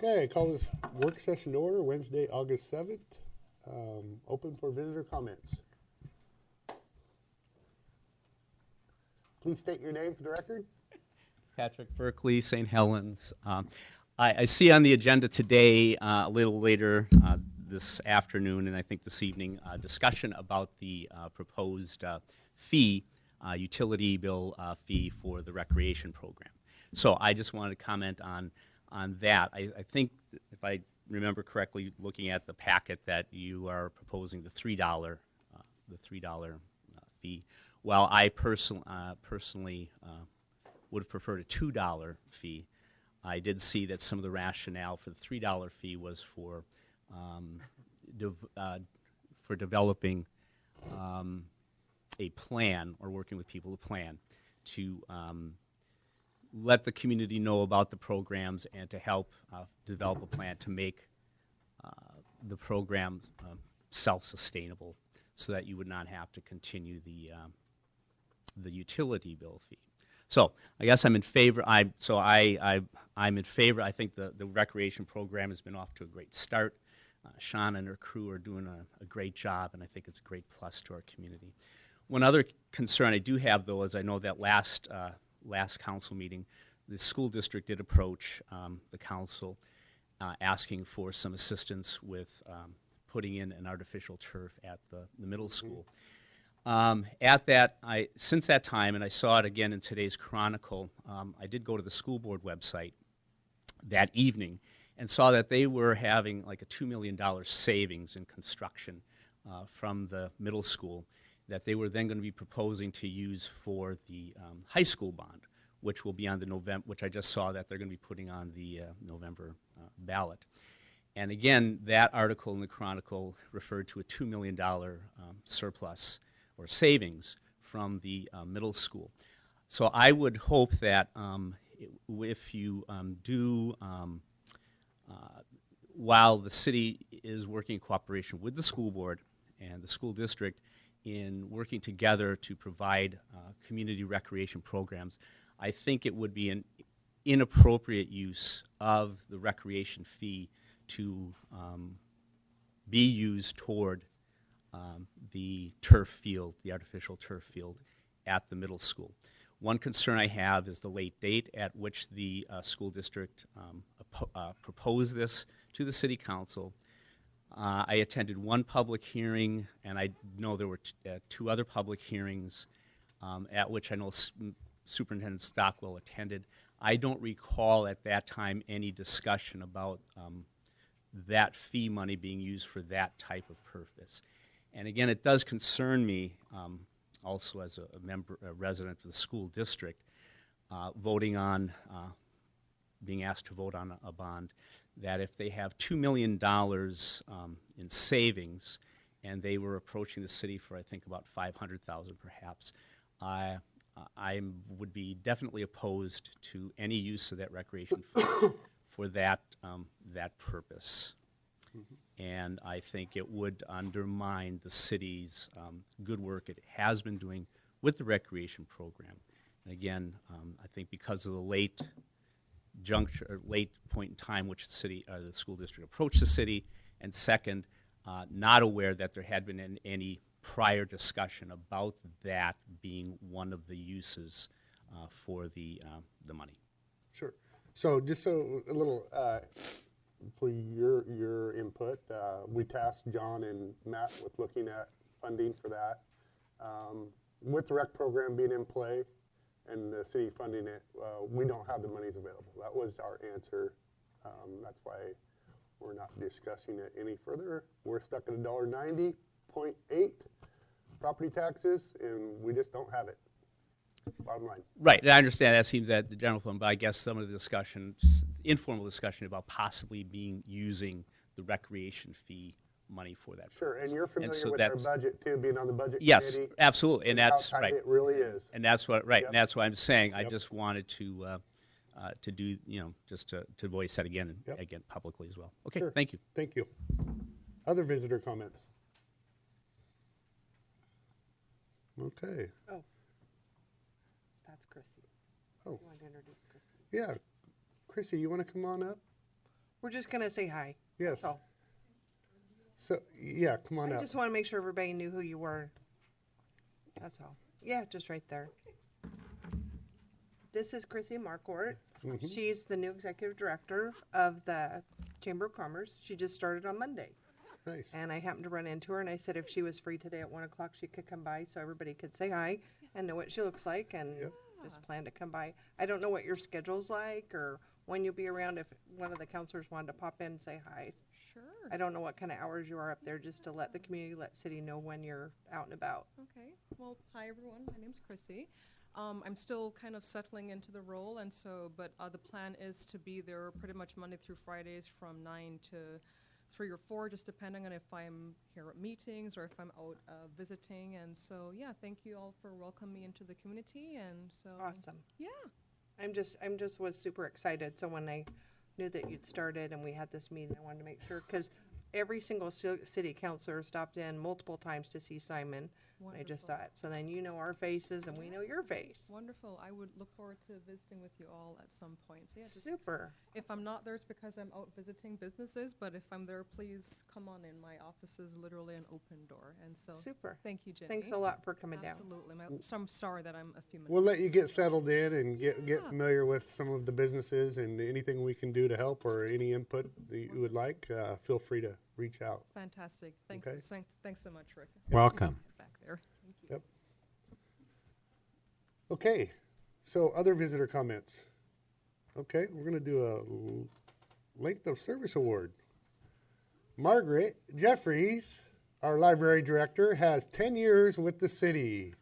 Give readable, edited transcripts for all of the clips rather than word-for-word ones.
Okay, I call this work session to order, Wednesday, August 7th. Open for visitor comments. Please state your name for the record. Patrick Berkeley, St. Helens. I see on the agenda today, a little later this afternoon, and I think this evening, discussion about the proposed fee, utility bill fee for the recreation program. So I just wanted to comment on that. I think, if I remember correctly, looking at the packet, that you are proposing the $3 fee. Well, I personally would have preferred a $2 fee. I did see that some of the rationale for the $3 fee was for developing a plan, or working with people to plan to let the community know about the programs and to help develop a plan to make the program self-sustainable, so that you would not have to continue the utility bill fee. So I guess I'm in favor. I'm in favor. I think the recreation program has been off to a great start. Sean and her crew are doing a great job, and I think it's a great plus to our community. One other concern I do have, though, is I know that last council meeting, the school district did approach the council asking for some assistance with putting in an artificial turf at the middle school. Since that time, and I saw it again in today's Chronicle, I did go to the school board website that evening and saw that they were having like a $2 million savings in construction from the middle school that they were then going to be proposing to use for the high school bond, which will be on the November, which I just saw that they're going to be putting on the November ballot. And again, that article in the Chronicle referred to a $2 million surplus or savings from the middle school. So I would hope that if you while the city is working in cooperation with the school board and the school district in working together to provide community recreation programs, I think it would be an inappropriate use of the recreation fee to be used toward the turf field, the artificial turf field at the middle school. One concern I have is the late date at which the school district proposed this to the city council. I attended one public hearing, and I know there were two other public hearings at which I know Superintendent Stockwell attended. I don't recall at that time any discussion about that fee money being used for that type of purpose. And again, it does concern me, also as a resident of the school district, being asked to vote on a bond, that if they have $2 million in savings, and they were approaching the city for, I think, about $500,000 perhaps, I would be definitely opposed to any use of that recreation fund for that purpose. Mm-hmm. And I think it would undermine the city's good work it has been doing with the recreation program. And again, I think because of the late point in time which the school district approached the city, and second, not aware that there had been any prior discussion about that being one of the uses for the money. Sure. So just a little for your input, we tasked John and Matt with looking at funding for that. With the rec program being in play and the city funding it, we don't have the monies available. That was our answer. That's why we're not discussing it any further. We're stuck at $1.90.8 property taxes, and we just don't have it. Bottom line. Right, and I understand that seems at the general fund, but I guess some of the discussion, informal discussion about possibly using the recreation fee money for that. Sure, and you're familiar so with our that's- budget too, being on the budget Yes, committee. absolutely, and how that's tight right. it really is. And that's what right. Yep. And that's what I'm saying. I Yep. just wanted to do just to voice that again and Yep. again publicly as well. Okay, Sure. thank you. Thank you. Other visitor comments? Okay. Oh, that's Chrissy. Oh. You want to introduce Chrissy? Yeah. Chrissy, you want to come on up? We're just going to say hi. Yes. That's all. So, yeah, come on I up. just want to make sure everybody knew who you were. That's all. Yeah, just right there. This is Chrissy Marquardt. Mm-hmm. She's the new executive director of the Chamber of Commerce. She just started on Monday. Nice. And I happened to run into her, and I said if she was free today at 1 o'clock, she could come by so everybody could say hi and know what she looks like and Yep. just plan to come by. I don't know what your schedule's like or when you'll be around. If one of the counselors wanted to pop in and say hi. Sure. I don't know what kind of hours you are up there, just to let the community, let city know when you're out and about. Okay. Well, hi everyone. My name's Chrissy. I'm still kind of settling into the role, and so, but the plan is to be there pretty much Monday through Fridays from 9 to 3 or 4, just depending on if I'm here at meetings or if I'm out visiting. And so, yeah, thank you all for welcoming me into the community. And so, Awesome. yeah. I'm just was super excited. So when I knew that you'd started and we had this meeting, I wanted to make sure, because every single city councilor stopped in multiple times to see Simon. And I just Wonderful. thought, so then you know our faces and we know your face. Wonderful. I would look forward to visiting with you all at some point. So yeah, just Super. if I'm not there, it's because I'm out visiting businesses. But if I'm there, please come on in. My office is literally an open door. And so, Super. thank you, Jenny. Thanks a lot for coming down. Absolutely. So I'm sorry that I'm a few minutes. We'll let you get settled in and get Yeah. familiar with some of the businesses, and anything we can do to help or any input that you would like, feel free to reach out. Fantastic. Thank Okay. you. Thanks so much, Rick. Welcome. Back there. Thank you. Yep. Okay, so other visitor comments. Okay, we're going to do a length of service award. Margaret Jeffries, our library director, has 10 years with the city.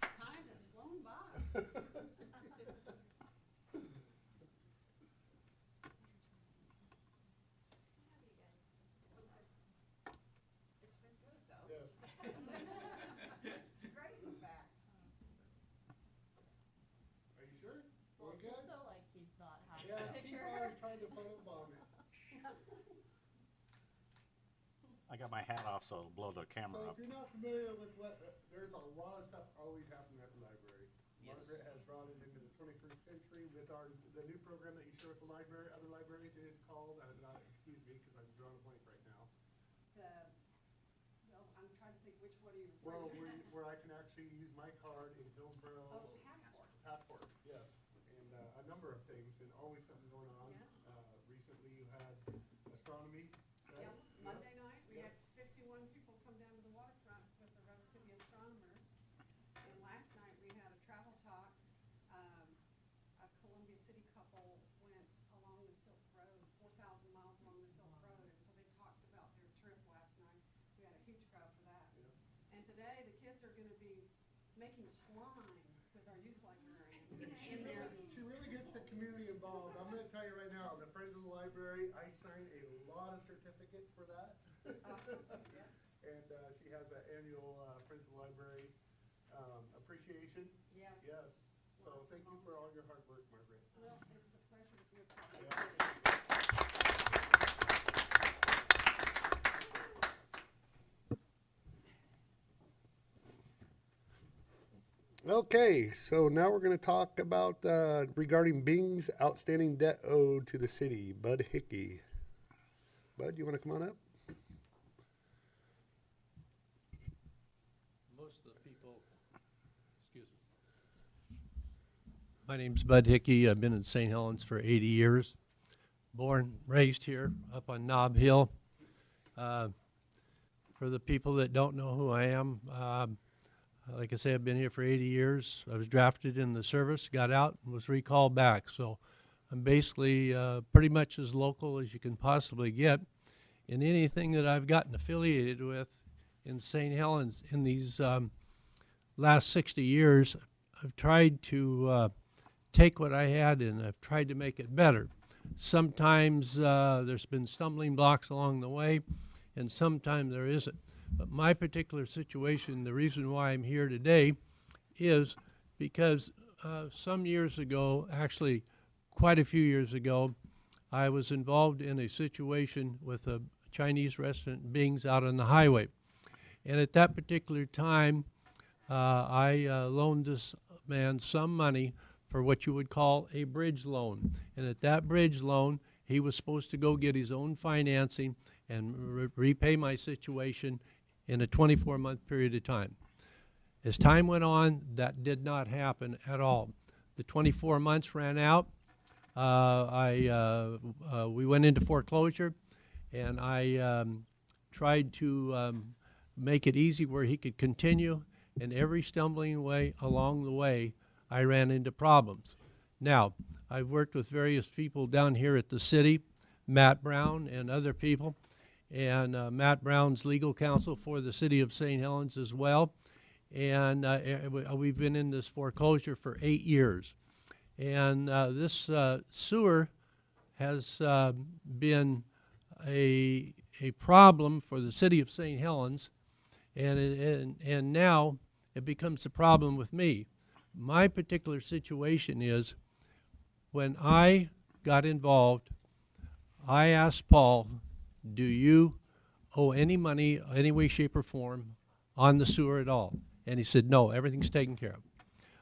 Time has flown by. It's been good, though. Great, in fact. Are you sure? Well, just so like he's not having Yeah, a keep picture. on trying to photobomb it. I got my hat off, so it'll blow the camera So up. if you're not familiar with what, there's a lot of stuff always happening at the library. Margaret has brought it into the 21st century with the new program that you share with the library, other libraries, is called, excuse me, because I'm drawing a blank right now. Well, I'm trying to think which one are you Well, referring to? where I can actually use my card in Hillsborough. Oh, Passport. Passport, yes. And a number of things, and always something going on. Recently you had astronomy. right? Yeah, Monday night, we had 51 people come down to the waterfront with the Rose City astronomers. And last night, we had a travel talk. A Columbia City couple went along the Silk Road, 4,000 miles along the Silk Road, and so they talked about their trip last night. We had a huge crowd for that. And today, the kids are gonna be making slime with our youth librarian in there. She really gets the community involved. I'm gonna tell you right now, the Friends of the Library, I signed a lot of certificates for that. Yes. And she has an annual Friends of the Library appreciation. Yes. Yes. So thank you for all your hard work, Margaret. Well, it's a pleasure to be a part of it. Okay, so now we're gonna talk about regarding Bing's outstanding debt owed to the city. Bud Hickey. Bud, you wanna come on up? Most of the people, excuse me. My name's Bud Hickey. I've been in St. Helens for 80 years. Born, raised here up on Nob Hill. For the people that don't know who I am, like I say, I've been here for 80 years. I was drafted in the service, got out, and was recalled back. So I'm basically pretty much as local as you can possibly get. In anything that I've gotten affiliated with in St. Helens in these last 60 years, I've tried to take what I had and I've tried to make it better. Sometimes there's been stumbling blocks along the way, and sometimes there isn't. But my particular situation, the reason why I'm here today is because some years ago, actually quite a few years ago, I was involved in a situation with a Chinese restaurant, Bing's, out on the highway. And at that particular time, I loaned this man some money for what you would call a bridge loan. And at that bridge loan, he was supposed to go get his own financing and repay my situation in a 24-month period of time. As time went on, that did not happen at all. The 24 months ran out. We went into foreclosure, and I tried to make it easy where he could continue, and every stumbling way along the way, I ran into problems. Now, I've worked with various people down here at the city, Matt Brown and other people, and Matt Brown's legal counsel for the city of St. Helens as well. And we've been in this foreclosure for 8 years. And this sewer has been a problem for the city of St. Helens, and now it becomes a problem with me. My particular situation is, when I got involved, I asked Paul, do you owe any money, any way, shape, or form on the sewer at all? And he said, no, everything's taken care of.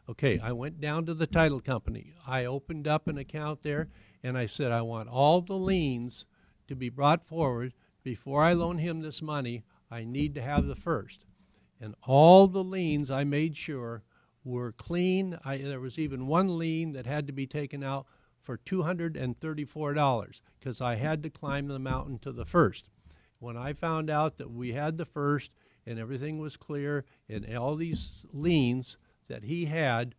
Okay, I went down to the title company. I opened up an account there, and I said, I want all the liens to be brought forward. Before I loan him this money, I need to have the first. And all the liens, I made sure, were clean. There was even one lien that had to be taken out for $234 because I had to climb the mountain to the first. When I found out that we had the first and everything was clear and all these liens that he had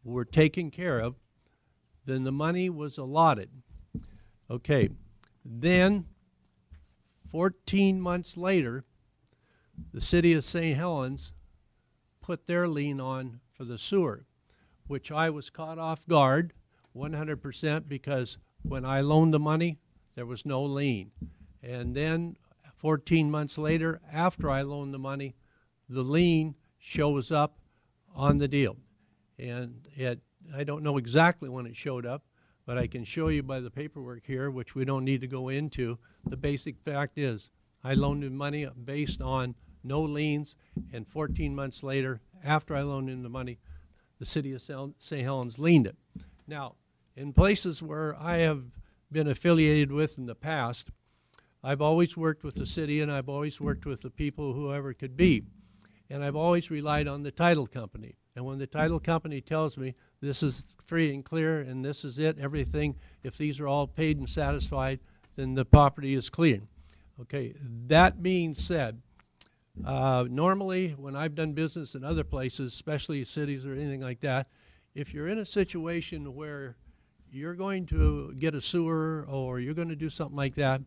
were taken care of, then the money was allotted. Okay, then 14 months later, the city of St. Helens put their lien on for the sewer, which I was caught off guard 100% because when I loaned the money, there was no lien. And then 14 months later, after I loaned the money, the lien shows up on the deal. And I don't know exactly when it showed up, but I can show you by the paperwork here, which we don't need to go into. The basic fact is I loaned him money based on no liens, and 14 months later, after I loaned him the money, the city of St. Helens liened it. Now, in places where I have been affiliated with in the past, I've always worked with the city, and I've always worked with the people, whoever it could be. And I've always relied on the title company. And when the title company tells me this is free and clear and this is it, everything, if these are all paid and satisfied, then the property is clear. Okay, that being said, normally when I've done business in other places, especially cities or anything like that, if you're in a situation where you're going to get a sewer or you're going to do something like that,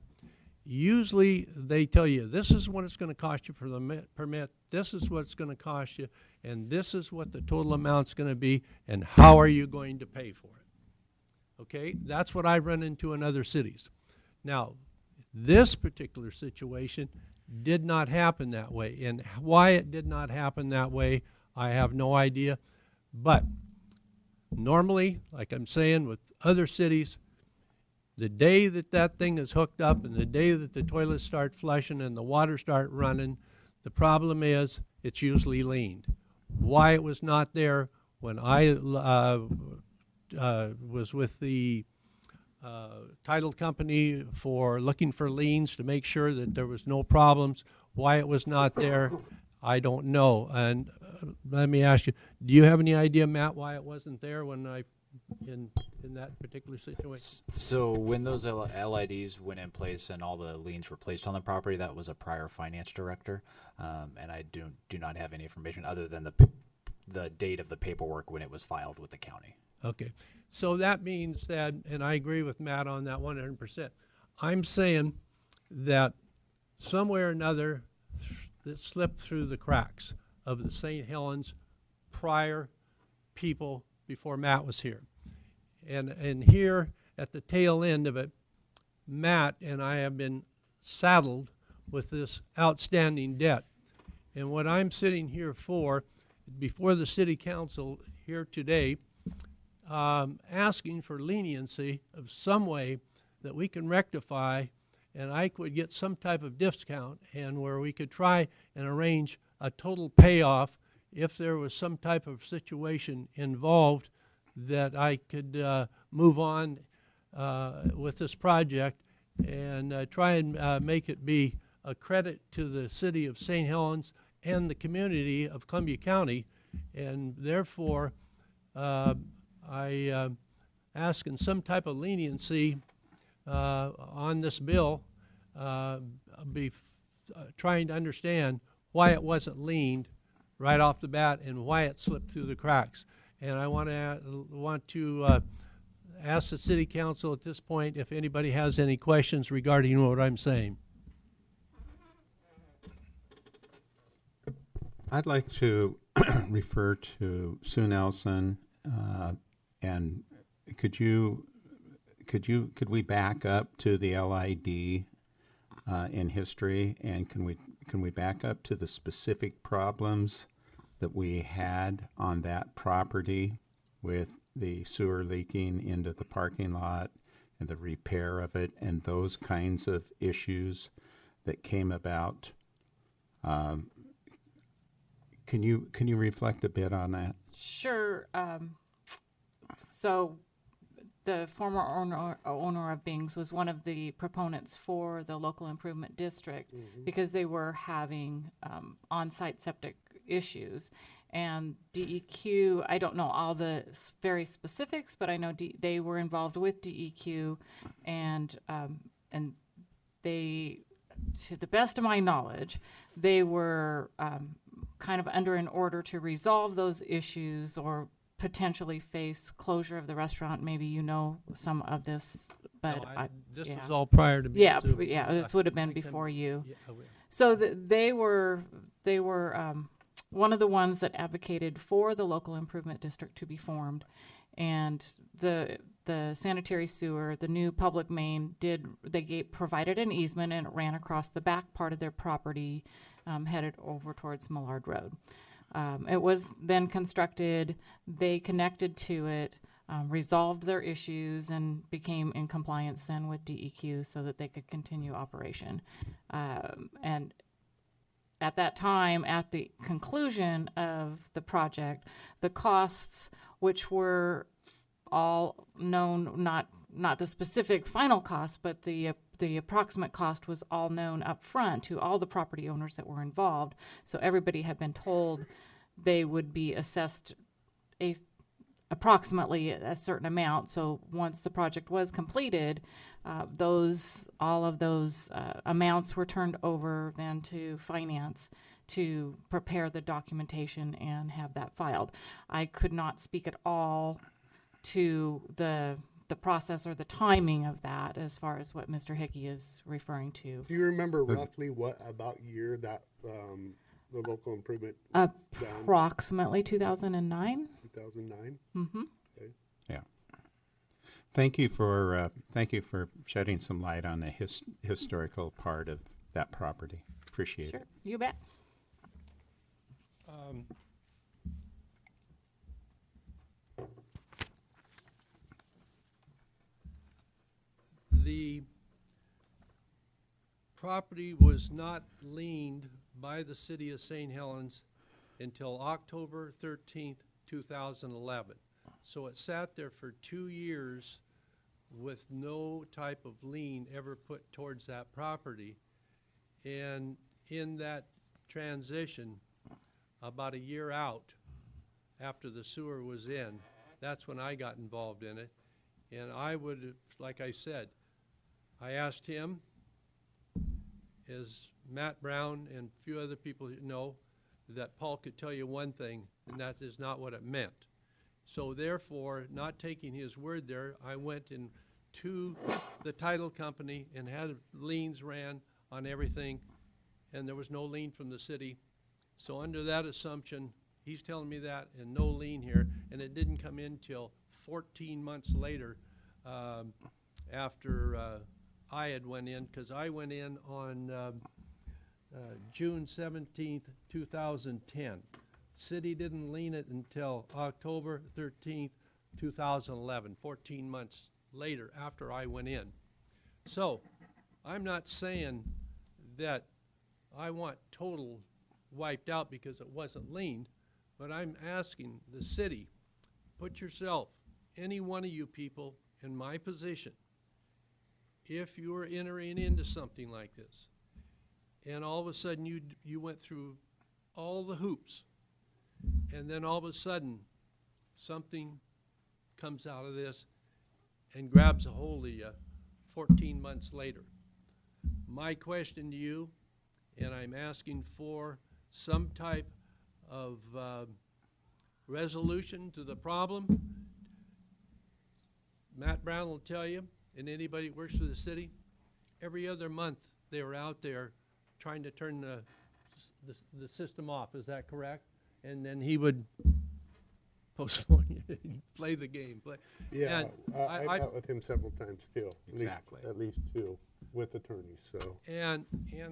usually they tell you this is what it's going to cost you for the permit, this is what it's going to cost you, and this is what the total amount's going to be, and how are you going to pay for it. Okay, that's what I've run into in other cities. Now, this particular situation did not happen that way, and why it did not happen that way, I have no idea. But normally, like I'm saying with other cities, the day that that thing is hooked up and the day that the toilets start flushing and the water start running, the problem is it's usually liened. Why it was not there when I was with the title company for looking for liens to make sure that there was no problems, why it was not there, I don't know. And let me ask you, do you have any idea, Matt, why it wasn't there when I in that particular situation? So when those LIDs went in place and all the liens were placed on the property, that was a prior finance director, and I do not have any information other than the date of the paperwork when it was filed with the county. Okay, so that means that, and I agree with Matt on that 100%. I'm saying that somewhere or another that slipped through the cracks of the St. Helens prior people before Matt was here. And here at the tail end of it, Matt and I have been saddled with this outstanding debt. And what I'm sitting here for, before the city council here today, asking for leniency of some way that we can rectify, and I could get some type of discount, and where we could try and arrange a total payoff if there was some type of situation involved, that I could move on with this project and try and make it be a credit to the city of St. Helens and the community of Columbia County. And therefore, I ask in some type of leniency on this bill, trying to understand why it wasn't leaned right off the bat and why it slipped through the cracks. And I want to ask the city council at this point if anybody has any questions regarding what I'm saying. I'd like to refer to Sue Nelson, and could we back up to the LID in history, and can we back up to the specific problems that we had on that property with the sewer leaking into the parking lot and the repair of it and those kinds of issues that came about? Can you reflect a bit on that? Sure. So the former owner of Bing's was one of the proponents for the local improvement district because they were having on-site septic issues. And DEQ, I don't know all the very specifics, but I know they were involved with DEQ, and they, to the best of my knowledge, they were kind of under an order to resolve those issues or potentially face closure of the restaurant. Maybe you know some of this, but No, this yeah. was all prior to me. Yeah, too. this would have been before you. Yeah, So they were one of the ones that advocated for the local improvement district to be formed, and the sanitary sewer, the new public main, provided an easement, and it ran across the back part of their property, headed over towards Millard Road. It was then constructed. They connected to it, resolved their issues, and became in compliance then with DEQ so that they could continue operation. And at that time, at the conclusion of the project, the costs, which were all known, not the specific final cost, but the approximate cost was all known up front to all the property owners that were involved. So everybody had been told they would be assessed approximately a certain amount. So once the project was completed, all of those amounts were turned over then to finance to prepare the documentation and have that filed. I could not speak at all to the process or the timing of that as far as what Mr. Hickey is referring to. Do you remember roughly what about year that the local improvement was done? Approximately 2009. 2009? Mm-hmm. Okay. Yeah. Thank you for shedding some light on the historical part of that property. Appreciate Sure, it. you bet. The property was not liened by the city of St. Helens until October 13th, 2011. So it sat there for 2 years with no type of lien ever put towards that property. And in that transition, about a year out after the sewer was in, that's when I got involved in it. And I would, like I said, I asked him, as Matt Brown and a few other people know, that Paul could tell you one thing, and that is not what it meant. So therefore, not taking his word there, I went to the title company and had liens ran on everything, and there was no lien from the city. So under that assumption, he's telling me that, and no lien here, and it didn't come in till 14 months later, after I had went in, because I went in on June 17th, 2010. City didn't lien it until October 13th, 2011, 14 months later after I went in. So I'm not saying that I want total wiped out because it wasn't liened, but I'm asking the city, put yourself, any one of you people in my position, if you were entering into something like this, and all of a sudden you went through all the hoops, and then all of a sudden something comes out of this and grabs a hold of you 14 months later. My question to you, and I'm asking for some type of resolution to the problem. Matt Brown will tell you, and anybody who works for the city, every other month they were out there trying to turn the system off. Is that correct? And then he would postpone you, play the game. Yeah, And I met with him several times still. Exactly. At least two with attorneys, so. And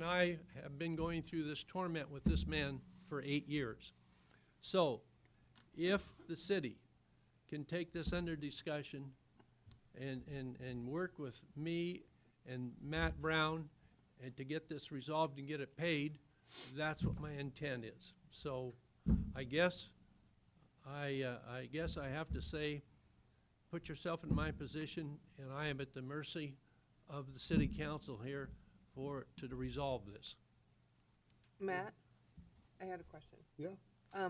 I have been going through this torment with this man for 8 years. So if the city can take this under discussion and work with me and Matt Brown and to get this resolved and get it paid, that's what my intent is. So I guess I have to say, put yourself in my position, and I am at the mercy of the city council here to resolve this. Matt, I had a question. Yeah.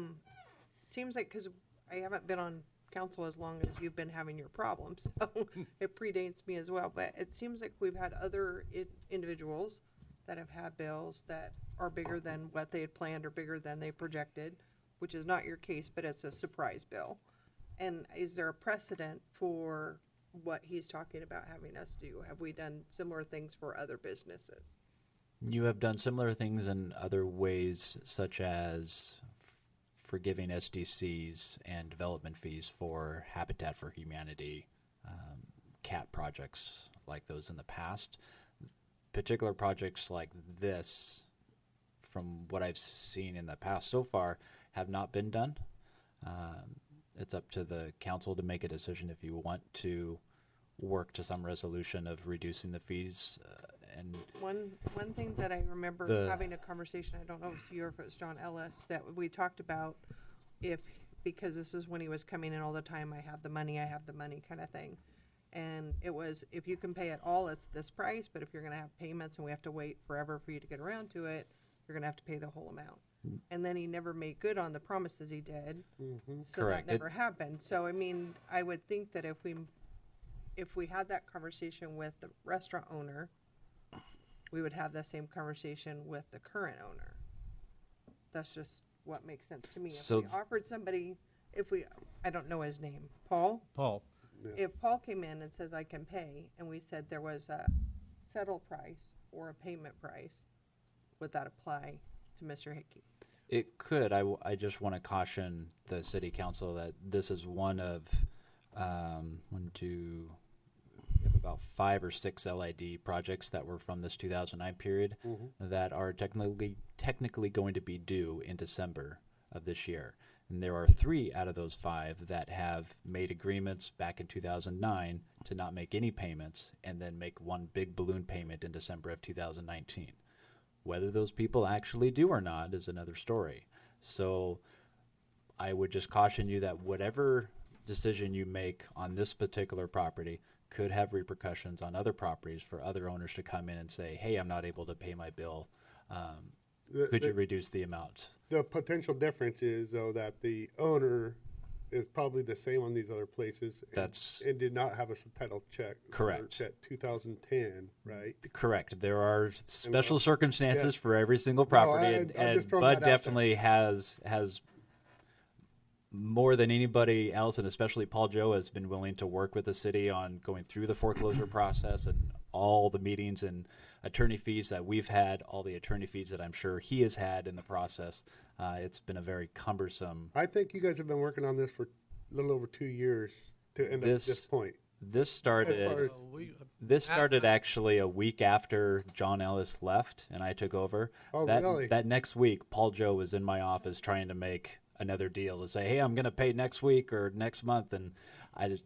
Seems like, because I haven't been on council as long as you've been having your problems, so it predates me as well, but it seems like we've had other individuals that have had bills that are bigger than what they had planned or bigger than they projected, which is not your case, but it's a surprise bill. And is there a precedent for what he's talking about having us do? Have we done similar things for other businesses? You have done similar things in other ways, such as forgiving SDCs and development fees for Habitat for Humanity, CAT projects like those in the past. Particular projects like this, from what I've seen in the past so far, have not been done. It's up to the council to make a decision if you want to work to some resolution of reducing the fees. And One thing that I remember having a conversation, I don't know if it's you or if it was John Ellis, that we talked about because this is when he was coming in all the time, I have the money kind of thing. And it was, if you can pay it all, it's this price, but if you're going to have payments and we have to wait forever for you to get around to it, you're going to have to pay the whole amount. And then he never made good on the promises he did. So Correct. that never happened. So, I mean, I would think that if we had that conversation with the restaurant owner, we would have the same conversation with the current owner. That's just what makes sense to me. So If we offered somebody, I don't know his name, Paul? Paul. If Paul came in and says I can pay, and we said there was a settle price or a payment price, would that apply to Mr. Hickey? it could. I just want to caution the city council that this is one of we have about 5 or 6 LID projects that were from this 2009 period that are technically going to be due in December of this year. And there are 3 out of those 5 that have made agreements back in 2009 to not make any payments and then make one big balloon payment in December of 2019. Whether those people actually do or not is another story. So I would just caution you that whatever decision you make on this particular property could have repercussions on other properties for other owners to come in and say, hey, I'm not able to pay my bill. Could you reduce the amount? The potential difference is, though, that the owner is probably the same on these other places. And did not have a title check. Correct. For 2010, right? Correct. There are special circumstances for every single property, and Bud definitely has more than anybody else, and especially Paul Joe, has been willing to work with the city on going through the foreclosure process and all the meetings and attorney fees that we've had, all the attorney fees that I'm sure he has had in the process. It's been a very cumbersome. I think you guys have been working on this for a little over 2 years to end up at this point? This As started. far as, This started actually a week after John Ellis left and I took over. Oh, that, really? That next week, Paul Joe was in my office trying to make another deal to say, hey, I'm going to pay next week or next month. And I just,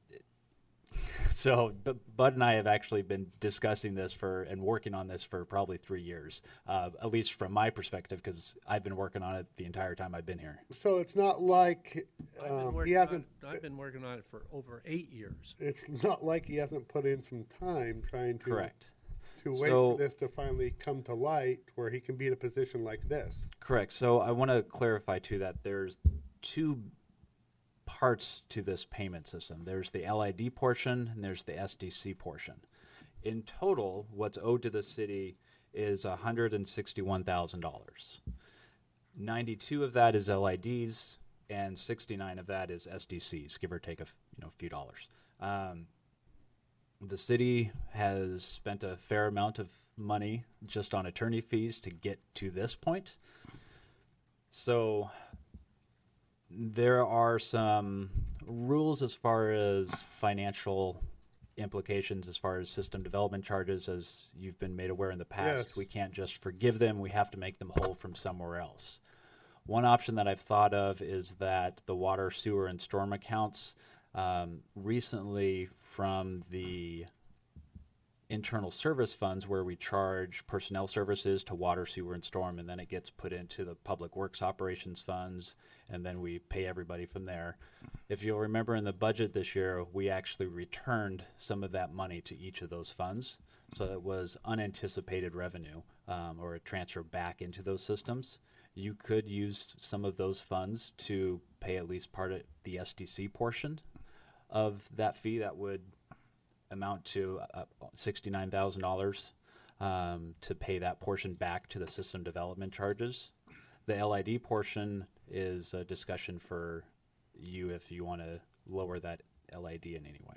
so Bud and I have actually been discussing this and working on this for probably 3 years, at least from my perspective, because I've been working on it the entire time I've been here. so it's not like he hasn't. I've been working on it for over 8 years. It's not like he hasn't put in some time trying to Correct. to wait So- for this to finally come to light where he can be in a position like this. Correct. So I want to clarify too that there's two parts to this payment system. There's the LID portion and there's the SDC portion. In total, what's owed to the city is $161,000. 92 of that is LIDs and 69 of that is SDCs, give or take a few dollars. The city has spent a fair amount of money just on attorney fees to get to this point. So there are some rules as far as financial implications, as far as system development charges, as you've been made aware in the past. Yes. We can't just forgive them. We have to make them whole from somewhere else. One option that I've thought of is that the water, sewer, and storm accounts recently from the internal service funds where we charge personnel services to water, sewer, and storm, and then it gets put into the public works operations funds, and then we pay everybody from there. If you'll remember in the budget this year, we actually returned some of that money to each of those funds. So it was unanticipated revenue or a transfer back into those systems. You could use some of those funds to pay at least part of the SDC portion of that fee. That would amount to $69,000 to pay that portion back to the system development charges. The LID portion is a discussion for you if you want to lower that LID in any way.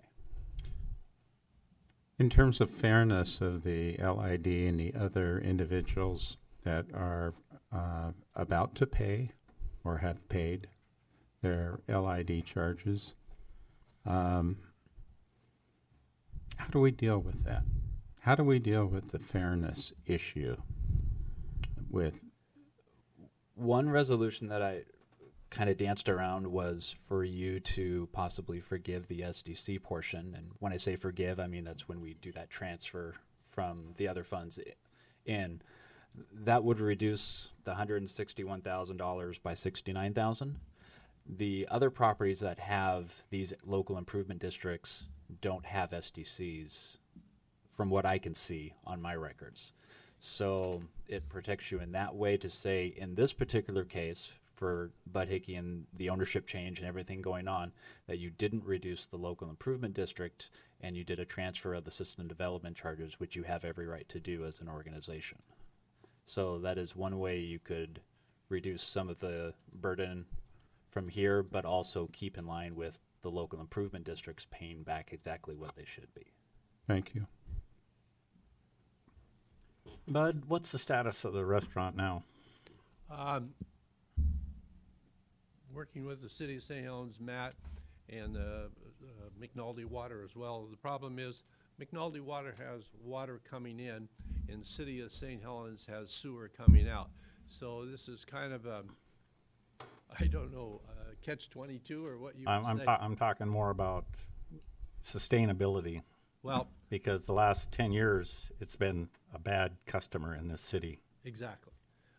In terms of fairness of the LID and the other individuals that are about to pay or have paid their LID charges, how do we deal with that? How do we deal with the fairness issue with? One resolution that I kind of danced around was for you to possibly forgive the SDC portion. And when I say forgive, I mean that's when we do that transfer from the other funds in. That would reduce the $161,000 by $69,000. The other properties that have these local improvement districts don't have SDCs from what I can see on my records. So it protects you in that way to say, in this particular case, for Bud Hickey and the ownership change and everything going on, that you didn't reduce the local improvement district and you did a transfer of the system development charges, which you have every right to do as an organization. So that is one way you could reduce some of the burden from here, but also keep in line with the local improvement districts paying back exactly what they should be. Thank you. Bud, what's the status of the restaurant now? Working with the city of St. Helens, Matt, and McNulty Water as well. The problem is McNulty Water has water coming in, and the city of St. Helens has sewer coming out. So this is kind of a, I don't know, catch-22 or what you would say. I'm talking more about sustainability. Well, Because the last 10 years, it's been a bad customer in this city. exactly.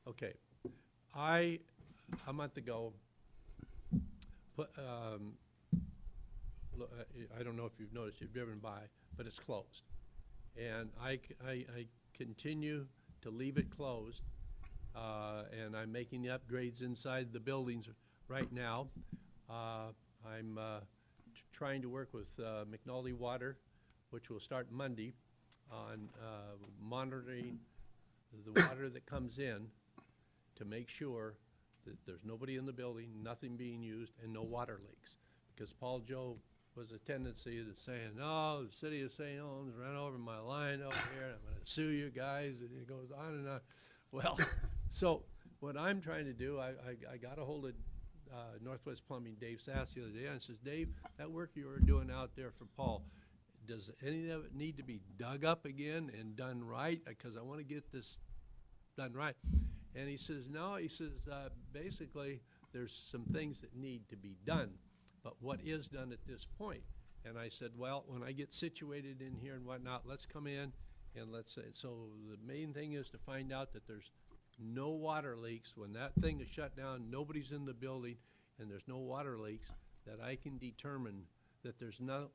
Okay. A month ago, I don't know if you've noticed, you've driven by, but it's closed. And I continue to leave it closed, and I'm making the upgrades inside the buildings right now. I'm trying to work with McNulty Water, which will start Monday, on monitoring the water that comes in to make sure that there's nobody in the building, nothing being used, and no water leaks. Because Paul Joe was a tendency to saying, no, the city of St. Helens ran over my line over here, and I'm going to sue you guys, and it goes on and on. Well, so what I'm trying to do, I got a hold of Northwest Plumbing, Dave Sass, the other day, and I says, Dave, that work you were doing out there for Paul, does any of it need to be dug up again and done right? Because I want to get this done right. And he says, no, he says, basically, there's some things that need to be done, but what is done at this point? And I said, well, when I get situated in here and whatnot, let's come in and let's say, so the main thing is to find out that there's no water leaks. When that thing is shut down, nobody's in the building, and there's no water leaks, that I can determine that there's no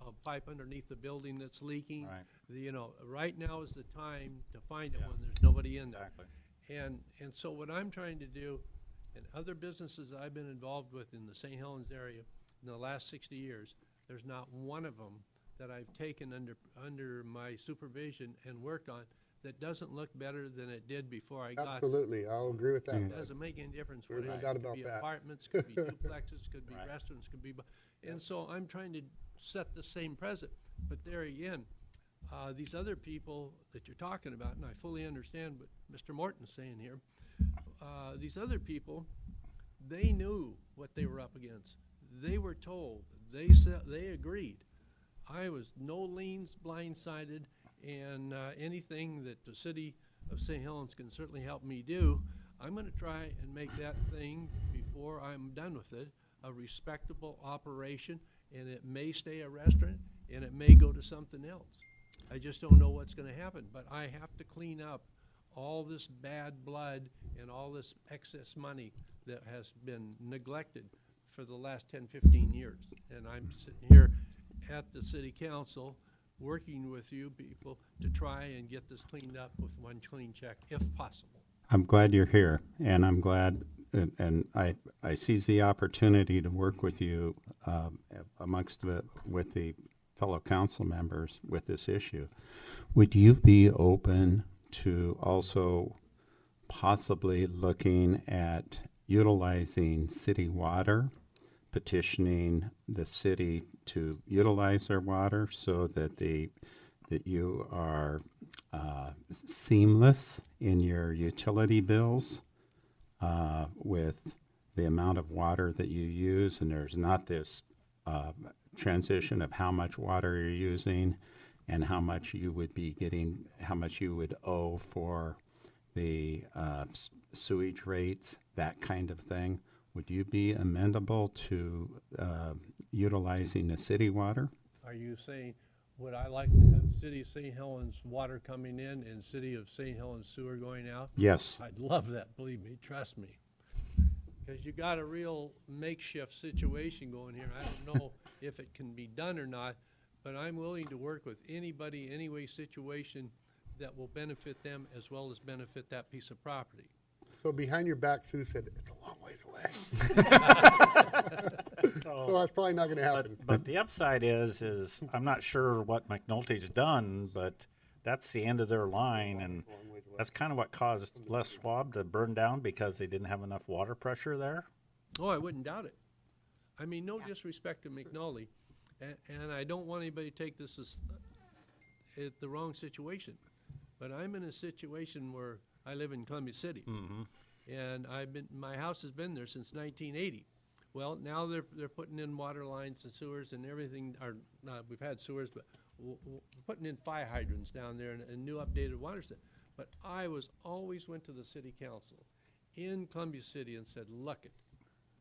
a pipe underneath the building that's leaking. Right. You know, right now is the time to find it when there's nobody in there. Exactly. And so what I'm trying to do, and other businesses I've been involved with in the St. Helens area in the last 60 years, there's not one of them that I've taken under my supervision and worked on that doesn't look better than it did before I got. Absolutely, I'll agree with that. It Bud. doesn't make any difference There's what no it is. doubt Could about be that. apartments, could be duplexes, could be Right. restaurants, could be, and so I'm trying to set the same precedent. But there again, these other people that you're talking about, and I fully understand what Mr. Morton's saying here, these other people, they knew what they were up against. They were told, they said, they agreed. I was no liens blindsided, and anything that the city of St. Helens can certainly help me do, I'm going to try and make that thing, before I'm done with it, a respectable operation, and it may stay a restaurant, and it may go to something else. I just don't know what's going to happen, but I have to clean up all this bad blood and all this excess money that has been neglected for the last 10, 15 years. And I'm sitting here at the city council working with you people to try and get this cleaned up with one clean check, if possible. I'm glad you're here, and I'm glad, and I seize the opportunity to work with you with the fellow council members with this issue. Would you be open to also possibly looking at utilizing city water, petitioning the city to utilize their water so that you are seamless in your utility bills with the amount of water that you use, and there's not this transition of how much water you're using and how much you would be getting, how much you would owe for the sewage rates, that kind of thing. Would you be amenable to utilizing the city water? Are you saying, would I like to have City of St. Helens water coming in and City of St. Helens sewer going out? Yes. I'd love that, believe me, trust me. Because you got a real makeshift situation going here. I don't know if it can be done or not, but I'm willing to work with anybody, any way, situation that will benefit them as well as benefit that piece of property. So behind your back, Sue said, it's a long ways away. So that's probably not gonna happen. But the upside is I'm not sure what McNulty's done, but that's the end of their line, and that's kind of what caused Les Schwab to burn down, because they didn't have enough water pressure there. Oh, I wouldn't doubt it. I mean, no disrespect to McNulty, and I don't want anybody to take this as the wrong situation, but I'm in a situation where I live in Columbia City, and my house has been there since 1980. Well, now they're putting in water lines and sewers and everything. We've had sewers, but we're putting in fire hydrants down there and a new updated water system. But I always went to the city council in Columbia City and said, look it,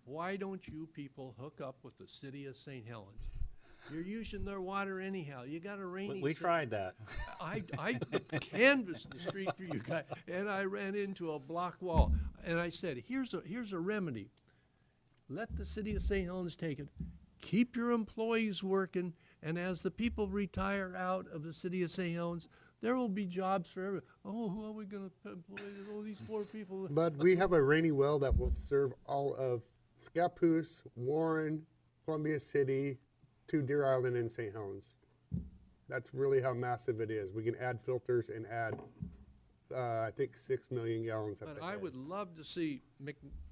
why don't you people hook up with the city of St. Helens? You're using their water anyhow. You got a rainy. We tried that. I canvassed the street for you guys, and I ran into a block wall. And I said, here's a remedy. Let the city of St. Helens take it. Keep your employees working, and as the people retire out of the city of St. Helens, there will be jobs for everyone. Oh, who are we going to employ? Oh, these poor people. But we have a rainy well that will serve all of Scappoose, Warren, Columbia City, to Deer Island and St. Helens. That's really how massive it is. We can add filters and add, I think, 6 million gallons. But I would love to see,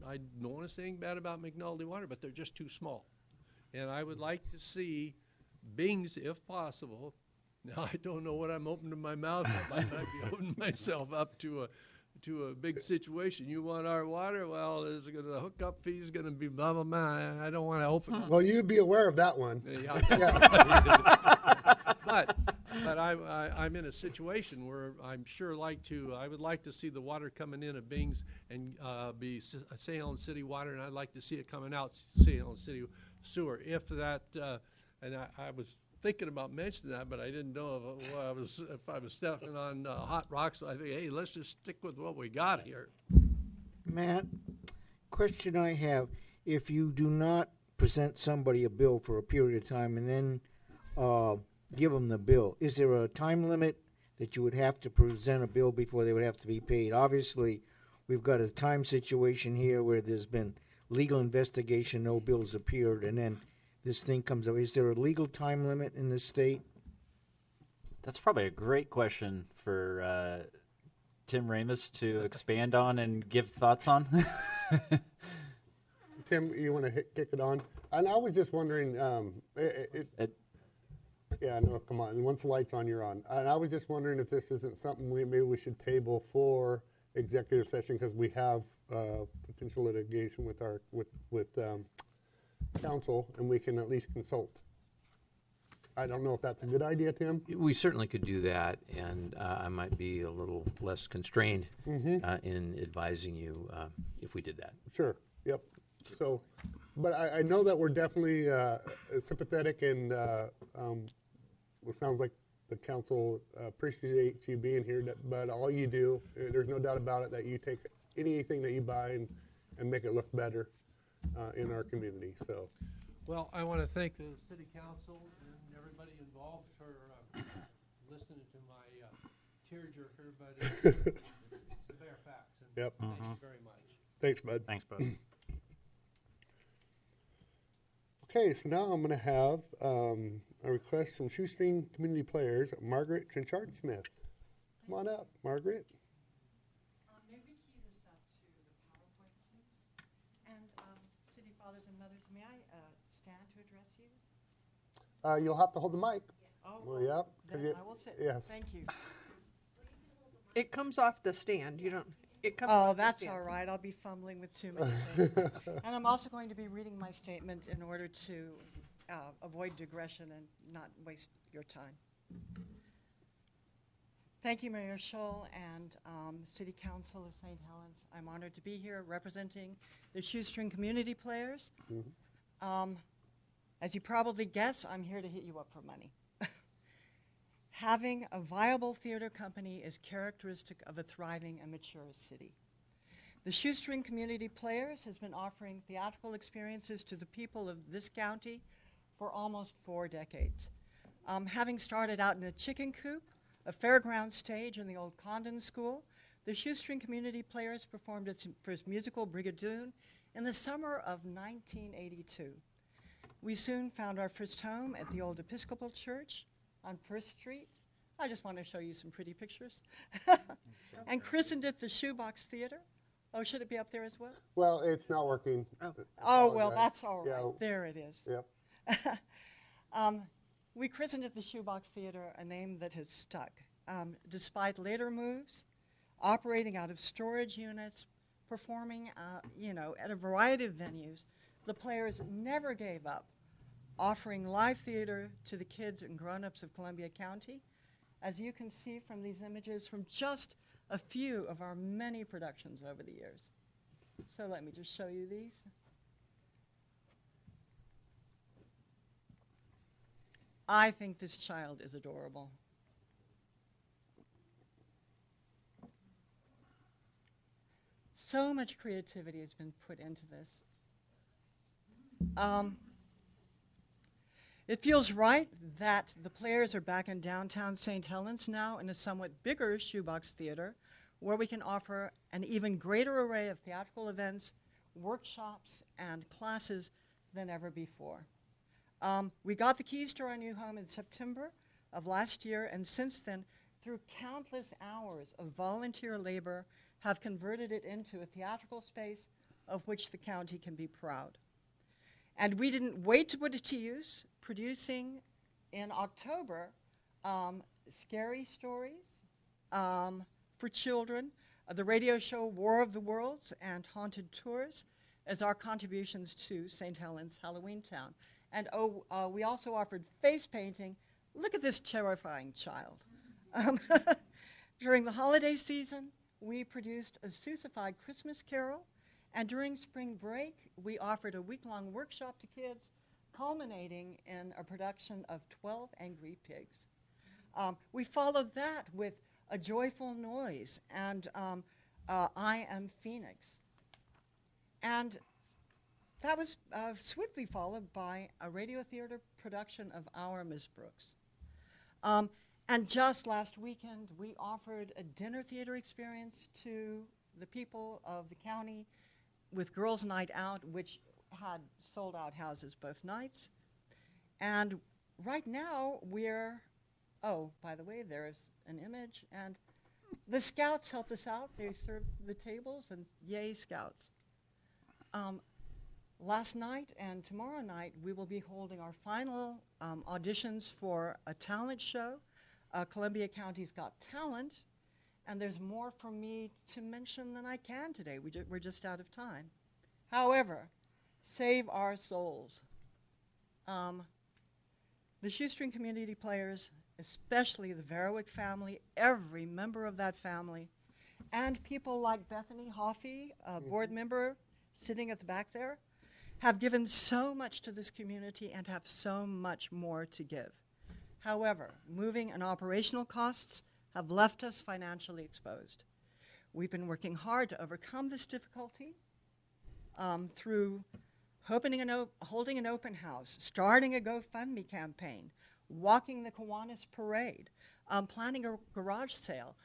I don't want to say anything bad about McNulty Water, but they're just too small. And I would like to see Bings, if possible. Now, I don't know what I'm opening my mouth up. I might be opening myself up to to a big situation. You want our water? Well, there's gonna, the hookup fee is gonna be blah, blah, blah. I don't want to open up. Well, you'd be aware of that one. Yeah. Yeah. But I'm in a situation where I'm sure I would like to see the water coming in at Bing's and be St. Helens City water, and I'd like to see it coming out St. Helens City sewer. If that, and I was thinking about mentioning that, but I didn't know if I was stepping on hot rocks. So I think, hey, let's just stick with what we got here. Matt, question I have: if you do not present somebody a bill for a period of time and then give them the bill, is there a time limit that you would have to present a bill before they would have to be paid? Obviously, we've got a time situation here where there's been legal investigation, no bills appeared, and then this thing comes up. Is there a legal time limit in this state? That's probably a great question for Tim Ramus to expand on and give thoughts on. Tim, you want to kick it on? And I was just wondering, yeah, no, come on. Once the light's on, you're on. And I was just wondering if this isn't something maybe we should table for executive session, because we have potential litigation with our council, and we can at least consult. I don't know if that's a good idea, Tim. We certainly could do that, and I might be a little less constrained in advising you if we did that. Sure. Yep. So, but I know that we're definitely sympathetic, and it sounds like the council appreciates you being here. But all you do, there's no doubt about it, that you take anything that you buy and make it look better in our community. So, Well, I want to thank the city council and everybody involved for listening to my tearjerker, but it's the bare facts. And Yep. Thank you very much. Thanks, bud. Thanks, bud. Okay, so now I'm going to have a request from Shoestring Community Players, Margaret Trenchard Smith. Come on up, Margaret. May we key this up to the PowerPoint, please? And city fathers and mothers, may I stand to address you? You'll have to hold the mic. Oh, Well, yeah, 'cause then you- I will sit. yes. Thank you. It comes off the stand. You don't. It comes. Oh, off the that's stand. all right. I'll be fumbling with too many things. And I'm also going to be reading my statement in order to avoid digression and not waste your time. Thank you, Mayor Scholl and City Council of St. Helens. I'm honored to be here representing the Shoestring Community Players. As you probably guess, I'm here to hit you up for money. Having a viable theater company is characteristic of a thriving and mature city. The Shoestring Community Players has been offering theatrical experiences to the people of this county for almost 4 decades. Having started out in a chicken coop, a fairground stage in the old Condon School, the Shoestring Community Players performed its first musical, Brigadoon, in the summer of 1982. We soon found our first home at the old Episcopal Church on First Street. I just want to show you some pretty pictures. And christened it the Shoebox Theater. Oh, should it be up there as well? Well, it's not working. Oh, well, Apologize. that's all right. Yeah. There it is. Yep. We christened it the Shoebox Theater, a name that has stuck. Despite later moves, operating out of storage units, performing, at a variety of venues, the Players never gave up, offering live theater to the kids and grown-ups of Columbia County, as you can see from these images from just a few of our many productions over the years. So let me just show you these. I think this child is adorable. So much creativity has been put into this. It feels right that the Players are back in downtown St. Helens now in a somewhat bigger Shoebox Theater, where we can offer an even greater array of theatrical events, workshops, and classes than ever before. We got the keys to our new home in September of last year, and since then, through countless hours of volunteer labor, have converted it into a theatrical space of which the county can be proud. And we didn't wait to put it to use, producing in October Scary Stories for children, The radio show War of the Worlds and Haunted Tours as our contributions to St. Helens Halloween Town. And we also offered face painting. Look at this terrifying child. During the holiday season, we produced a Seussified Christmas Carol, and during spring break, we offered a week-long workshop to kids, culminating in a production of 12 Angry Pigs. We followed that with A Joyful Noise and I Am Phoenix. And that was swiftly followed by a radio theater production of Our Miss Brooks. And just last weekend, we offered a dinner theater experience to the people of the county with Girls' Night Out, which had sold-out houses both nights. And right now, oh, by the way, there's an image, and the Scouts helped us out. They served the tables, and yay, Scouts. Last night and tomorrow night, we will be holding our final auditions for a talent show. Columbia County's Got Talent, and there's more for me to mention than I can today. We're just out of time. However, save our souls. The Shoestring Community Players, especially the Verowick family, every member of that family, and people like Bethany Hoffey, a board member sitting at the back there, have given so much to this community and have so much more to give. However, moving and operational costs have left us financially exposed. We've been working hard to overcome this difficulty through holding an open house, starting a GoFundMe campaign, walking the Kiwanis Parade, planning a garage sale.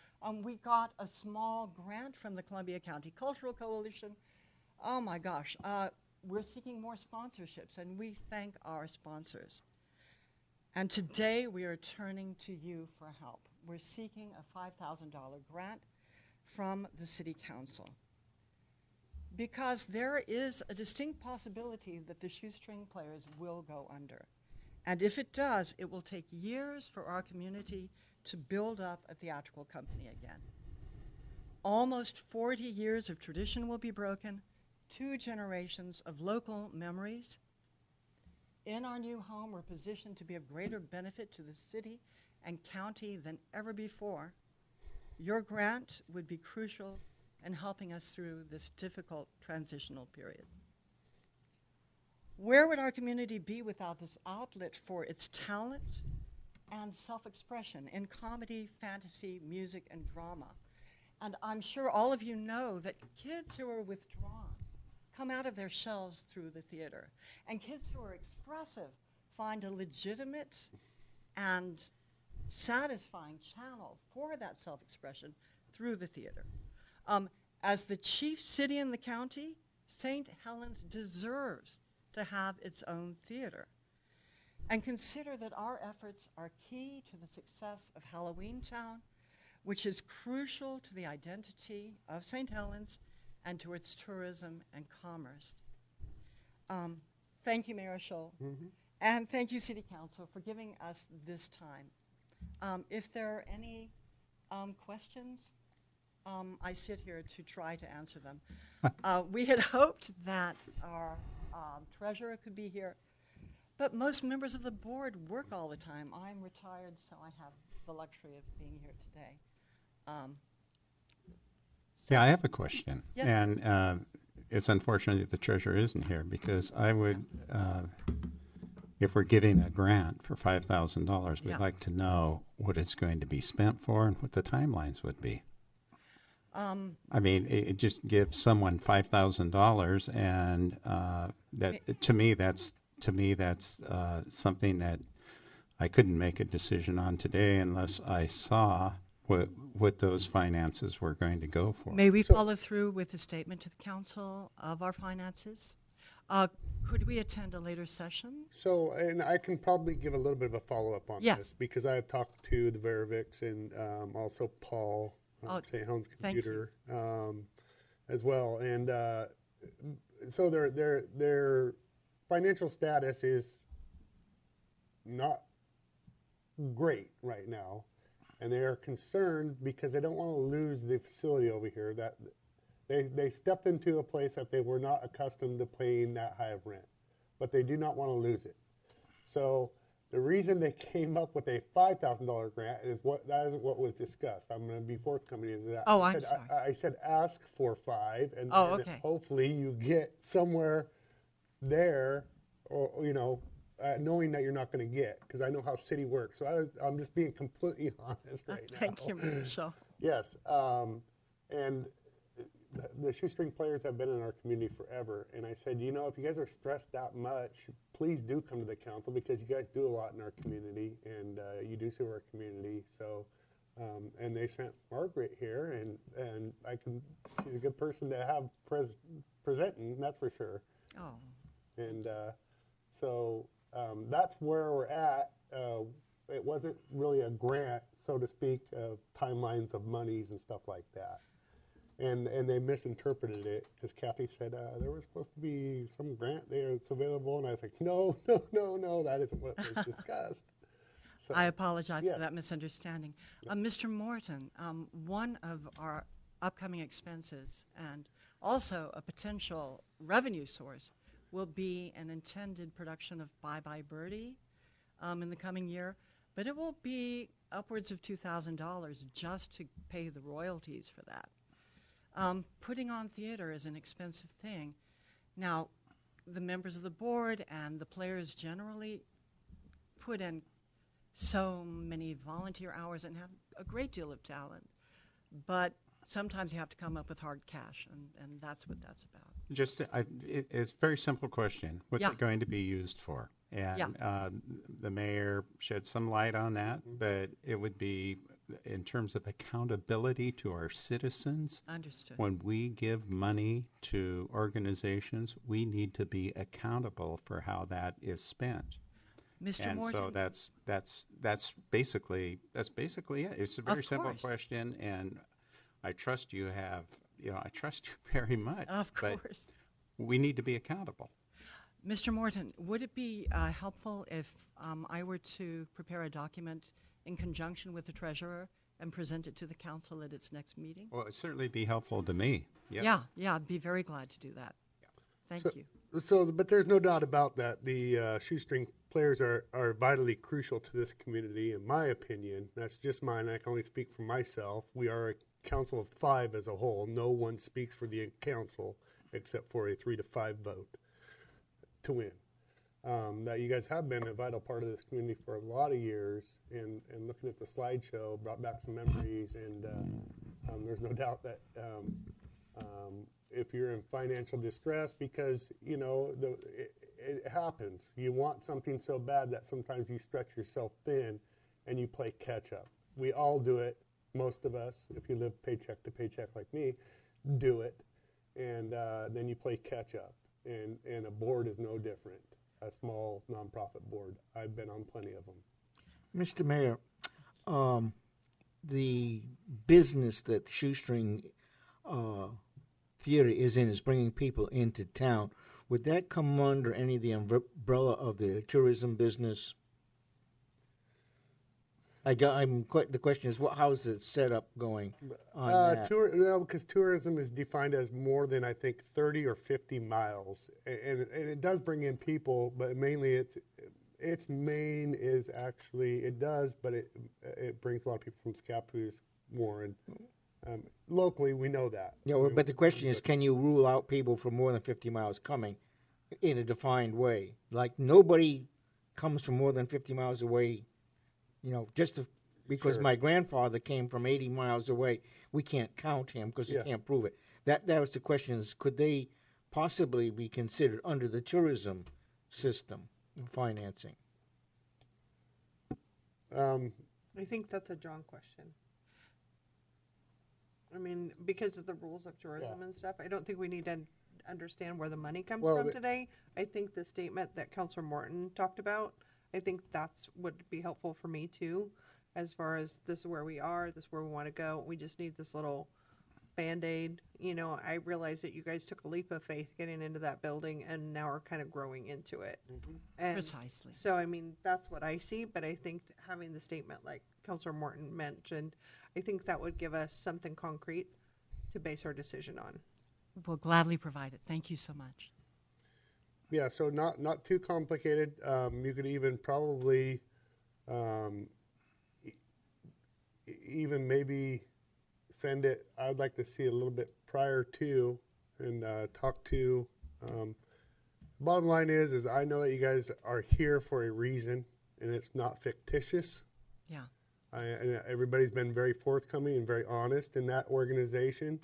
We got a small grant from the Columbia County Cultural Coalition. Oh my gosh, we're seeking more sponsorships, and we thank our sponsors. And today we are turning to you for help. We're seeking a $5,000 grant from the City Council, because there is a distinct possibility that the Shoestring Players will go under. And if it does, it will take years for our community to build up a theatrical company again. Almost 40 years of tradition will be broken, 2 generations of local memories. In our new home, we're positioned to be of greater benefit to the city and county than ever before. Your grant would be crucial in helping us through this difficult transitional period. Where would our community be without this outlet for its talent and self-expression in comedy, fantasy, music, and drama? And I'm sure all of you know that kids who are withdrawn come out of their shells through the theater. And kids who are expressive find a legitimate and satisfying channel for that self-expression through the theater. As the chief city in the county, St. Helens deserves to have its own theater. And consider that our efforts are key to the success of Halloween Town, which is crucial to the identity of St. Helens and to its tourism and commerce. Thank you, Mayor Scholl, and thank you, City Council, for giving us this time. If there are any questions, I sit here to try to answer them. We had hoped that our treasurer could be here, but most members of the board work all the time. I'm retired, so I have the luxury of being here today. Yeah, I have a question. Yes. And it's unfortunate that the treasurer isn't here, because I would, if we're getting a grant for $5,000, we'd Yeah. like to know what it's going to be spent for and what the timelines would be. I mean, it just gives someone $5,000, and that to me that's something that I couldn't make a decision on today unless I saw what those finances were going to go for. May we follow through with a statement to the council of our finances? Could we attend a later session? So, and I can probably give a little bit of a follow-up on Yes. this, because I have talked to the Verovicks and also Paul, St. Helens thank you. Computer, as well. And so their financial status is not great right now. And they are concerned because they don't want to lose the facility over here. That they stepped into a place that they were not accustomed to paying that high of rent, but they do not want to lose it. So the reason they came up with a $5,000 grant is that isn't what was discussed. I'm going to be forthcoming is that. Oh, I'm sorry. I said ask for 5, and, Oh, and okay. hopefully you get somewhere there, or knowing that you're not going to get, because I know how city works. So I'm just being completely honest right now. Thank you, Michelle. Yes, and the shoestring players have been in our community forever. And I said, if you guys are stressed that much, please do come to the council, because you guys do a lot in our community, and you do serve our community. So, and they sent Margaret here, and she's a good person to have presenting, that's for sure. Oh, And so that's where we're at. It wasn't really a grant, so to speak, of timelines of monies and stuff like that. And they misinterpreted it, because Kathy said there was supposed to be some grant there that's available, and I was like, no, that isn't what was discussed. So, I apologize yeah. for that misunderstanding. Mr. Morton, one of our upcoming expenses and also a potential revenue source will be an intended production of Bye Bye Birdie in the coming year, but it will be upwards of $2,000 just to pay the royalties for that. Putting on theater is an expensive thing. Now, the members of the board and the players generally put in so many volunteer hours and have a great deal of talent, but sometimes you have to come up with hard cash, and that's what that's about. It's a very simple question. What's Yeah. it going to be used for? And Yeah. The mayor shed some light on that, but it would be in terms of accountability to our citizens. Understood. When we give money to organizations, we need to be accountable for how that is spent. Mr. And Morton. so that's basically it. It's a very Of simple course. question, and I trust you I trust you very much. Of but course. we need to be accountable. Mr. Morton, would it be helpful if I were to prepare a document in conjunction with the treasurer and present it to the council at its next meeting? Well, it'd certainly be helpful to me. Yes. Yeah, I'd be very glad to do that. Thank you. But there's no doubt about that. The shoestring players are vitally crucial to this community, in my opinion. That's just mine. I can only speak for myself. We are a council of 5 as a whole. No one speaks for the council except for a 3-5 vote to win. That you guys have been a vital part of this community for a lot of years, and looking at the slideshow brought back some memories, and there's no doubt that if you're in financial distress, because it happens, you want something so bad that sometimes you stretch yourself thin and you play catch up. We all do it, most of us, if you live paycheck to paycheck like me, do it, and then you play catch up, and a board is no different. A small nonprofit board. I've been on plenty of them. Mr. Mayor, the business that Shoestring Theater is in is bringing people into town. Would that come under any of the umbrella of the tourism business? The question is, how is the setup going on that? Because tourism is defined as more than, I think, 30 or 50 miles, and it does bring in people, but mainly its main is actually it does, but it brings a lot of people from Scappoose, Warren. Locally, we know that. Yeah, but the question is, can you rule out people from more than 50 miles coming in a defined way? Like nobody comes from more than 50 miles away. Because Sure. my grandfather came from 80 miles away, we can't count him because we can't prove it. That was the question: is could they possibly be considered under the tourism system financing? I think that's a John question. I mean, because of the rules of tourism and stuff, I don't think we need to understand where the money comes from today. I think the statement that Councilor Morton talked about, I think that's would be helpful for me too, as far as this is where we are, this is where we want to go. We just need this little Band-Aid. I realize that you guys took a leap of faith getting into that building, and now are kind of growing into it. And Precisely. so, I mean, that's what I see, but I think having the statement like Councilor Morton mentioned. I think that would give us something concrete to base our decision on. We'll gladly provide it. Thank you so much. Yeah, so not too complicated. You could even probably even maybe send it. I'd like to see it a little bit prior to and talk to. Bottom line is I know that you guys are here for a reason, and it's not fictitious. Yeah. And everybody's been very forthcoming and very honest in that organization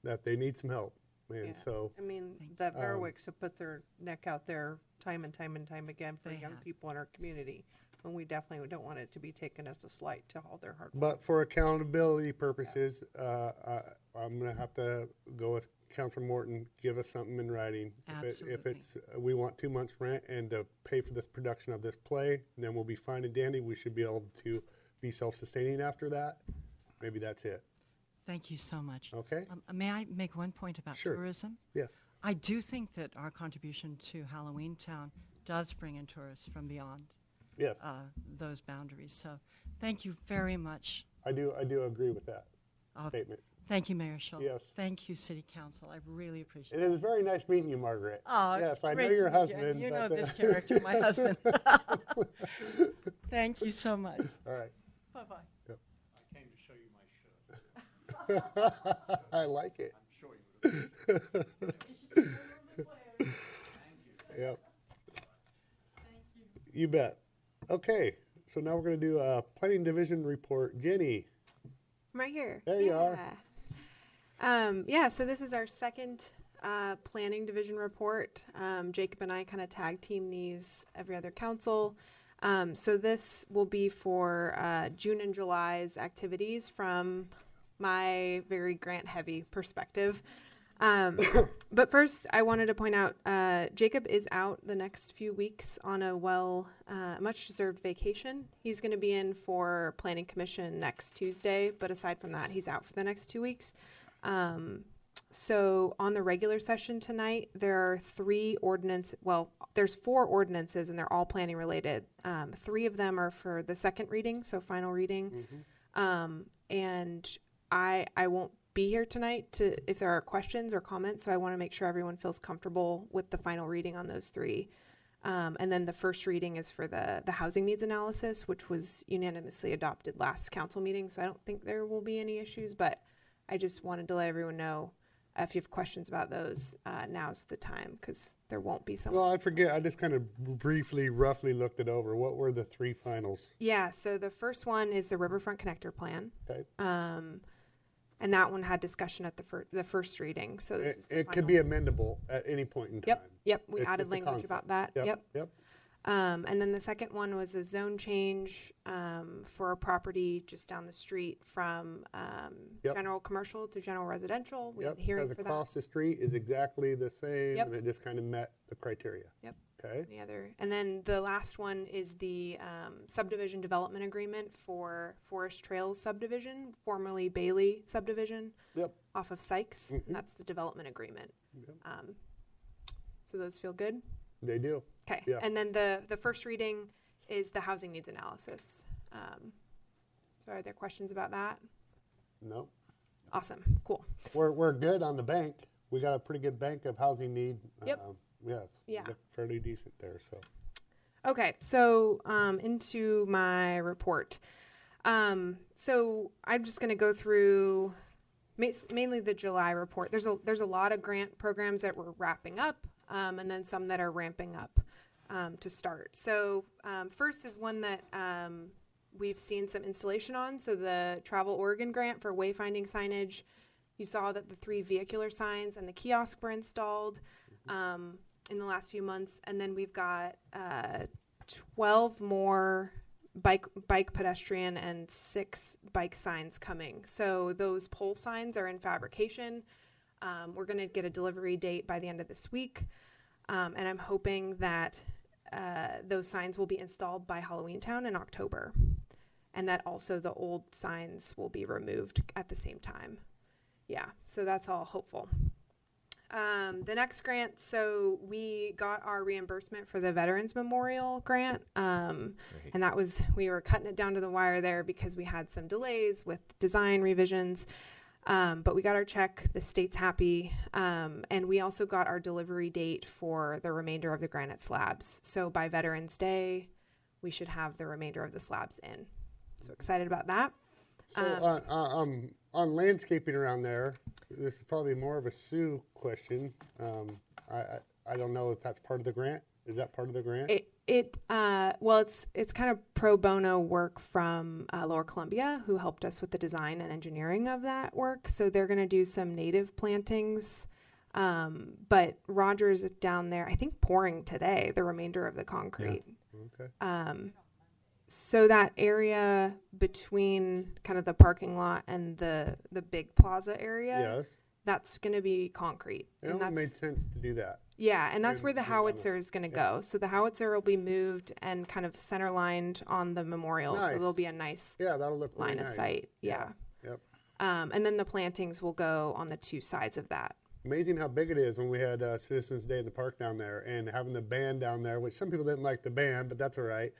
that they need some help. And Yeah. so, I mean, the Verwicks have put their neck out there time and time and time again for They young have. people in our community. And we definitely don't want it to be taken as a slight to all their hard work. but for accountability purposes, I'm going to have to go with Councilor Morton. Give us something in writing. If Absolutely. it's we want 2 months rent and to pay for this production of this play, then we'll be fine and dandy. We should be able to be self-sustaining after that. Maybe that's it. Thank you so much. Okay. May I make one point about Sure. tourism? Yeah. I do think that our contribution to Halloween Town does bring in tourists from beyond Yes, those boundaries. So thank you very much. I do agree with that Uh, statement. Thank you, Mayor Schultz. Yes. Thank you, City Council. I really appreciate It it. is very nice meeting you, Margaret. Oh, yes, it's I know great your to meet husband. You know but, this character, my husband. Thank you so much. All right. Bye-bye. I came to show you my show. I like it. I'm sure you Yep. You bet. Okay, so now we're going to do a planning division report. Jenny. I'm right here. There you are. Yeah, so this is our second planning division report. Jacob and I kind of tag team these every other council. So this will be for June and July's activities from my very grant heavy perspective. But first, I wanted to point out Jacob is out the next few weeks on a much deserved vacation. He's going to be in for Planning Commission next Tuesday, but aside from that, he's out for the next 2 weeks. So on the regular session tonight, there are there's 4 ordinances and they're all planning related. 3 of them are for the second reading, so final reading. And I won't be here tonight if there are questions or comments, so I want to make sure everyone feels comfortable with the final reading on those 3. And then the first reading is for the housing needs analysis, which was unanimously adopted last council meeting, so I don't think there will be any issues, but I just wanted to let everyone know if you have questions about those, now's the time, because there won't be some. Well, I forget. I just kind of roughly looked it over. What were the 3 finals? Yeah, so the first one is the Riverfront Connector Plan. Okay. And that one had discussion at the first reading. So this is the It could final. be amendable at any point in time. Yep. We It's added just a language concept. about that. Yep. And then the second one was a zone change for a property just down the street from general commercial to general residential. We had a hearing Because for across that. the street is exactly the same, Yep. and it just kind of met the criteria. Yep. Okay. Any other? And then the last one is the subdivision development agreement for Forest Trails subdivision, formerly Bailey subdivision. Yep. Off of Sykes, and that's the development agreement. So those feel good? They do. Okay. Yeah. And then the first reading is the housing needs analysis. So are there questions about that? No. Awesome. Cool. We're good on the bank. We got a pretty good bank of housing need. Yep. Yes. Yeah. Look fairly decent there. So. Okay, so into my report. So I'm just going to go through mainly the July report. There's a lot of grant programs that we're wrapping up, and then some that are ramping up to start. So first is one that we've seen some installation on. So the Travel Oregon grant for wayfinding signage. You saw that the 3 vehicular signs and the kiosk were installed in the last few months, and then we've got 12 more bike pedestrian and 6 bike signs coming. So those pole signs are in fabrication. We're going to get a delivery date by the end of this week, and I'm hoping that those signs will be installed by Halloween Town in October, and that also the old signs will be removed at the same time. Yeah, so that's all hopeful. The next grant, so we got our reimbursement for the Veterans Memorial Grant. And that was, we were cutting it down to the wire there because we had some delays with design revisions. But we got our check, the state's happy. And we also got our delivery date for the remainder of the granite slabs. So by Veterans Day, we should have the remainder of the slabs in. So excited about that. So on landscaping around there, this is probably more of a Sue question. I don't know if that's part of the grant. Is that part of the grant? Well, it's kind of pro bono work from Lower Columbia, who helped us with the design and engineering of that work. So they're going to do some native plantings. But Roger's down there, I think, pouring today the remainder of the concrete. Yeah. Okay. So that area between kind of the parking lot and the big plaza area, Yes. that's going to be concrete. It And only made that's, sense to do that. yeah, and that's where the Yeah. howitzer is going to go. So the howitzer will be moved and kind of center lined on the memorial. So Nice. there'll be a nice Yeah, that'll look really line of nice. sight. Yeah. Yep. And then the plantings will go on the two sides of that. Amazing how big it is when we had Citizens Day in the park down there and having the band down there, which some people didn't like the band, but that's all right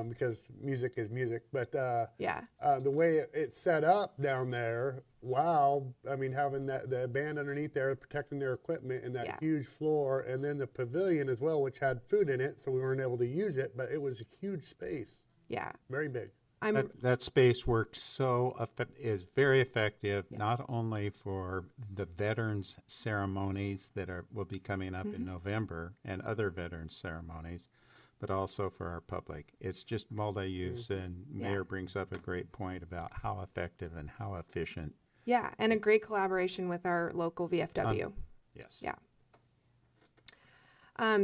because music is music. But Yeah. the way it's set up down there, wow. I mean, having the band underneath there protecting their equipment and that Yeah. huge floor, and then the pavilion as well, which had food in it, so we weren't able to use it, but it was a huge space, Yeah. very big. That space works is very effective, not only for the veterans ceremonies that will be coming up in November and other veterans ceremonies, but also for our public. It's just multi-use, and Mayor brings up a great point about how effective and how efficient. Yeah. And a great collaboration with our local VFW. Yes. Yeah.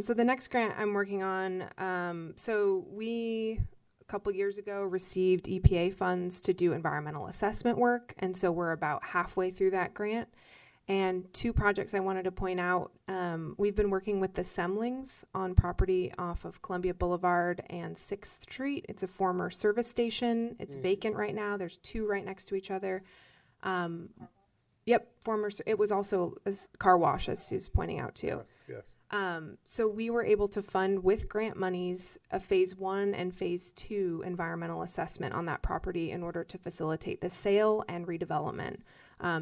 So the next grant I'm working on, so we a couple years ago received EPA funds to do environmental assessment work, and so we're about halfway through that grant. And two projects I wanted to point out, we've been working with the Semlings on property off of Columbia Boulevard and 6th Street. It's a former service station. It's vacant right now. There's two right next to each other. Yep, it was also a car wash, as Sue's pointing out too. Yes. So we were able to fund with grant monies a phase 1 and phase 2 environmental assessment on that property in order to facilitate the sale and redevelopment.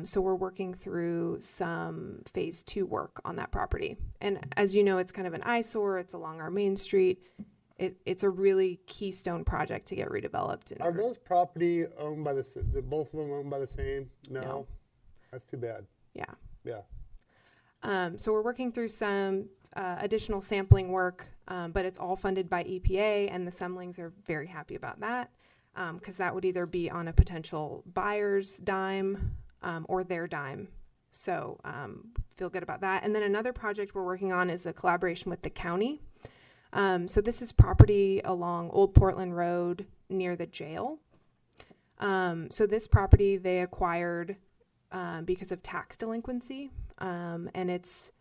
So we're working through some phase 2 work on that property. And as you know, it's kind of an eyesore. It's along our main street. It's a really keystone project to get redeveloped. Are those property owned by both of them owned by the same? No. That's too bad. Yeah. Yeah. So we're working through some additional sampling work, but it's all funded by EPA, and the Semlings are very happy about that because that would either be on a potential buyer's dime or their dime. So feel good about that. And then another project we're working on is a collaboration with the county. So this is property along Old Portland Road near the jail. So this property they acquired because of tax delinquency, and it's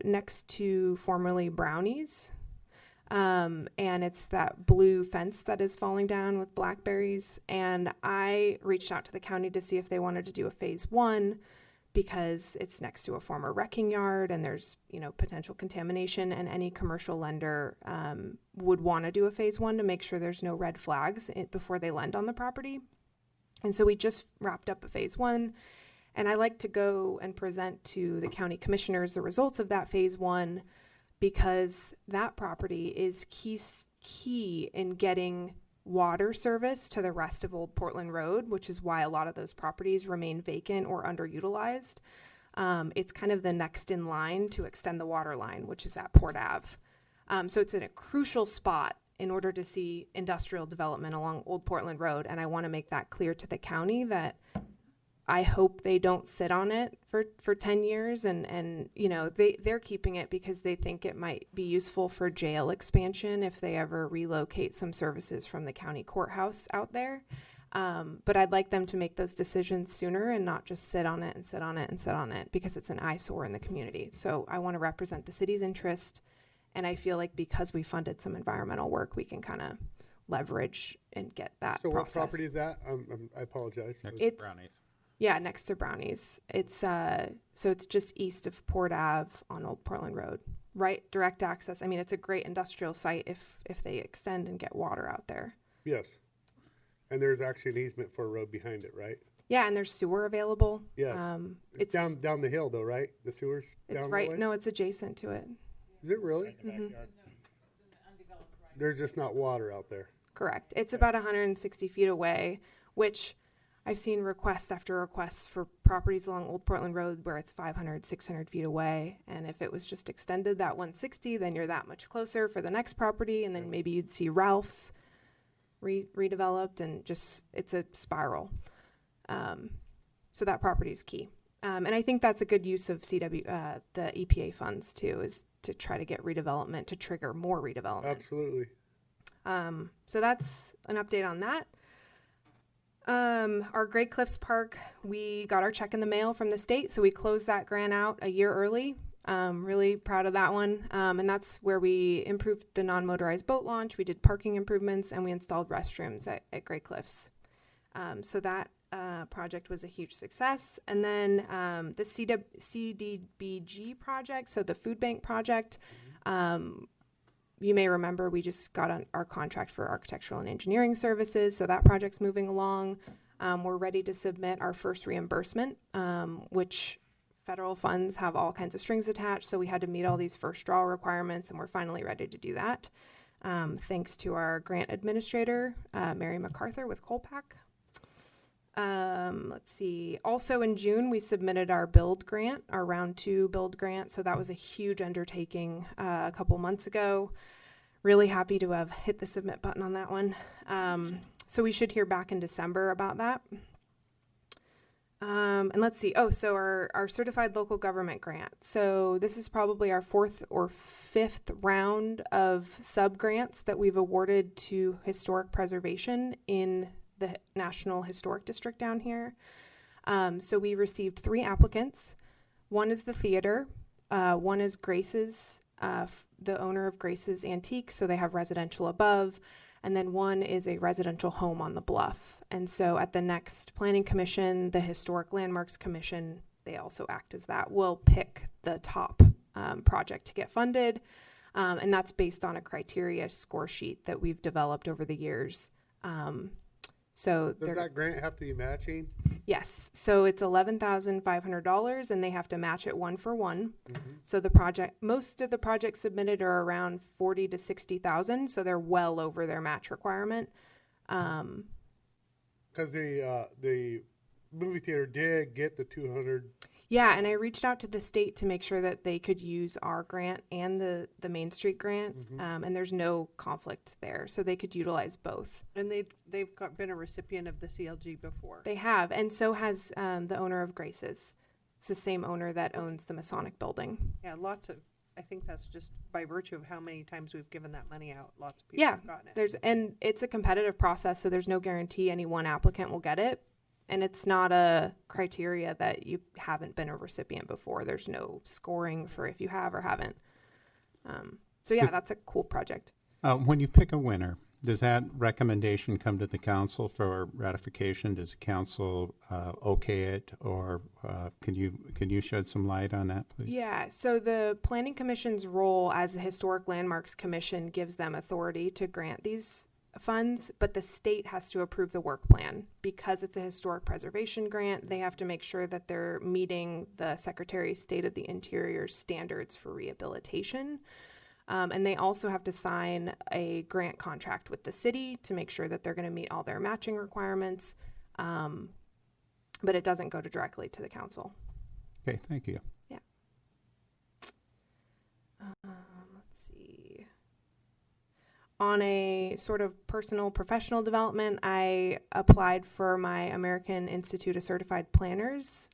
next to formerly Brownies, and it's that blue fence that is falling down with blackberries. And I reached out to the county to see if they wanted to do a phase 1 because it's next to a former wrecking yard and there's potential contamination, and any commercial lender would want to do a phase 1 to make sure there's no red flags before they lend on the property. And so we just wrapped up a phase 1, and I like to go and present to the county commissioners the results of that phase 1 because that property is key in getting water service to the rest of Old Portland Road, which is why a lot of those properties remain vacant or underutilized. It's kind of the next in line to extend the water line, which is at Port Ave. So it's in a crucial spot in order to see industrial development along Old Portland Road. And I want to make that clear to the county that I hope they don't sit on it for 10 years. And they're keeping it because they think it might be useful for jail expansion if they ever relocate some services from the county courthouse out there. But I'd like them to make those decisions sooner and not just sit on it and sit on it and sit on it because it's an eyesore in the community. So I want to represent the city's interest. And I feel like because we funded some environmental work, we can kind of leverage and get that So process. what property is that? I apologize. It's Brownies. Yeah, next to Brownies. It's so it's just east of Port Ave on Old Portland Road. Right, direct access. I mean, it's a great industrial site if they extend and get water out there. Yes. And there's actually an easement for a road behind it, right? Yeah, and there's sewer available. Yes. It's down the hill though, right? The sewer's It's down right. that way? No, it's adjacent to it. Is it really? Mhm. There's just not water out there. Correct. It's about 160 feet away, which I've seen requests after requests for properties along Old Portland Road where it's 500, 600 feet away. And if it was just extended that 160, then you're that much closer for the next property. And then maybe you'd see Ralph's redeveloped, and just, it's a spiral. So that property is key. And I think that's a good use of the EPA funds too, is to try to get redevelopment to trigger more redevelopment. Absolutely. So that's an update on that. Our Great Cliffs Park, we got our check in the mail from the state, so we closed that grant out a year early. Really proud of that one. And that's where we improved the non-motorized boat launch. We did parking improvements, and we installed restrooms at Great Cliffs. So that project was a huge success. And then the CDBG project, so the food bank project, you may remember we just got on our contract for architectural and engineering services, so that project's moving along. We're ready to submit our first reimbursement, which federal funds have all kinds of strings attached, so we had to meet all these first draw requirements, and we're finally ready to do that. Thanks to our grant administrator, Mary MacArthur with Colpack. Let's see. Also in June, we submitted our build grant, our round 2 build grant. So that was a huge undertaking a couple months ago. Really happy to have hit the submit button on that one. So we should hear back in December about that. And let's see. Oh, so our certified local government grant. So this is probably our 4th or 5th round of sub grants that we've awarded to historic preservation in the National Historic District down here. So we received 3 applicants. One is the theater. One is Grace's, the owner of Grace's Antique, so they have residential above. And then one is a residential home on the bluff. And so at the next Planning Commission, the Historic Landmarks Commission, they also act as that. We'll pick the top project to get funded. And that's based on a criteria score sheet that we've developed over the years. So Does that grant have to be matching? Yes. So it's $11,500, and they have to match it 1 for 1. Mm-hmm. So most of the projects submitted are around 40 to 60,000. So they're well over their match requirement. Because the movie theater did get the 200. Yeah, and I reached out to the state to make sure that they could use our grant and the Main Street grant, and there's no conflict there, so they could utilize both. And they've been a recipient of the CLG before. They have, and so has the owner of Grace's. It's the same owner that owns the Masonic building. Yeah, I think that's just by virtue of how many times we've given that money out. Lots of people have gotten it. And it's a competitive process, so there's no guarantee any one applicant will get it. And it's not a criteria that you haven't been a recipient before. There's no scoring for if you have or haven't. So yeah, that's a cool project. When you pick a winner, does that recommendation come to the council for ratification? Does the council okay it, or can you shed some light on that, please? Yeah, so the Planning Commission's role as the Historic Landmarks Commission gives them authority to grant these funds, but the state has to approve the work plan. Because it's a historic preservation grant, they have to make sure that they're meeting the Secretary of State of the Interior standards for rehabilitation. And they also have to sign a grant contract with the city to make sure that they're going to meet all their matching requirements. But it doesn't go directly to the council. Okay, thank you. Yeah. Let's see. On a sort of personal professional development, I applied for my American Institute of Certified Planners.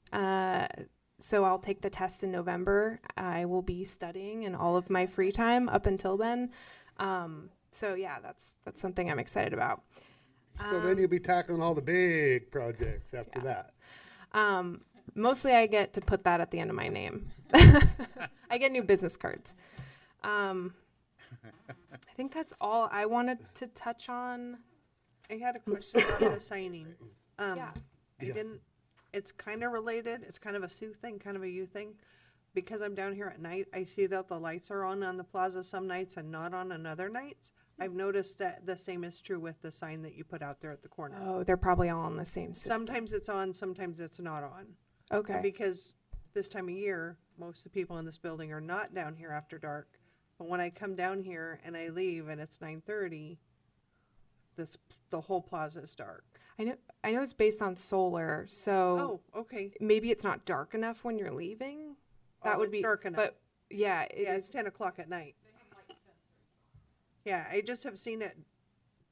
So I'll take the test in November. I will be studying in all of my free time up until then. So yeah, that's something I'm excited about. So then you'll be tackling all the big projects after that. Mostly I get to put that at the end of my name. I get new business cards. I think that's all I wanted to touch on. I had a question about the signing. Yeah. I didn't it's kind of related. It's kind of a Sue thing, kind of a you thing. Because I'm down here at night, I see that the lights are on the plaza some nights and not on other nights. I've noticed that the same is true with the sign that you put out there at the corner. Oh, they're probably all on the same system. Sometimes it's on, sometimes it's not on. Okay. And because this time of year, most of the people in this building are not down here after dark. But when I come down here and I leave and it's 9:30, the whole plaza is dark. I know it's based on solar, so Oh, okay. maybe it's not dark enough when you're leaving. That would it's be dark enough. But yeah, Yeah, it's 10 o'clock at night. Yeah, I just have seen it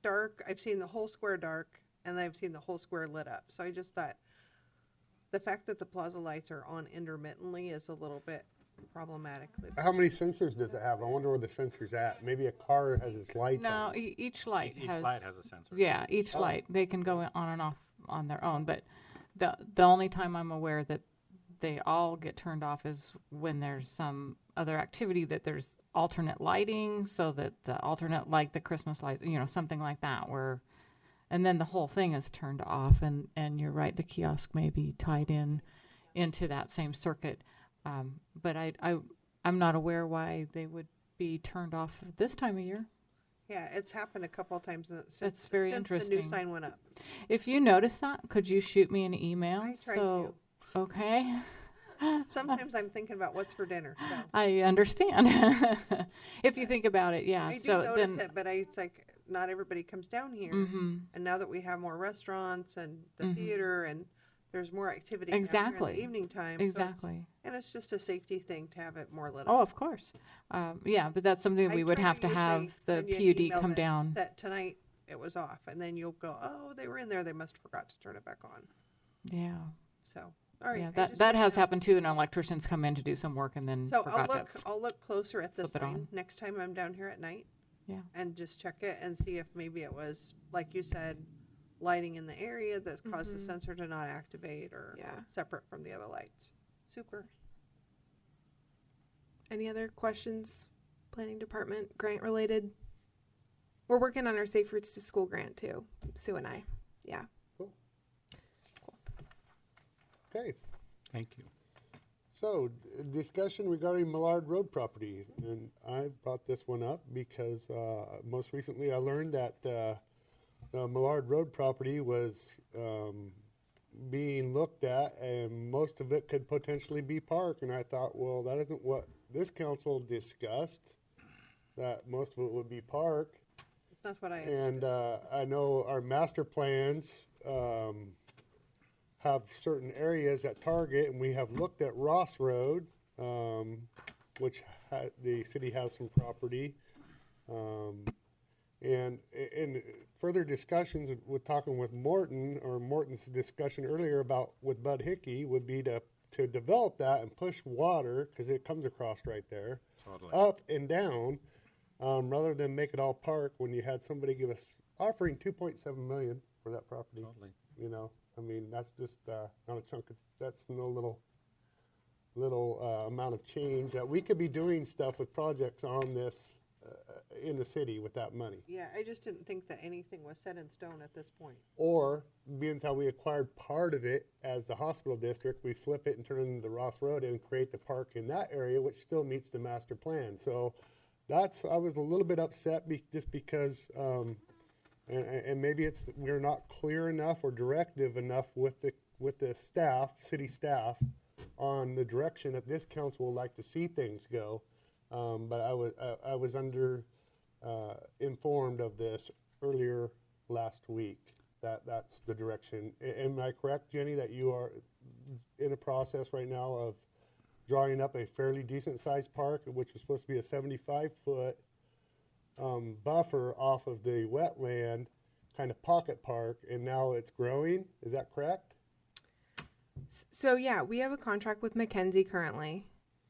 dark. I've seen the whole square dark, and I've seen the whole square lit up. So I just thought the fact that the plaza lights are on intermittently is a little bit problematic. How many sensors does it have? I wonder where the sensor's at. Maybe a car has its lights No, on. each light Each has. light has a sensor. Yeah, each Oh. light, they can go on and off on their own, but the only time I'm aware that they all get turned off is when there's some other activity, that there's alternate lighting, so that the alternate, like the Christmas lights, something like that, where, and then the whole thing is turned off, and you're right, the kiosk may be tied into that same circuit. But I'm not aware why they would be turned off at this time of year. Yeah, it's happened a couple of times since, That's very since the interesting. new sign went up. If you notice that, could you shoot me an email? I tried to. Okay. Sometimes I'm thinking about what's for dinner. So. I understand. If you think about it, yeah. I do so notice then, it, but it's like not everybody comes down here. Mhm. And now that we have more restaurants and the Mhm. theater and there's more activity down here Exactly. in the evening time. so it's- Exactly. and it's just a safety thing to have it more lit up. Oh, of course. Yeah, but that's something we would try have to usually have the send you an PUD email come that- down. That tonight it was off, and then you'll go, oh, they were in there. They must have forgot to turn it back on. Yeah. So, all right. Yeah, I that just that wanted has to- happened too, and electricians come in to do some work and then So forgot I'll look closer at the flip it sign on. next time I'm down here at night. Yeah. And just check it and see if maybe it was, like you said, lighting in the area that caused the Mhm. sensor to not activate or Yeah. separate from the other lights. Super. Any other questions, planning department, grant related? We're working on our Safe Routes to School grant too, Sue and I. Yeah. Okay. Thank you. So, discussion regarding Millard Road property, and I brought this one up because most recently I learned that the Millard Road property was being looked at, and most of it could potentially be park. And I thought, well, that isn't what this council discussed. That most of it would be park. That's what I. And I know our master plans have certain areas at target, and we have looked at Ross Road, which the city has some property. And in further discussions with talking with Morton, or Morton's discussion earlier about with Bud Hickey, would be to develop that and push water, because it comes across right there, Totally. up and down, rather than make it all park. When you had somebody give us offering 2.7 million for that property, Totally. you know, I mean, that's just not a chunk of, that's no little amount of change that we could be doing stuff with projects on this in the city with that money. Yeah, I just didn't think that anything was set in stone at this point. Or, being how we acquired part of it as the hospital district, we flip it and turn it into Ross Road and create the park in that area, which still meets the master plan. So I was a little bit upset just because, and maybe it's, we're not clear enough or directive enough with the staff, city staff, on the direction that this council would like to see things go. But I was informed of this earlier last week, that's the direction. Am I correct, Jenny, that you are in a process right now of drawing up a fairly decent sized park, which was supposed to be a 75-foot buffer off of the wetland, kind of pocket park, and now it's growing? Is that correct? So yeah, we have a contract with Mackenzie currently,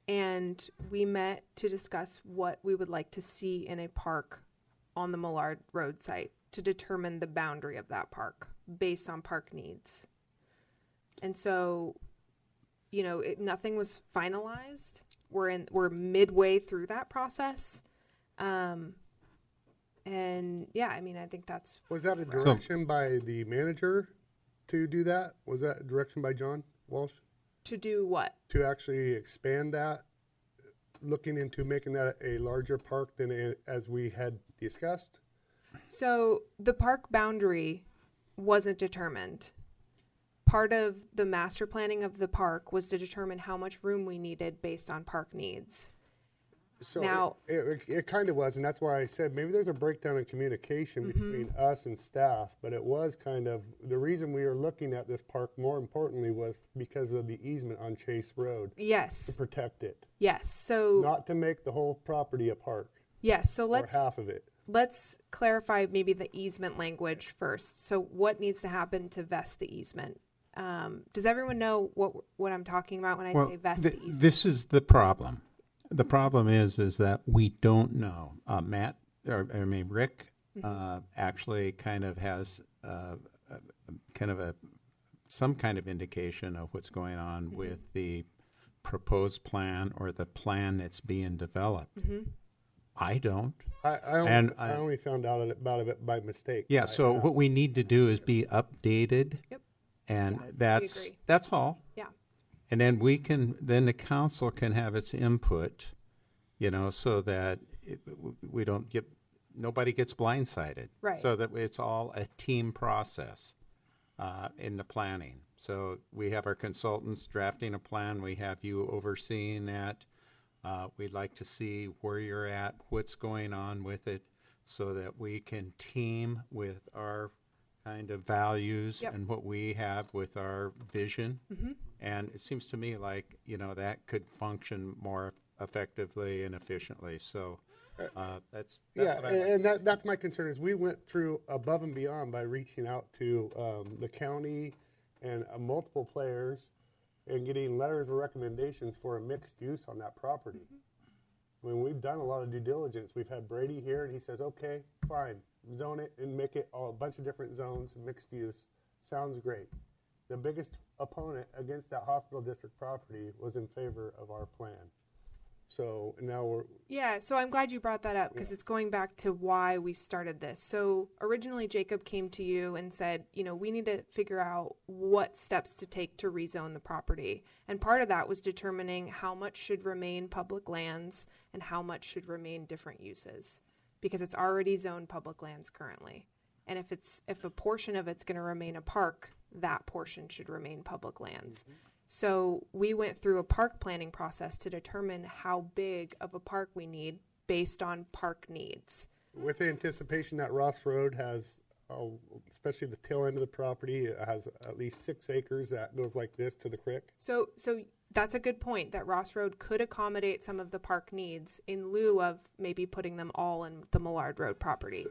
and we met to discuss what we would like to see in a park on the Millard Road site to determine the boundary of that park based on park needs. And so, you know, nothing was finalized. We're midway through that process. And yeah, I mean, I think that's. Was that a direction by the manager? to do that? Was that direction by John Walsh? To do what? To actually expand that, looking into making that a larger park than as we had discussed? So the park boundary wasn't determined. Part of the master planning of the park was to determine how much room we needed based on park needs. So Now- it kind of was, and that's why I said maybe there's a breakdown in communication between us and staff, but it was kind of, the reason we were looking at this park more importantly was because of the easement on Chase Road to Yes. protect it, Yes. So not to make the whole property a park yes. So or half of it. let's clarify maybe the easement language first. So what needs to happen to vest the easement? Does everyone know what I'm talking about when I say vest the easement? This is the problem. The problem is that we don't know. Rick actually kind of has some kind of indication of what's going on with the proposed plan or the plan that's being developed. I don't. I only found out about it by mistake. Yeah, I so what asked. we need to do is be updated. Yep. And Yeah, we agree. that's all. Yeah. And then then the council can have its input, so that we don't nobody gets blindsided. Right. So that it's all a team process in the planning. So we have our consultants drafting a plan. We have you overseeing that. We'd like to see where you're at, what's going on with it, so that we can team with our kind of values Yep. and what we have with our vision. And it seems to me like, that could function more effectively and efficiently. So that's Yeah, what I like. and that's my concern is we went through above and beyond by reaching out to the county and multiple players and getting letters of recommendations for a mixed use on that property. When we've done a lot of due diligence, we've had Brady here and he says, okay, fine, zone it and make it a bunch of different zones, mixed use. Sounds great. The biggest opponent against that hospital district property was in favor of our plan. So now we're, Yeah, so I'm glad you brought that up because it's going back to why we started this. So originally Jacob came to you and said, we need to figure out what steps to take to rezone the property. And part of that was determining how much should remain public lands and how much should remain different uses because it's already zoned public lands currently. And if a portion of it's going to remain a park, that portion should remain public lands. So we went through a park planning process to determine how big of a park we need based on park needs. with the anticipation that Ross Road has, especially the tail end of the property, it has at least 6 acres that goes like this to the creek. So that's a good point that Ross Road could accommodate some of the park needs in lieu of maybe putting them all in the Millard Road property.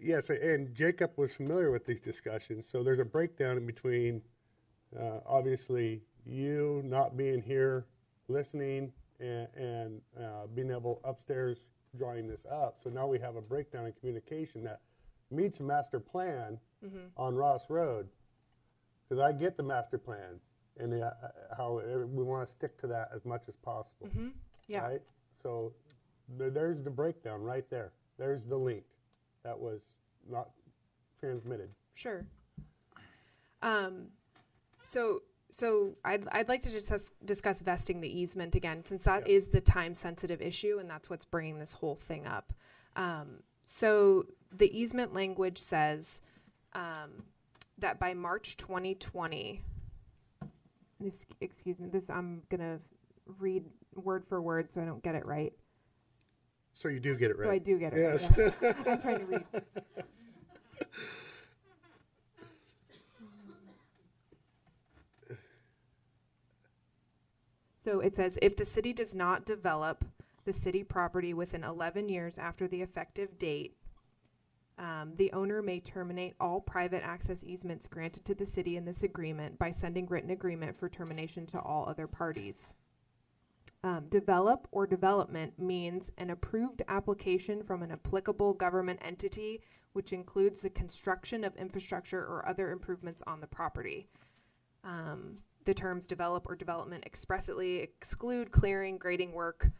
Yes, and Jacob was familiar with these discussions, so there's a breakdown in between, obviously, you not being here, listening, and being able upstairs drawing this up. So now we have a breakdown in communication that meets a master plan on Ross Road, because I get the master plan and how we want to stick to that as much as possible. Yeah. Right? So there's the breakdown right there. There's the link that was not transmitted. Sure. So I'd like to discuss vesting the easement again, since that is the time-sensitive issue, and that's what's bringing this whole thing up. So the easement language says that by March 2020, excuse me, I'm gonna read word for word so I don't get it right. So you do get it right. So I do get it Yes. right. Yeah. I'm trying to read. So it says, if the city does not develop the city property within 11 years after the effective date, the owner may terminate all private access easements granted to the city in this agreement by sending written agreement for termination to all other parties. Develop or development means an approved application from an applicable government entity, which includes the construction of infrastructure or other improvements on the property. The terms develop or development expressly exclude clearing, grading work,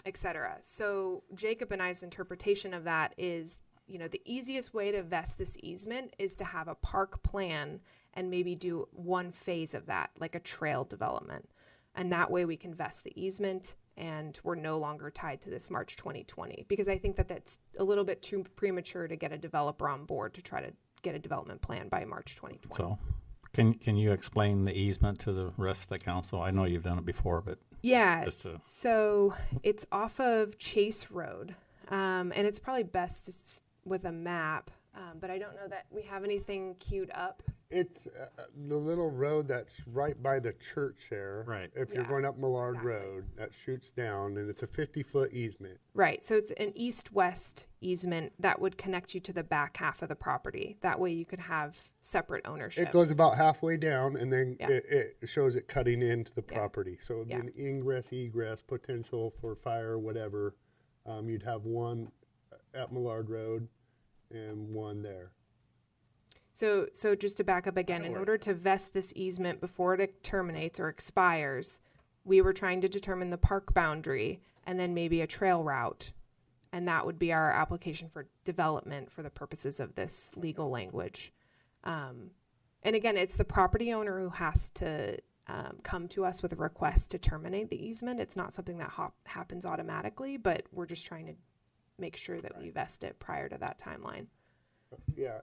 etc. So Jacob and I's interpretation of that is, the easiest way to vest this easement is to have a park plan and maybe do one phase of that, like a trail development. And that way we can vest the easement and we're no longer tied to this March 2020, because I think that that's a little bit too premature to get a developer on board to try to get a development plan by March 2020. So can you explain the easement to the rest of the council? I know you've done it before, but Yeah, just to, so it's off of Chase Road, and it's probably best with a map, but I don't know that we have anything queued up. It's the little road that's right by the church there. Right. If you're Yeah, going up Millard exactly. Road, that shoots down, and it's a 50-foot easement. Right, so it's an east-west easement that would connect you to the back half of the property. That way you could have separate ownership. It goes about halfway down, and then Yeah. it shows it cutting into the Yeah. property. So it'd be Yeah. an ingress, egress, potential for fire, whatever. You'd have one at Millard Road and one there. So just to back up again, in order to vest this easement before it terminates or expires, we were trying to determine the park boundary and then maybe a trail route. And that would be our application for development for the purposes of this legal language. And again, it's the property owner who has to come to us with a request to terminate the easement. It's not something that happens automatically, but we're just trying to make sure that we vest it prior to that timeline. Yeah,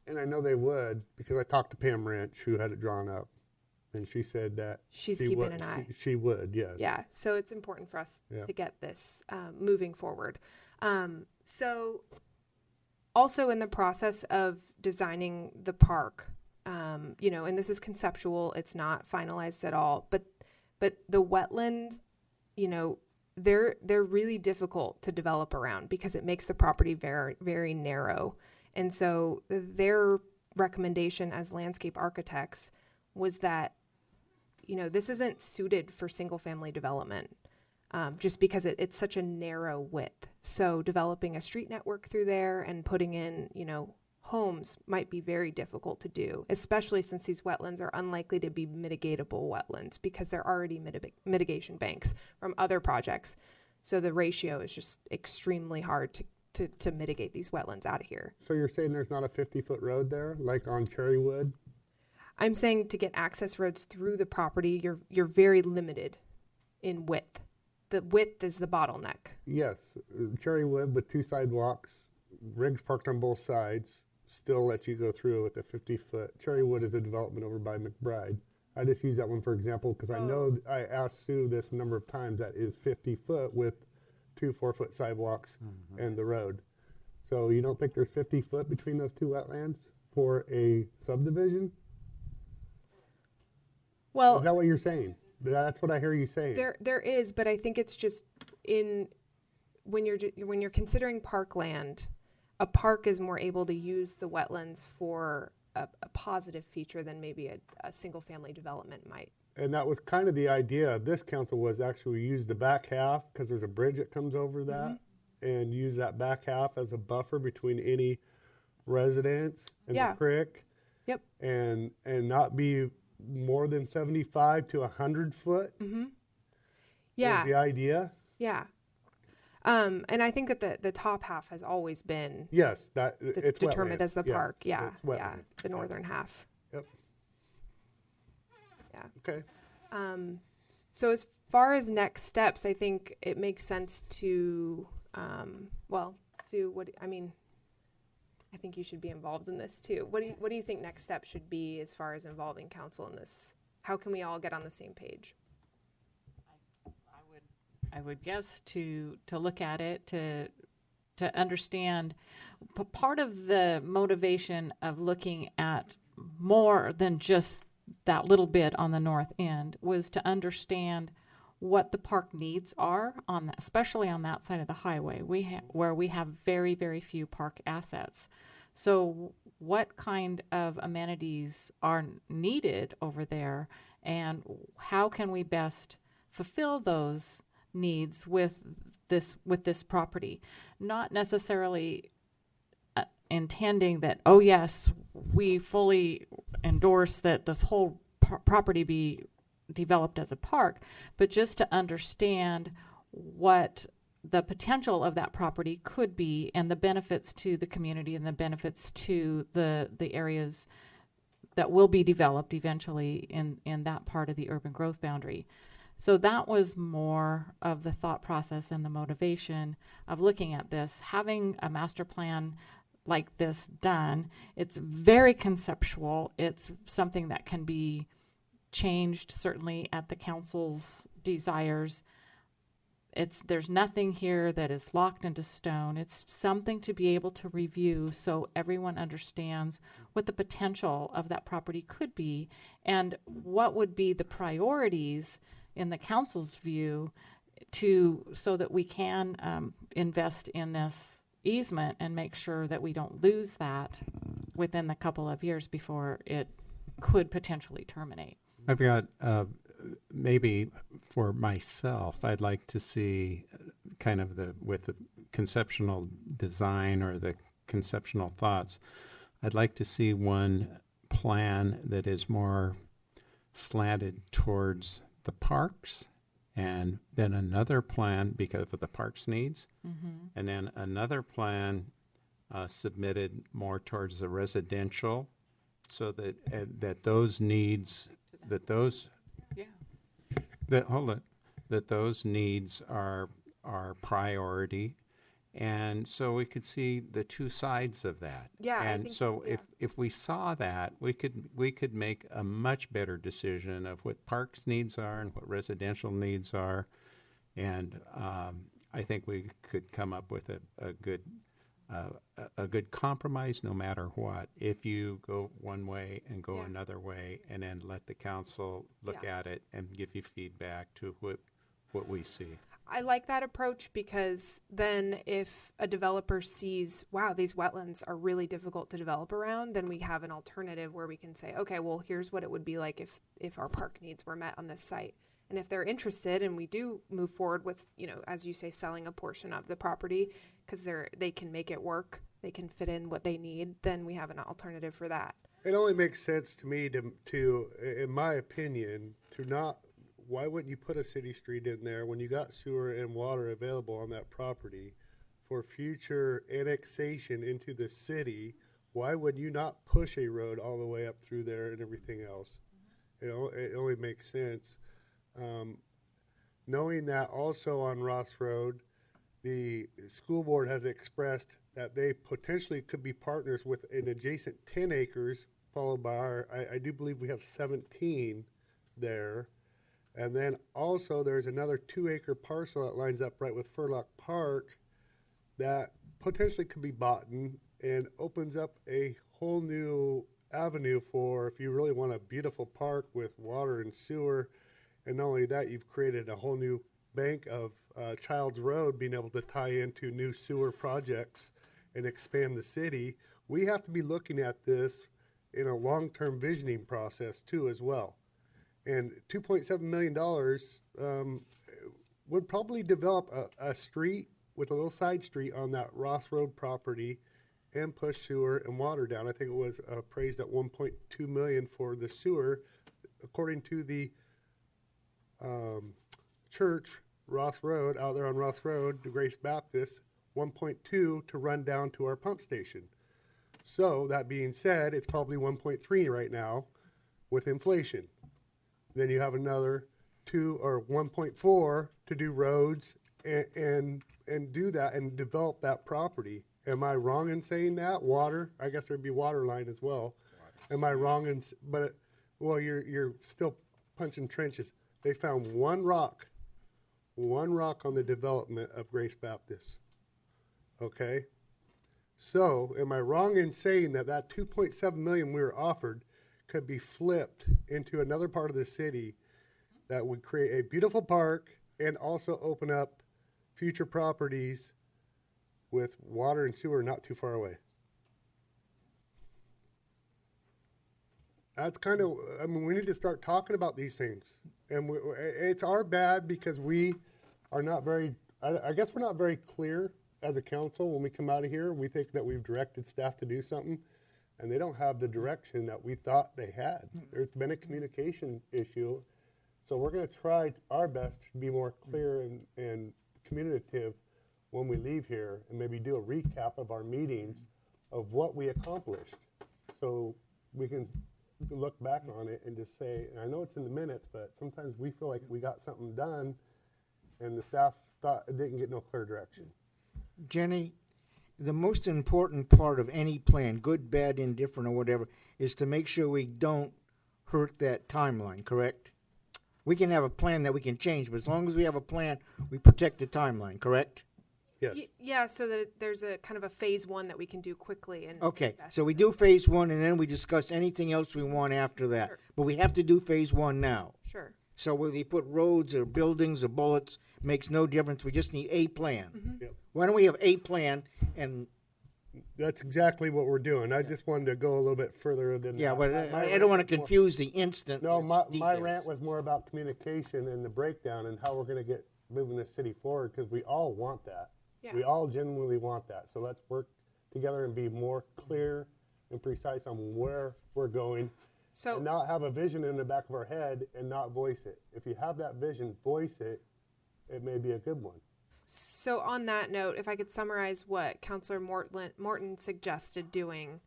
and I know they would, because I talked to Pam Wrench, who had it drawn up, and she said that She's she keeping would, an eye. She would, yes. Yeah, so it's important for us Yeah. to get this moving forward. So also in the process of designing the park, and this is conceptual, it's not finalized at all, but the wetlands, they're really difficult to develop around because it makes the property very, very narrow. And so their recommendation as landscape architects was that, this isn't suited for single family development, just because it's such a narrow width. So developing a street network through there and putting in, homes might be very difficult to do, especially since these wetlands are unlikely to be mitigatable wetlands because they're already mitigation banks from other projects. So the ratio is just extremely hard to mitigate these wetlands out of here. So you're saying there's not a 50-foot road there, like on Cherrywood? I'm saying to get access roads through the property, you're very limited in width. The width is the bottleneck. Yes, Cherrywood with 2 sidewalks, rigs parked on both sides, still lets you go through with a 50-foot. Cherrywood is a development over by McBride. I just use that one for example because I know I asked Sue this a number of times. That is 50-foot with 2 4-foot sidewalks and the road. So you don't think there's 50 foot between those 2 wetlands for a subdivision? Well, Is that what you're saying? That's what I hear you saying. there is, but I think it's just when you're considering parkland, a park is more able to use the wetlands for a positive feature than maybe a single family development might. And that was kind of the idea of this council, was actually use the back half because there's a bridge that comes over that, and use that back half as a buffer between any residents and Yeah. the creek. Yep. And not be more than 75 to 100 foot. Yeah. Was the idea. Yeah. And I think that the top half has always been Yes, that it's determined wetland. as the Yes, park. so Yeah. it's Yeah. wetland. The northern half. Yep. Yeah. Okay. So as far as next steps, I think it makes sense to, Sue, I think you should be involved in this too. What do you think next steps should be as far as involving council in this? How can we all get on the same page? I would guess to look at it, to understand part of the motivation of looking at more than just that little bit on the north end was to understand what the park needs are on that, especially on that side of the highway where we have very, very few park assets. So what kind of amenities are needed over there, and how can we best fulfill those needs with this property? Not necessarily intending that, oh yes, we fully endorse that this whole property be developed as a park, but just to understand what the potential of that property could be, and the benefits to the community and the benefits to the areas that will be developed eventually in that part of the urban growth boundary. So that was more of the thought process and the motivation of looking at this. Having a master plan like this done, it's very conceptual. It's something that can be changed certainly at the council's desires. There's nothing here that is locked into stone. It's something to be able to review so everyone understands what the potential of that property could be and what would be the priorities in the council's view so that we can invest in this easement and make sure that we don't lose that within a couple of years before it could potentially terminate. I've got maybe for myself, I'd like to see kind of with the conceptual design or the conceptual thoughts, I'd like to see one plan that is more slanted towards the parks, and then another plan because of the parks needs, and then another plan submitted more towards the residential, so that that those needs that those that those needs are priority, and so we could see the two sides of that. Yeah, and I think, so yeah. if we saw that, we could make a much better decision of what parks needs are and what residential needs are, and I think we could come up with a good compromise no matter what. If you go one way and go another way, and then let the council look at it and give you feedback to what we see. I like that approach because then if a developer sees, wow, these wetlands are really difficult to develop around, then we have an alternative where we can say, okay, well, here's what it would be like if our park needs were met on this site. And if they're interested and we do move forward with, as you say, selling a portion of the property because they can make it work, they can fit in what they need, then we have an alternative for that. It only makes sense to me to in my opinion, why wouldn't you put a city street in there when you got sewer and water available on that property for future annexation into the city? Why would you not push a road all the way up through there and everything else? It only makes sense. Knowing that also on Ross Road, the school board has expressed that they potentially could be partners with an adjacent 10 acres, followed by I do believe we have 17 there. And then also there's another 2-acre parcel that lines up right with Furlock Park that potentially could be bought and opens up a whole new avenue for if you really want a beautiful park with water and sewer. And not only that, you've created a whole new bank of Child's Road being able to tie into new sewer projects and expand the city. We have to be looking at this in a long-term visioning process too as well. And $2.7 million would probably develop a street with a little side street on that Ross Road property and push sewer and water down. I think it was appraised at $1.2 million for the sewer, according to the church, Ross Road, out there on Ross Road, the Grace Baptist, 1.2 to run down to our pump station. So that being said, it's probably 1.3 right now with inflation. Then you have another 2 or 1.4 to do roads and do that and develop that property. Am I wrong in saying that? Water, I guess there'd be water line as well. Am I wrong in, well, you're still punching trenches. They found one rock on the development of Grace Baptist. Okay? So, am I wrong in saying that 2.7 million we were offered could be flipped into another part of the city that would create a beautiful park and also open up future properties with water and sewer not too far away? That's kind of, we need to start talking about these things. And it's our bad because we are not very, I guess we're not very clear as a council when we come out of here. We think that we've directed staff to do something, and they don't have the direction that we thought they had. There's been a communication issue. So we're going to try our best to be more clear and communicative when we leave here and maybe do a recap of our meetings of what we accomplished. So we can look back on it and just say, and I know it's in the minutes, but sometimes we feel like we got something done and the staff thought it didn't get no clear direction. Jenny, the most important part of any plan, good, bad, indifferent, or whatever, is to make sure we don't hurt that timeline, correct? We can have a plan that we can change, but as long as we have a plan, we protect the timeline, correct? Yes. Yeah, so that there's a kind of a phase one that we can do quickly. And Okay, invest so we in. do phase one, and then we discuss anything else we want after that. Sure. But we have to do phase one now. Sure. So whether you put roads or buildings or bullets, makes no difference. We just need a plan. Yep. Why don't we have a plan and That's exactly what we're doing. I just wanted to go a little bit further than yeah, that. but My I don't want to rant was more- confuse the instant. No, my details. rant was more about communication and the breakdown and how we're going to get moving the city forward because we all want that. Yeah. We all genuinely want that. So let's work together and be more clear and precise on where we're going So and not have a vision in the back of our head and not voice it. If you have that vision, voice it, it may be a good one. So on that note, if I could summarize what Councillor Morton suggested doing.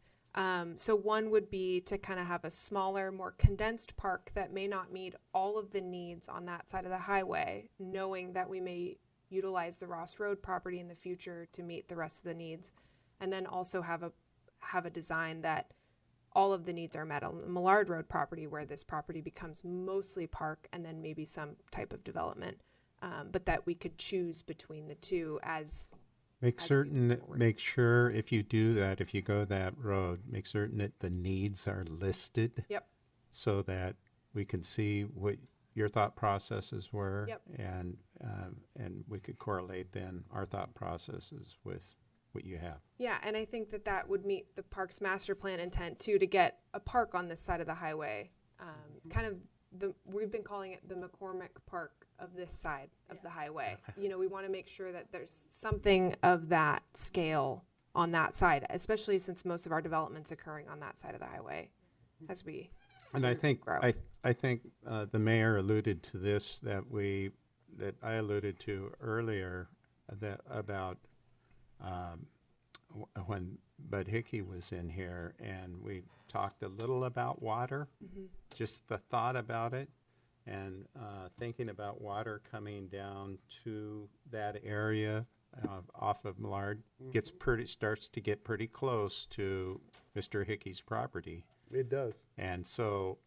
So one would be to kind of have a smaller, more condensed park that may not meet all of the needs on that side of the highway, knowing that we may utilize the Ross Road property in the future to meet the rest of the needs. And then also have a design that all of the needs are met on the Millard Road property, where this property becomes mostly park and then maybe some type of development. But that we could choose between the two as Make as we certain, move forward. make sure if you do that, if you go that road, make certain that the needs are listed. Yep. So that we can see what your thought processes were. Yep. And we could correlate then our thought processes with what you have. Yeah, and I think that that would meet the park's master plan intent too, to get a park on this side of the highway. Kind of we've been calling it the McCormick Park of this side of the highway. You know, we want to make sure that there's something of that scale on that side, especially since most of our development's occurring on that side of the highway as we And I think, grow. I think the mayor alluded to this, that I alluded to earlier, that about when Bud Hickey was in here, and we talked a little about water, just the thought about it, and thinking about water coming down to that area off of Millard starts to get pretty close to Mr. Hickey's property. It does. And so,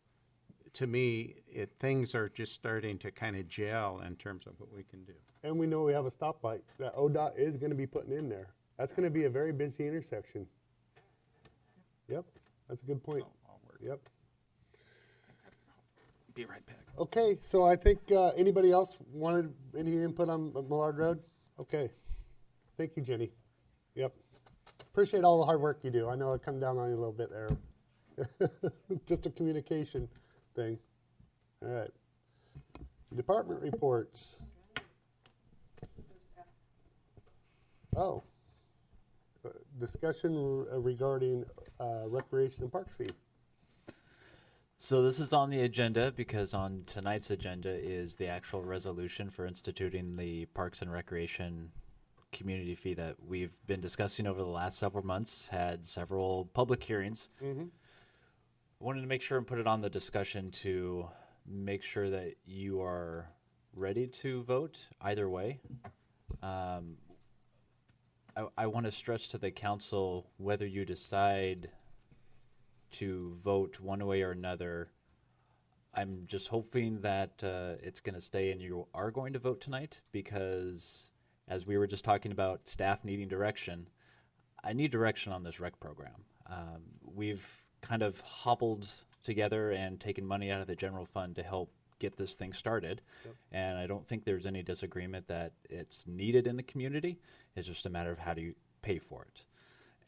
to me, things are just starting to kind of gel in terms of what we can do. And we know we have a stoplight that ODOT is going to be putting in there. That's going to be a very busy intersection. Yep, that's a good point. Yep. Be right back. Okay, so I think anybody else wanted any input on Millard Road? Okay. Thank you, Jenny. Yep. Appreciate all the hard work you do. I know I come down on you a little bit there. Just a communication thing. All right. Department reports. Oh. Discussion regarding recreation and parks fee. So this is on the agenda because on tonight's agenda is the actual resolution for instituting the Parks and Recreation community fee that we've been discussing over the last several months, had several public hearings. Wanted to make sure and put it on the discussion to make sure that you are ready to vote either way. I want to stress to the council, whether you decide to vote one way or another, I'm just hoping that it's going to stay and you are going to vote tonight, because as we were just talking about staff needing direction, I need direction on this rec program. We've kind of hobbled together and taken money out of the general fund to help get this thing started. And I don't think there's any disagreement that it's needed in the community. It's just a matter of how do you pay for it.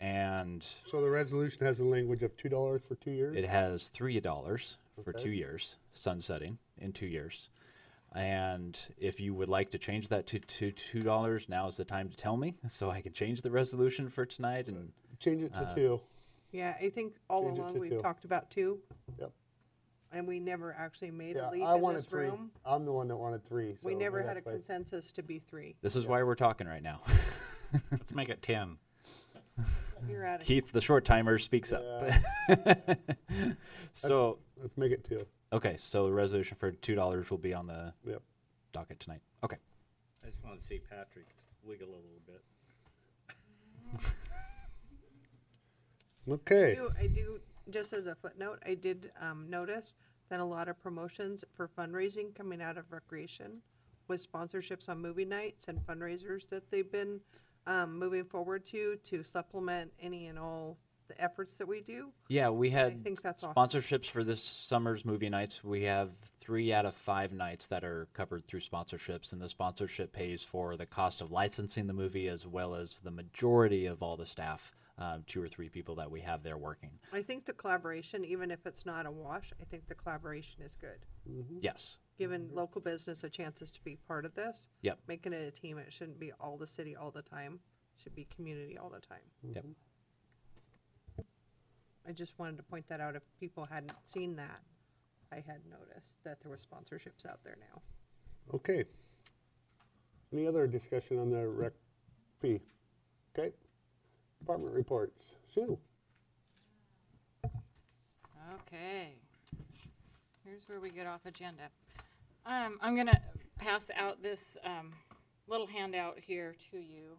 And So the resolution has the language of $2 for 2 years? it has $3 for Okay. 2 years, sunsetting in 2 years. And if you would like to change that to $2, now is the time to tell me so I can change the resolution for tonight. And Change it to 2. Yeah, I think all Change it along to we've 2. talked about 2. Yep. And we never actually made Yeah, a leap I in wanted this 3. room. I'm the one that wanted 3. So We never maybe had a that's why- consensus to be 3. This is why we're talking right now. Let's make it 10. You're out of Keith, the short timer, speaks up. So, Let's make it 2. okay, so the resolution for $2 will be on the Yep. docket tonight. Okay. I just want to see Patrick wiggle a little bit. Okay. I do, just as a footnote, I did notice that a lot of promotions for fundraising coming out of recreation with sponsorships on movie nights and fundraisers that they've been moving forward to supplement any and all the efforts that we do. Yeah, we I had think that's awesome. sponsorships for this summer's movie nights. We have 3 out of 5 nights that are covered through sponsorships, and the sponsorship pays for the cost of licensing the movie as well as the majority of all the staff, 2 or 3 people that we have there working. I think the collaboration, even if it's not a wash, I think the collaboration is good. Yes. Giving local business a chances to be part of this. Yep. Making it a team. It shouldn't be all the city all the time. It should be community all the time. Yep. I just wanted to point that out. If people hadn't seen that, I had noticed that there were sponsorships out there now. Okay. Any other discussion on the rec fee? Okay. Department reports. Sue. Okay. Here's where we get off agenda. I'm going to pass out this little handout here to you.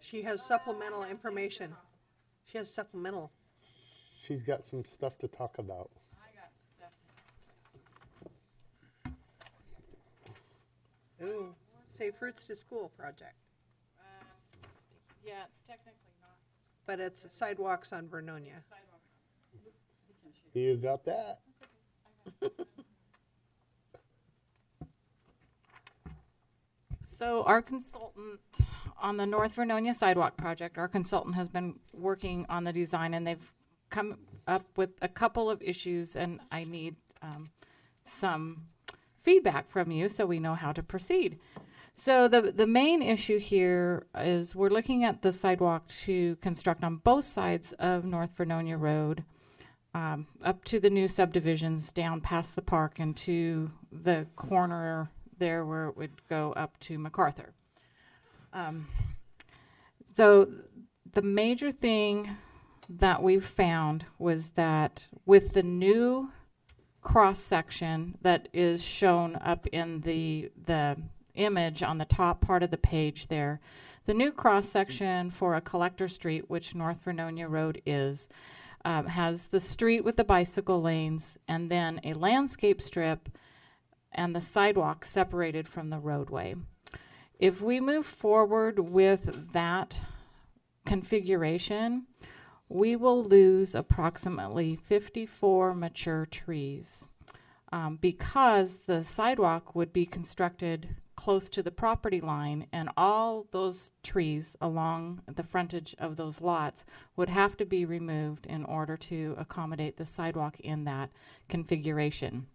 She has supplemental information. She has supplemental. She's got some stuff to talk about. Ooh, Safe Routes to School project. Yeah, it's technically not. But it's sidewalks on Vernonia. You got that? So our consultant on the North Vernonia Sidewalk Project, our consultant has been working on the design, and they've come up with a couple of issues, and I need some feedback from you so we know how to proceed. So the main issue here is we're looking at the sidewalk to construct on both sides of North Vernonia Road, up to the new subdivisions, down past the park, and to the corner there where it would go up to MacArthur. So the major thing that we've found was that with the new cross section that is shown up in the image on the top part of the page there, the new cross section for a collector street, which North Vernonia Road is, has the street with the bicycle lanes and then a landscape strip and the sidewalk separated from the roadway. If we move forward with that configuration, we will lose approximately 54 mature trees because the sidewalk would be constructed close to the property line, and all those trees along the frontage of those lots would have to be removed in order to accommodate the sidewalk in that configuration.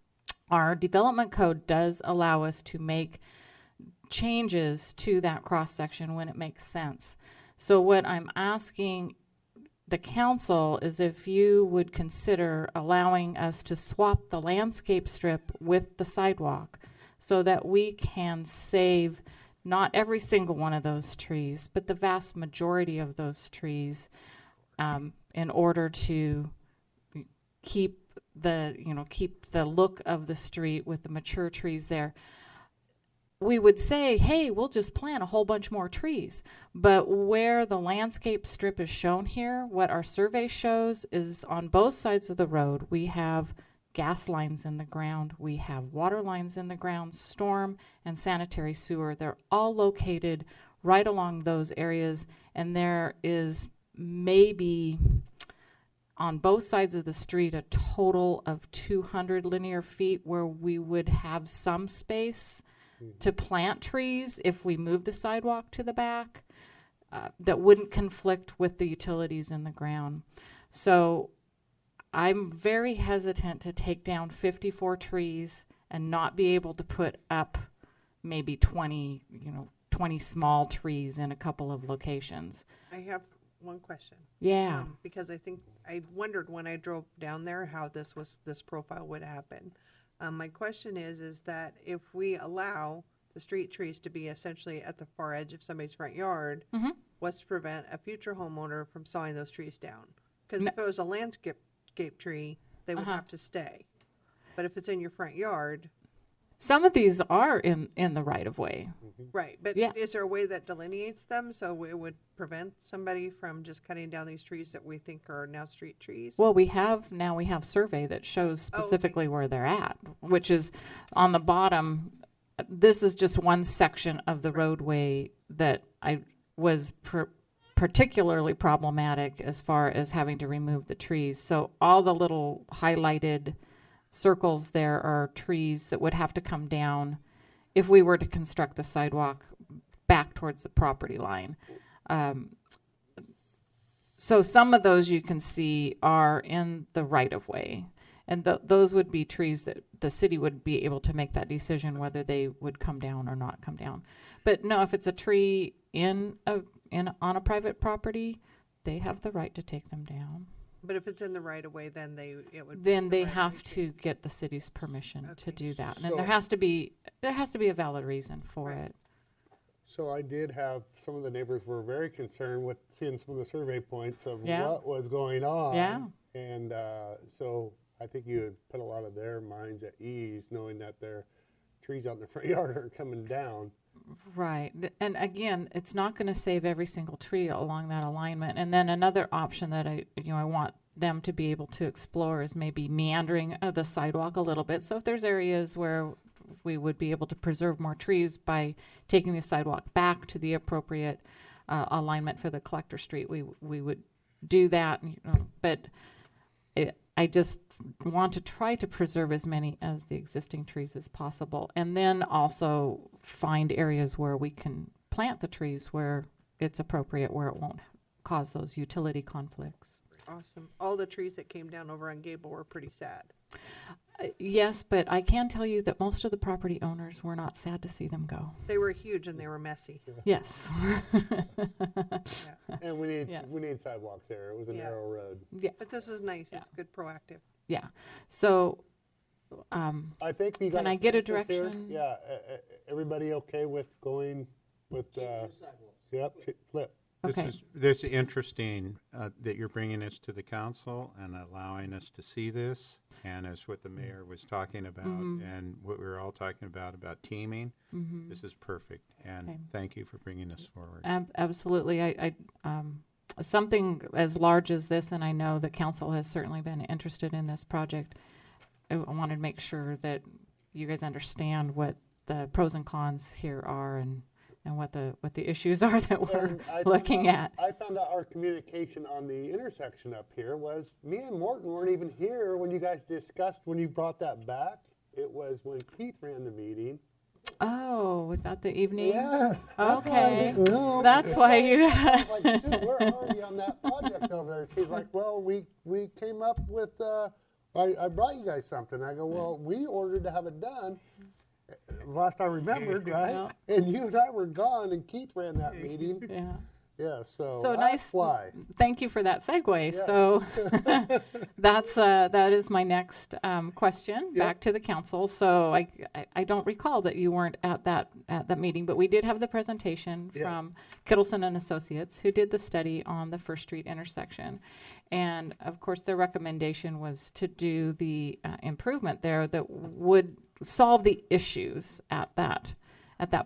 Our development code does allow us to make changes to that cross section when it makes sense. So what I'm asking the council is if you would consider allowing us to swap the landscape strip with the sidewalk so that we can save not every single one of those trees, but the vast majority of those trees in order to keep the look of the street with the mature trees there. We would say, hey, we'll just plant a whole bunch more trees. But where the landscape strip is shown here, what our survey shows is on both sides of the road, we have gas lines in the ground, we have water lines in the ground, storm and sanitary sewer. They're all located right along those areas, and there is maybe on both sides of the street a total of 200 linear feet where we would have some space to plant trees if we move the sidewalk to the back that wouldn't conflict with the utilities in the ground. So I'm very hesitant to take down 54 trees and not be able to put up maybe 20 small trees in a couple of locations. I have one question. Yeah. Because I think, I wondered when I drove down there how this profile would happen. My question is that if we allow the street trees to be essentially at the far edge of somebody's front yard, what's to prevent a future homeowner from sawing those trees down? Because if it was a landscape tree, they would have to stay. But if it's in your front yard, Some of these are in the right of way. right, but Yeah. is there a way that delineates them so it would prevent somebody from just cutting down these trees that we think are now street trees? Well, we have survey that shows specifically where they're at, which is on the bottom. This is just one section of the roadway that I was particularly problematic as far as having to remove the trees. So all the little highlighted circles there are trees that would have to come down if we were to construct the sidewalk back towards the property line. So some of those you can see are in the right of way. And those would be trees that the city would be able to make that decision whether they would come down or not come down. But no, if it's a tree on a private property, they have the right to take them down. But if it's in the right of way, then it would. Then they have to get the city's permission to do that, and then there has to be a valid reason for it. So I did have, some of the neighbors were very concerned with seeing some of the survey points of Yeah. what was going on. Yeah. And so I think you would put a lot of their minds at ease knowing that their trees out in the front yard are coming down. Right. And again, it's not going to save every single tree along that alignment. And then another option that I want them to be able to explore is maybe meandering the sidewalk a little bit. So if there's areas where we would be able to preserve more trees by taking the sidewalk back to the appropriate alignment for the collector street, we would do that. But I just want to try to preserve as many as the existing trees as possible, and then also find areas where we can plant the trees where it's appropriate, where it won't cause those utility conflicts. Awesome. All the trees that came down over on Gable were pretty sad. Yes, but I can tell you that most of the property owners were not sad to see them go. They were huge and they were messy. Yes. And we need sidewalks there. It was a narrow road. Yeah. But this is nice. It's good proactive. Yeah. So, I think you got. can I get a consensus here? direction? Yeah. Everybody okay with going with? Yep. Flip. Okay. This is interesting that you're bringing this to the council and allowing us to see this, and as what the mayor was talking about, and what we were all talking about teaming. This is perfect, and thank you for bringing this forward. Absolutely. I something as large as this, and I know the council has certainly been interested in this project. I wanted to make sure that you guys understand what the pros and cons here are, and what the issues are that we're looking at. I found out our communication on the intersection up here was me and Morton weren't even here when you guys discussed, when you brought that back. It was when Keith ran the meeting. Oh, was that the evening? Yes. Okay. That's Why you. I was like, Sue, we're already on that project over there. She's like, well, we came up with, I brought you guys something. I go, well, we ordered to have it done. Last I remembered, right? No. And you and I were gone, and Keith ran that meeting. Yeah. Yeah, so So that's nice. why. Thank you for that segue. Yes. So that is my next question back to the council. So I don't recall that you weren't at that meeting, but we did have the presentation from Kittleson and Associates, who did the study on the First Street intersection, and of course their recommendation was to do the improvement there that would solve the issues at that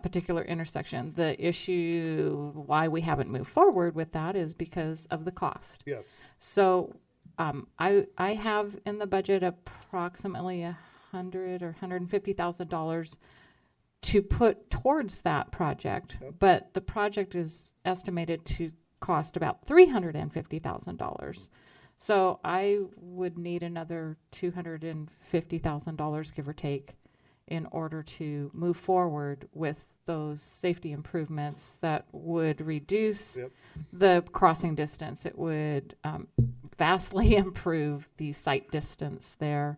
particular intersection. The issue why we haven't moved forward with that is because of the cost. Yes. So I have in the budget approximately $100,000 or $150,000 to put towards that project, but the project is estimated to cost about $350,000. So I would need another $250,000, give or take, in order to move forward with those safety improvements that would reduce the crossing distance. It would vastly improve the sight distance there,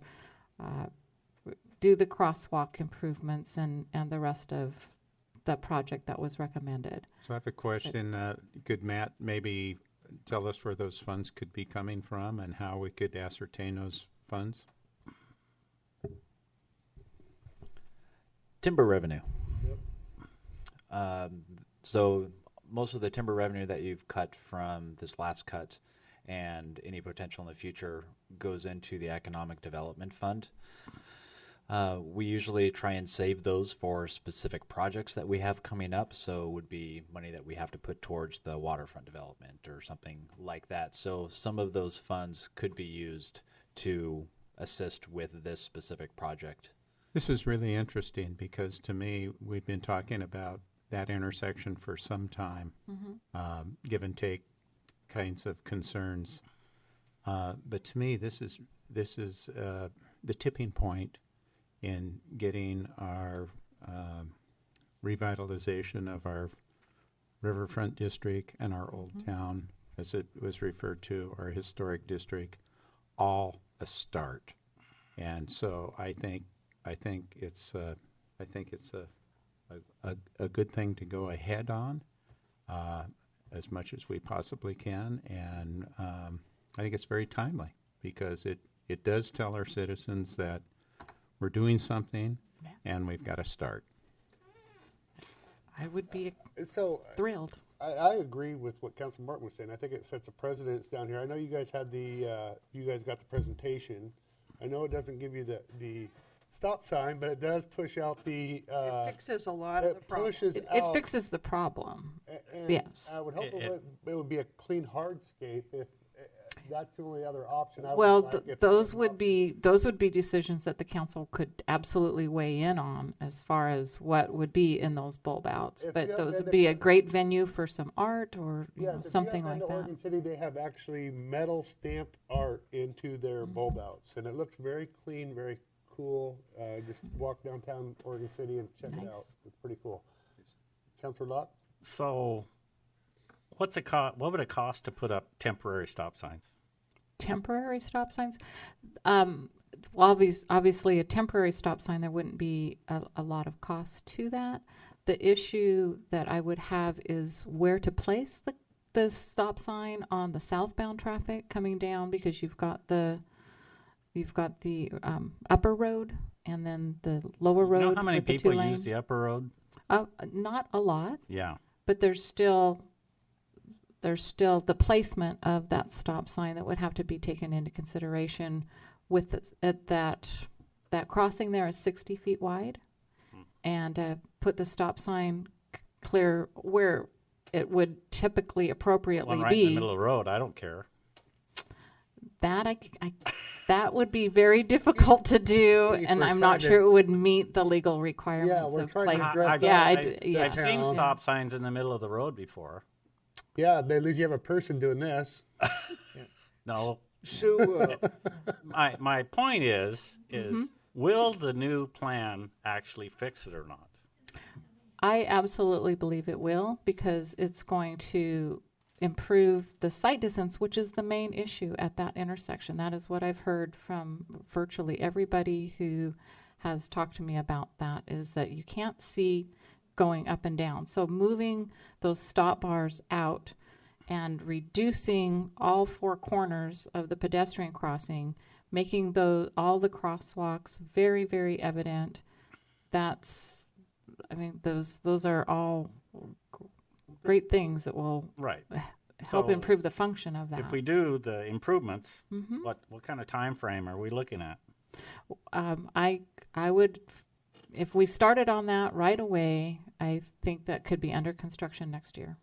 do the crosswalk improvements, and the rest of the project that was recommended. So I have a question. Could Matt maybe tell us where those funds could be coming from and how we could ascertain those funds? Timber revenue. So most of the timber revenue that you've cut from this last cut and any potential in the future goes into the Economic Development Fund. We usually try and save those for specific projects that we have coming up. So it would be money that we have to put towards the waterfront development or something like that. So some of those funds could be used to assist with this specific project. This is really interesting because to me, we've been talking about that intersection for some time, give and take kinds of concerns. But to me, this is the tipping point in getting our revitalization of our riverfront district and our old town, as it was referred to, our historic district, all a start. And so I think it's a good thing to go ahead on as much as we possibly can, and I think it's very timely because it does tell our citizens that we're doing something and we've got to start. I would be So thrilled. I agree with what Councilman Martin was saying. I think it sets a precedence down here. I know you guys had you guys got the presentation. I know it doesn't give you the stop sign, but it does push out the. It fixes a lot of the problems. It fixes the problem. And Yes. I would hope it would be a clean hardscape if that's the only other option. I would Well, like if there those was an would option. be decisions that the council could absolutely weigh in on as far as what would be in those bulb outs. If But you have those been would to- be a great venue for some art or Yes, something if you have like been to that. Oregon City, they have actually metal stamped art into their Mm-hmm. bulb outs, and it looks very clean, very cool. Just walk downtown Oregon City and check it Nice. out. It's pretty cool. Councilor Locke? So, what would it cost to put up temporary stop signs? Temporary stop signs. Obviously, a temporary stop sign, there wouldn't be a lot of cost to that. The issue that I would have is where to place the stop sign on the southbound traffic coming down, because you've got the upper road and then the lower road. You know how many with the people 2 lane. use the upper road? Not a lot, Yeah. but there's still the placement of that stop sign that would have to be taken into consideration with that crossing there is 60 feet wide, and put the stop sign clear where it would typically appropriately One right be. in the middle of the road. I don't care. That that would be very difficult to do, If and we're I'm not trying to- sure it would meet the legal requirements we're of trying to place. address Yeah, that. yeah. I've seen Yeah. stop signs in the middle of the road before. Yeah, at least you have a person doing this. No, Sue, my point is Mm-hmm. will the new plan actually fix it or not? I absolutely believe it will, because it's going to improve the sight distance, which is the main issue at that intersection. That is what I've heard from virtually everybody who has talked to me about that, is that you can't see going up and down. So moving those stop bars out and reducing all 4 corners of the pedestrian crossing, making all the crosswalks very, very evident. Those are all great things that will Right. help So, improve the function of that. If we do the improvements, Mhm. what kind of time frame are we looking at? I would, if we started on that right away, I think that could be under construction next year.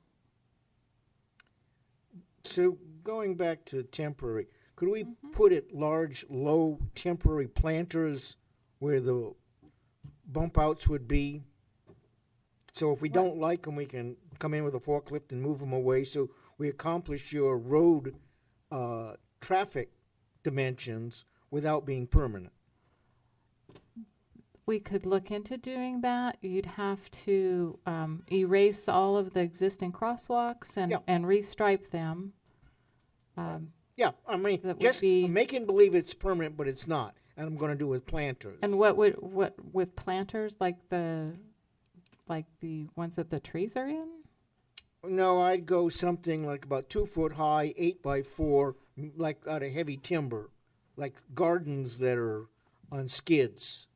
So going back to temporary, could we put it large, low temporary planters where the bump outs would be? So if we don't like them, we can come in with a forklift and move them away. So we accomplish your road traffic dimensions without being permanent. We could look into doing that. You'd have to erase all of the existing crosswalks and, Yeah. and restripe them. Yeah, I mean, That would just be- making believe it's permanent, but it's not. And I'm going to do with planters. And what with planters like the ones that the trees are in? No, I'd go something like about 2 foot high, 8x4, like out of heavy timber, like gardens that are on skids.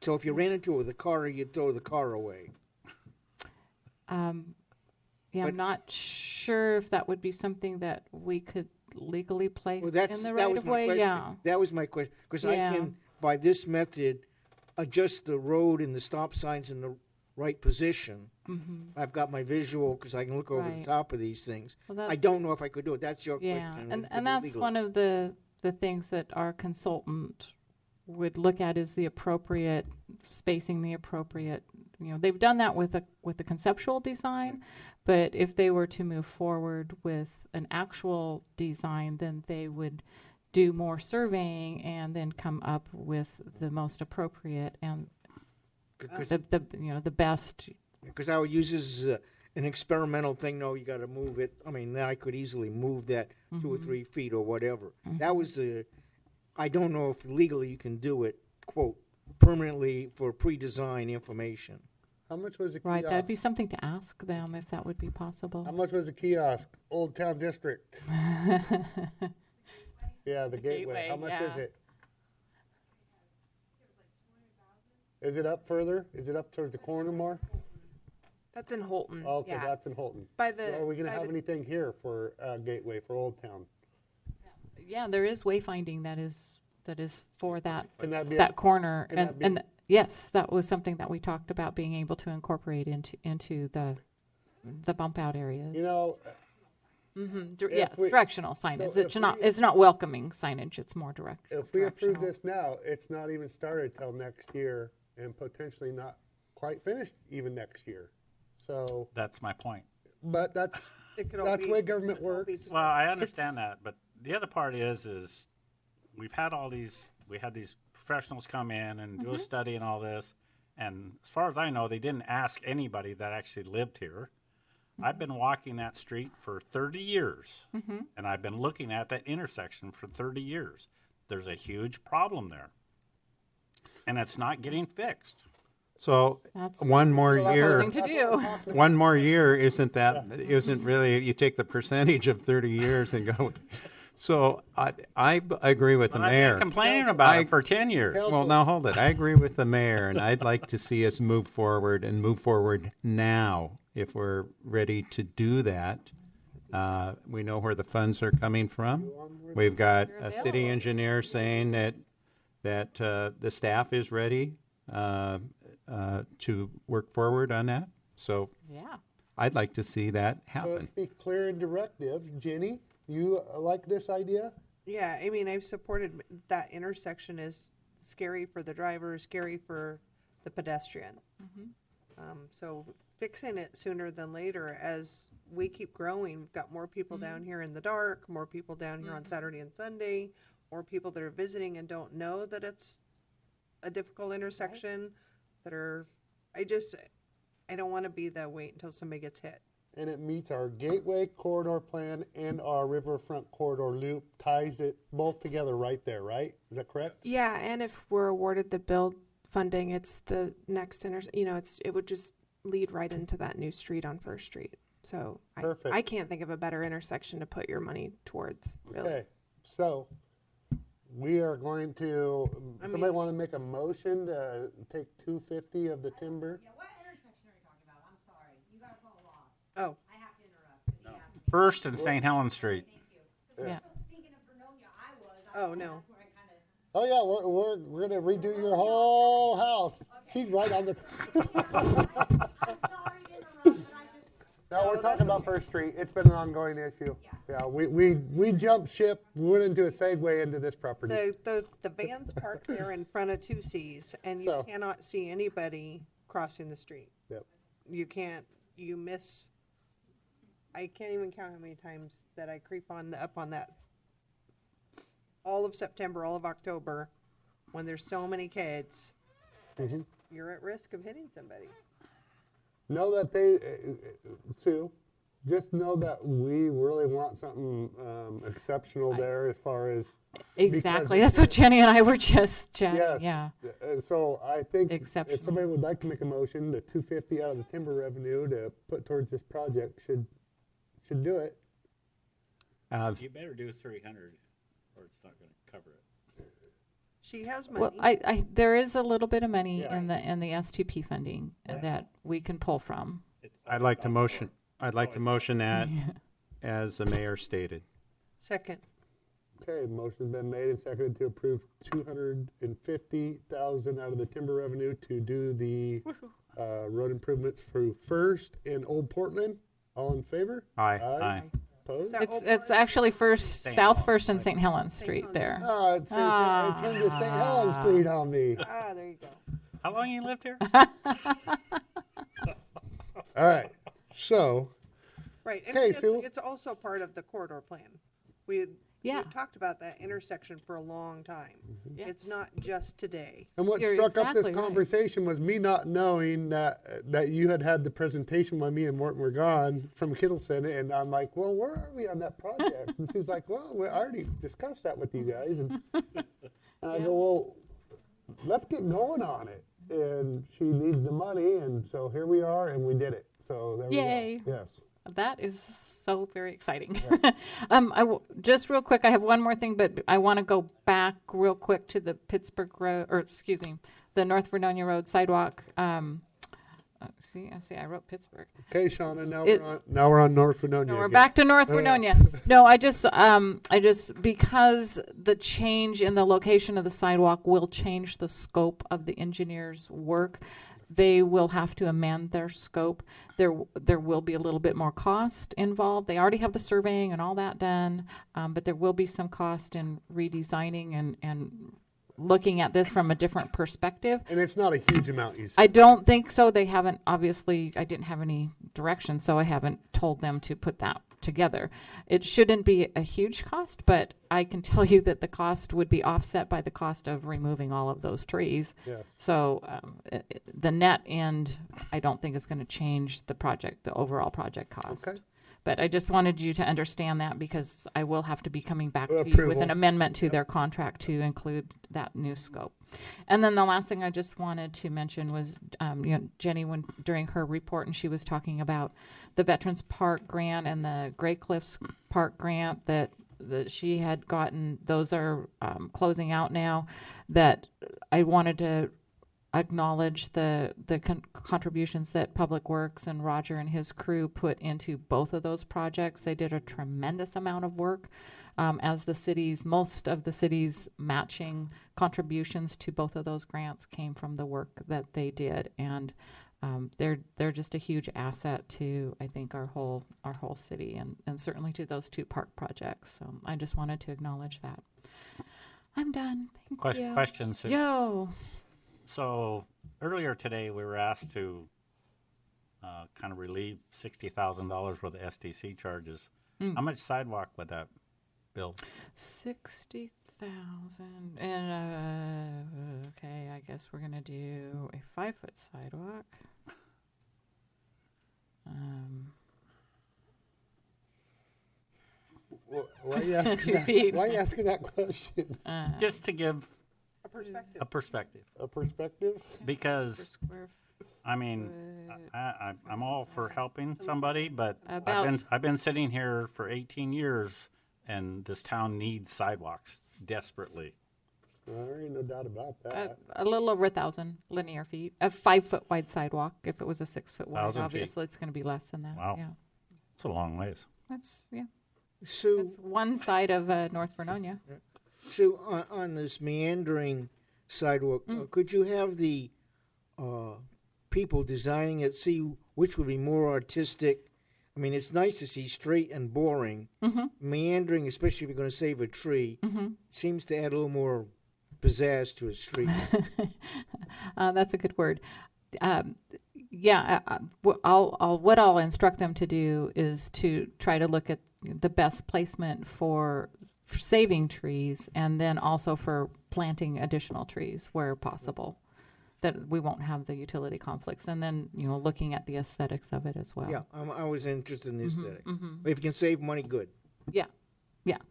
So if you ran into it with a car, you'd throw the car away. Yeah, But- I'm not sure if that would be something that we could legally place Well, that's in the that right was of my way. question. Yeah. That was my question because I Yeah. can, by this method, adjust the road and the stop signs in the right position. I've got my visual because I can look over the Right. top of these things. Well, I that's- don't know if I could do it. That's your Yeah, question. and that's one of the things that our consultant would look at is the appropriate spacing, the appropriate, they've done that with the conceptual design, but if they were to move forward with an actual design, then they would do more surveying and then come up with the most appropriate and the best. Because I would use this as an experimental thing. No, you got to move it. I mean, I could easily move that 2 or 3 feet or whatever. That was the. I don't know if legally you can do it, quote, permanently for pre-design information. How much was a kiosk? Right, that'd be something to ask them if that would be possible. How much was a kiosk? Old Town District. Yeah, the gateway. How much is yeah. it? Is it up further? Is it up towards the corner more? That's in Holton. Okay, yeah. that's in Holton. By the- So are we going to by have the- anything here for Gateway for Old Town? Yeah, there is wayfinding that is for that Can that be that corner, can that be- and yes, that was something that we talked about being able to incorporate into the bump out areas. You know, Yes, we- directional so signage. if It's not welcoming signage. It's more direct. if we approve directional. this now, it's not even started till next year and potentially not quite finished even next year. So, That's my point. but that's It could all that's be- the way government it could all be works. Well, I understand It's- that, but the other part is we had these professionals come in and do a study and all this, and as far as I know, they didn't ask anybody that actually lived here. I've been walking that street for 30 years, and I've been looking at that intersection for 30 years. There's a huge problem there, and it's not getting fixed. So That's one more year. proposing to do. One more year isn't really, you take the percentage of 30 years and go. So I agree with the But I've mayor. been complaining about I- it for 10 years. Well, now hold it. I agree with the mayor, and I'd like to see us move forward now if we're ready to do that. We know where the funds are coming from. We've got a city engineer saying that the staff is ready to work forward on that. So Yeah. I'd like to see that So happen. let's be clear and directive. Jenny, you like this idea? Yeah, I mean, I've supported that intersection is scary for the driver, scary for the pedestrian. So fixing it sooner than later as we keep growing, we've got more people down here in the dark, more people down here on Saturday and Sunday, more people that are visiting and don't know that it's a difficult intersection that are, I don't want to be the wait until somebody gets hit. And it meets our gateway corridor plan and our riverfront corridor loop, ties it both together right there, right? Is that correct? Yeah, and if we're awarded the build funding, it's the next it would just lead right into that new street on First Street. So Perfect. I can't think of a better intersection to put your money towards, really. Okay, so we are going to, somebody want to make a motion to take 250 of the timber? Yeah, what intersection are you talking about? I'm sorry. You got us all lost. Oh, I have to interrupt. 'cause he asked me. First and St. Helens Street. Thank you. 'Cause Yeah. I'm so thinking of Vernonia, I was. Oh, no. That's where I kind of. Oh yeah, we're gonna redo your whole house. She's right on the. I'm sorry to interrupt, but I just. No, we're talking about First Street. It's been an ongoing issue. Yeah, we jumped ship, went into a segue into this property. The vans parked there in front of 2Cs, and you So- cannot see anybody crossing the street. Yep. You miss, I can't even count how many times that I creep up on that. All of September, all of October, when there's so many kids, Mhm. you're at risk of hitting somebody. Know that they, Sue, just know that we really want something exceptional there as far as. Exactly. because- That's what Jenny and I were just chatting. Yes. Yeah. So I think if Exceptional. somebody would like to make a motion, the 250 out of the timber revenue to put towards this project should do it. You better do 300 or it's not going to cover it. She has money. Well, I there is a little bit of money Yeah. in the STP funding that we can pull from. I'd like to motion that as the mayor stated. Second. Okay, motion's been made and seconded to approve 250,000 out of the timber revenue to do the road improvements through First and Old Portland. All in favor? Aye. Aye. Opposed? that It's Old it's Portland? actually First St. South Helens. First and St. Helens Street Helens. there. Oh, it turned to St. Helens Street on me. Ah, there you go. How long you lived here? All right, so Right. And Okay, Sue. it's also part of the corridor plan. We Yeah. talked about that intersection for a long time. It's not just today. and what You're struck up this exactly right. conversation was me not knowing that you had the presentation when me and Morton were gone from Kittleson, and I'm like, well, where are we on that project? And she's like, well, we already discussed that with you guys, and I go, well, let's get going on it. And she needs the money, and so here we are, and we did it. So there Yay. we go. Yes. That is so very exciting. Just real quick, I have one more thing, but I want to go back real quick to the Pittsburgh Road, or excuse me, the North Vernonia Road sidewalk. I wrote Pittsburgh. Okay, Shauna, It- now we're on North Vernonia. No, we're again. back to North Oh, yeah. Vernonia. No, I just because the change in the location of the sidewalk will change the scope of the engineer's work. They will have to amend their scope. There will be a little bit more cost involved. They already have the surveying and all that done, but there will be some cost in redesigning and looking at this from a different perspective. And it's not a huge amount, you said. I don't think so. They haven't, obviously, I didn't have any direction, so I haven't told them to put that together. It shouldn't be a huge cost, but I can tell you that the cost would be offset by the cost of removing all of those trees. Yes. So the net end, I don't think is going to change the project, the overall project cost. Okay. But I just wanted you to understand that because I will have to be coming back to you with Approval. an amendment to their contract to include that new scope. And then the last thing I just wanted to mention was, Jenny, when during her report, and she was talking about the Veterans Park grant and the Gray Cliffs Park grant that she had gotten. Those are closing out now. That I wanted to acknowledge the contributions that Public Works and Roger and his crew put into both of those projects. They did a tremendous amount of work, as most of the city's matching contributions to both of those grants came from the work that they did, and they're just a huge asset to, I think, our whole city, and certainly to those two park projects. So I just wanted to acknowledge that. I'm done. Thank you. Question, Sue. Yo. So earlier today, we were asked to kind of relieve $60,000 worth of STC charges. How much sidewalk would that build? 60,000, and okay, I guess we're gonna do a 5-foot sidewalk. Why are you asking 2 that? feet. Why are you asking that question? Just to give A perspective. a perspective, A perspective? Per because square I mean, I'm all for helping somebody, but About- I've been sitting here for 18 years, and this town needs sidewalks desperately. Well, there ain't no doubt about that. a little over 1,000 linear feet. A 5-foot wide sidewalk. If it was a 6-foot wide, 1,000 feet. obviously it's gonna be less than that. Wow. Yeah, It's a long ways. that's Sue, that's one side of North Vernonia. Sue, on this meandering sidewalk, could you have the people designing it see which would be more artistic? I mean, it's nice to see straight and boring. Meandering, especially if you're going to save a tree, seems to add a little more pizzazz to a street. That's a good word. What I'll instruct them to do is to try to look at the best placement for saving trees, and then also for planting additional trees where possible, that we won't have the utility conflicts, and then looking at the aesthetics of it as well. Yeah, I was interested in the aesthetics. But if you can save money, good. Yeah,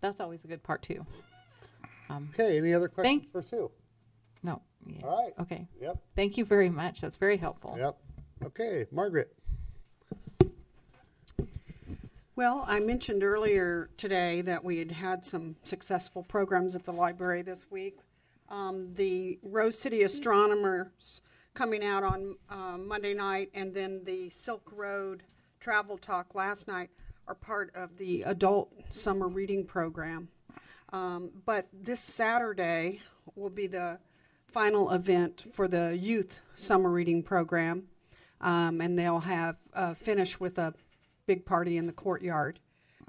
that's always a good part too. Okay, any other questions Thank- for Sue? No. Yeah. All right. Okay. Yep. Thank you very much. That's very helpful. Yep. Okay, Margaret. Well, I mentioned earlier today that we had had some successful programs at the library this week. The Rose City Astronomers coming out on Monday night, and then the Silk Road Travel Talk last night are part of the adult summer reading program. But this Saturday will be the final event for the youth summer reading program, and they'll have finish with a big party in the courtyard.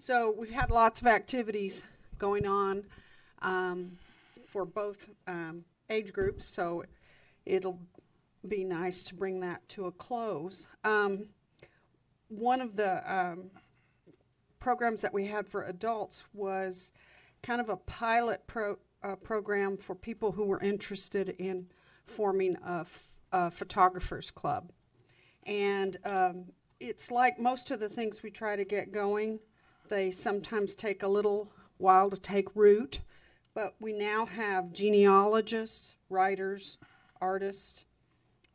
So we've had lots of activities going on for both age groups, so it'll be nice to bring that to a close. One of the programs that we had for adults was kind of a pilot program for people who were interested in forming a photographers club. And it's like most of the things we try to get going, they sometimes take a little while to take root, but we now have genealogists, writers, artists,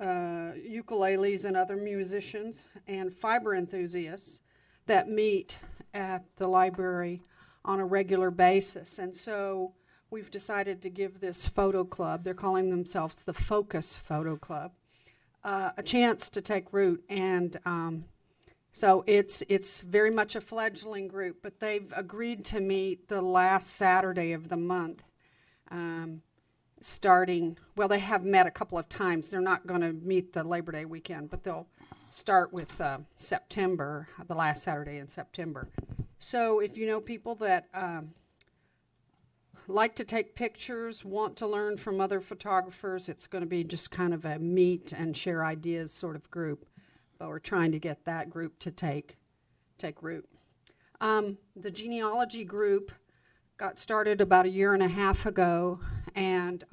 ukuleles and other musicians, and fiber enthusiasts that meet at the library on a regular basis. And so we've decided to give this photo club, they're calling themselves the Focus Photo Club, a chance to take root. And so it's very much a fledgling group, but they've agreed to meet the last Saturday of the month, starting, well, they have met a couple of times. They're not going to meet the Labor Day weekend, but they'll start with September, the last Saturday in September. So if you know people that like to take pictures, want to learn from other photographers, it's going to be just kind of a meet and share ideas sort of group. But we're trying to get that group to take root. The genealogy group got started about 1.5 years ago, and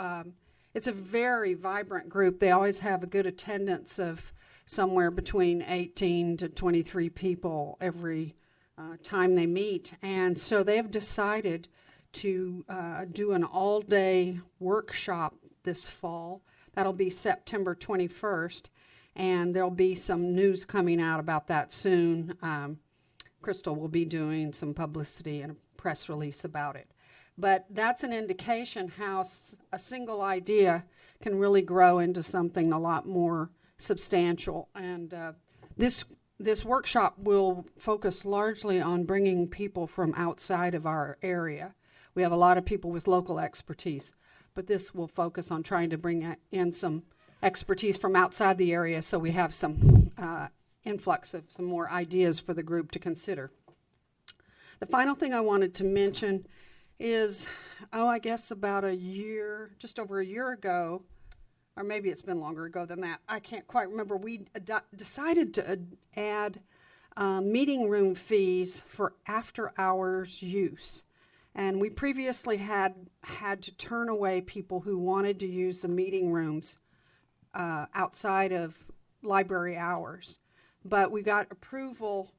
it's a very vibrant group. They always have a good attendance of somewhere between 18 to 23 people every time they meet. And so they have decided to do an all-day workshop this fall. That'll be September 21st. And there'll be some news coming out about that soon. Crystal will be doing some publicity and a press release about it. But that's an indication how a single idea can really grow into something a lot more substantial. And this workshop will focus largely on bringing people from outside of our area. We have a lot of people with local expertise, but this will focus on trying to bring in some expertise from outside the area, so we have some influx of some more ideas for the group to consider. The final thing I wanted to mention is, I guess about just over a year ago, or maybe it's been longer ago than that, I can't quite remember, we decided to add meeting room fees for after-hours use. And we previously had to turn away people who wanted to use the meeting rooms outside of library hours. But we got approval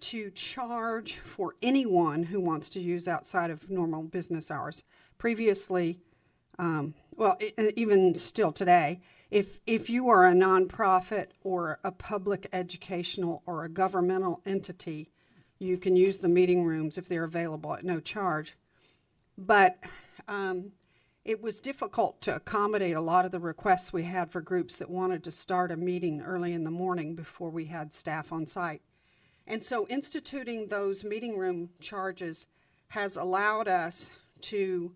to charge for anyone who wants to use outside of normal business hours. Previously, even still today, if you are a nonprofit or a public educational or a governmental entity, you can use the meeting rooms if they're available at no charge. But it was difficult to accommodate a lot of the requests we had for groups that wanted to start a meeting early in the morning before we had staff on site. And so instituting those meeting room charges has allowed us to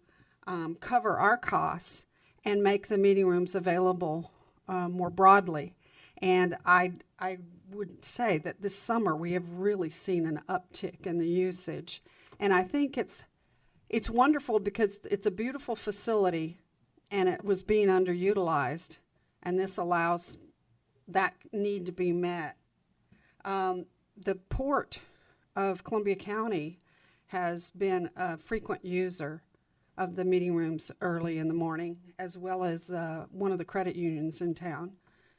cover our costs and make the meeting rooms available more broadly. And I would say that this summer we have really seen an uptick in the usage. And I think it's wonderful because it's a beautiful facility and it was being underutilized, and this allows that need to be met. The Port of Columbia County has been a frequent user of the meeting rooms early in the morning, as well as one of the credit unions in town.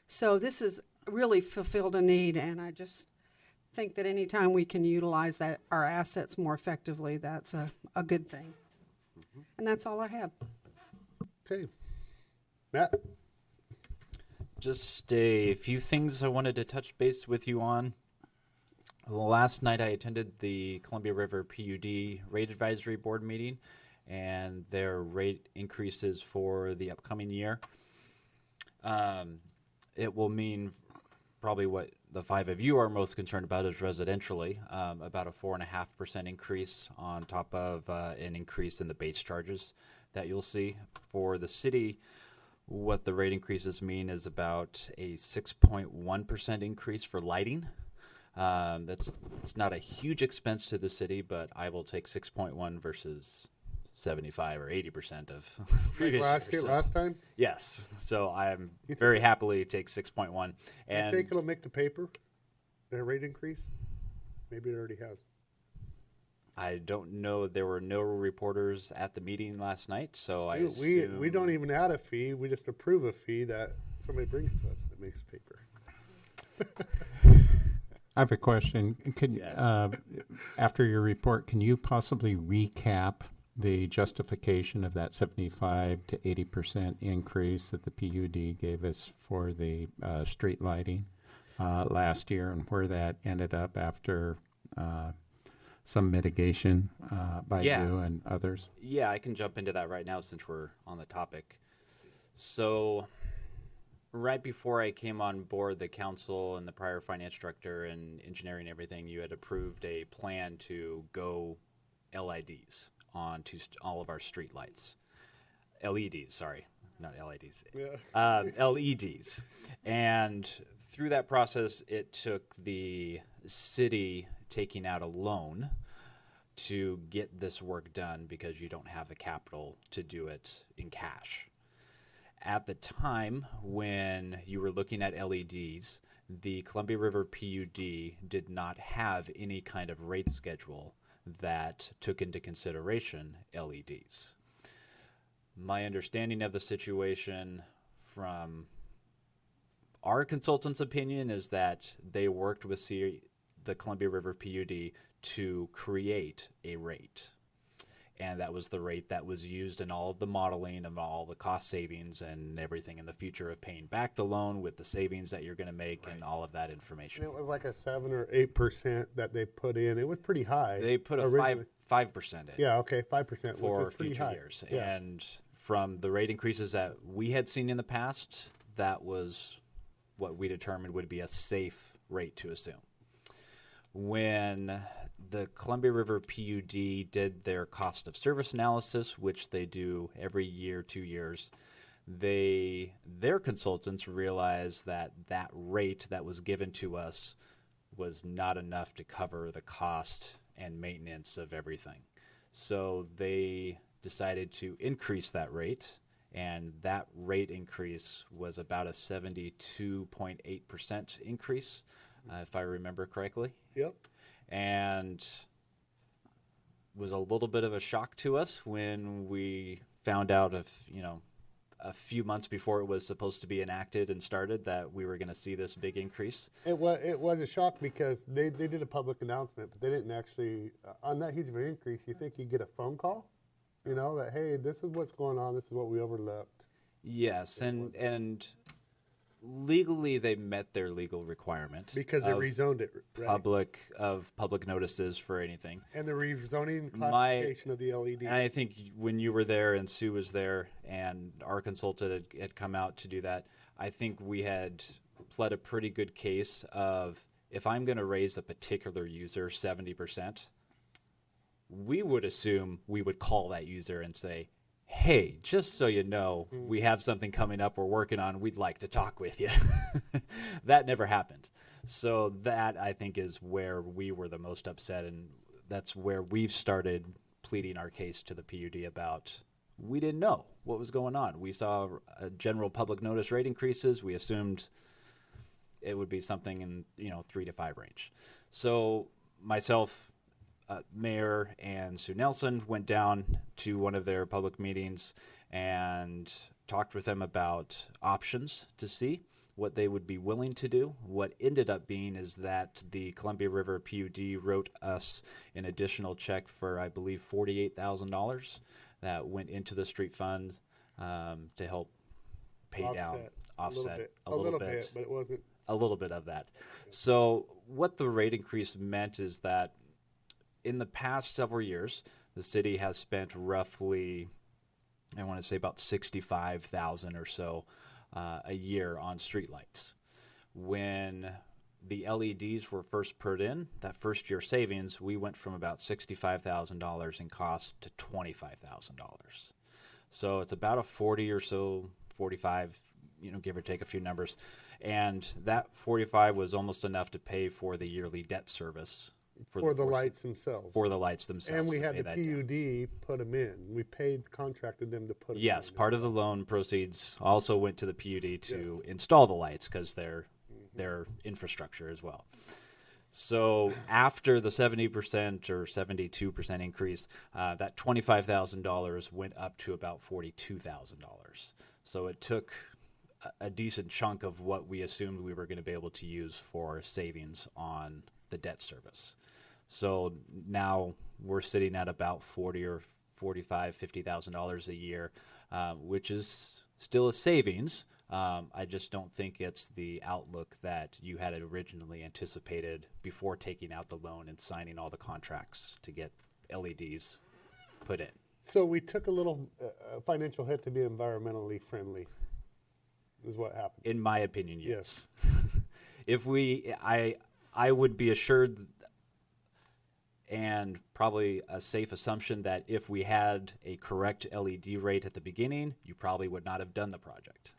So this has really fulfilled a need, and I just think that anytime we can utilize our assets more effectively, that's a good thing. And that's all I have. Okay. Matt? Just a few things I wanted to touch base with you on. Last night I attended the Columbia River PUD Rate Advisory Board meeting and their rate increases for the upcoming year. It will mean probably what the five of you are most concerned about is residentially, about a 4.5% increase on top of an increase in the base charges that you'll see. For the city, what the rate increases mean is about a 6.1% increase for lighting. It's not a huge expense to the city, but I will take 6.1 versus 75 or 80% of previous years. Last time? Yes. So I'm very happily take 6.1. And I think it'll make the paper, their rate increase. Maybe it already has. I don't know. There were no reporters at the meeting last night, so I We assume... don't even add a fee. We just approve a fee that somebody brings to us that makes paper. I have a question. Can Yes. after your report, can you possibly recap the justification of that 75 to 80% increase that the PUD gave us for the street lighting last year, and where that ended up after some mitigation by Yeah. you and others? Yeah, I can jump into that right now since we're on the topic. So, right before I came on board, the council and the prior finance director and engineering and everything, you had approved a plan to go LIDs onto all of our street lights. LEDs, sorry, not LIDs. Yeah. LEDs. And through that process, it took the city taking out a loan to get this work done because you don't have the capital to do it in cash. At the time when you were looking at LEDs, the Columbia River PUD did not have any kind of rate schedule that took into consideration LEDs. My understanding of the situation from our consultant's opinion is that they worked with the Columbia River PUD to create a rate. And that was the rate that was used in all of the modeling of all the cost savings and everything in the future of paying back the loan with the savings that you're going to make and all of that information. And it was like a 7 or 8% that they put in. It was pretty high. They put a originally. 5% in. Yeah, okay, 5%, for which is pretty future high. years. Yeah. And from the rate increases that we had seen in the past, that was what we determined would be a safe rate to assume. When the Columbia River PUD did their cost of service analysis, which they do every year, 2 years, their consultants realized that that rate that was given to us was not enough to cover the cost and maintenance of everything. So they decided to increase that rate, and that rate increase was about a 72.8% increase, if I remember correctly. Yep. And was a little bit of a shock to us when we found out a few months before it was supposed to be enacted and started that we were going to see this big increase. It was a shock because they did a public announcement, but they didn't actually, on that huge of an increase, you think you'd get a phone call, that, hey, this is what's going on, this is what we overlooked. Yes, and legally they met their legal requirement. Because they rezoned it, right? Public notices for anything. And the rezoning classification of the LED. And I think when you were there and Sue was there and our consultant had come out to do that, I think we had pled a pretty good case of, if I'm going to raise a particular user 70%, we would assume we would call that user and say, hey, just so you know, we have something coming up we're working on. We'd like to talk with you. That never happened. So that, I think, is where we were the most upset, and that's where we've started pleading our case to the PUD about we didn't know what was going on. We saw a general public notice rate increases. We assumed it would be something in 3 to 5 range. So myself, Mayor and Sue Nelson went down to one of their public meetings and talked with them about options to see what they would be willing to do. What ended up being is that the Columbia River PUD wrote us an additional check for, I believe, $48,000 that went into the street fund to help pay down, offset a little bit, but it wasn't. A little bit of that. So what the rate increase meant is that in the past several years, the city has spent roughly, I want to say about $65,000 or so a year on streetlights. When the LEDs were first put in, that first year savings, we went from about $65,000 in cost to $25,000. So it's about a 40 or so, 45, give or take a few numbers. And that 45 was almost enough to pay for the yearly debt service for the lights themselves. For the lights themselves. And we had the PUD put them in. We contracted them to put them in. Yes, part of the loan proceeds also went to the PUD to install the lights because they're infrastructure as well. So after the 70% or 72% increase, that $25,000 went up to about $42,000. So it took a decent chunk of what we assumed we were going to be able to use for savings on the debt service. So now we're sitting at about $50,000 a year, which is still a savings. I just don't think it's the outlook that you had originally anticipated before taking out the loan and signing all the contracts to get LEDs put in. So we took a little financial hit to be environmentally friendly, is what happened. In my opinion, yes. If I would be assured and probably a safe assumption that if we had a correct LED rate at the beginning, you probably would not have done the project.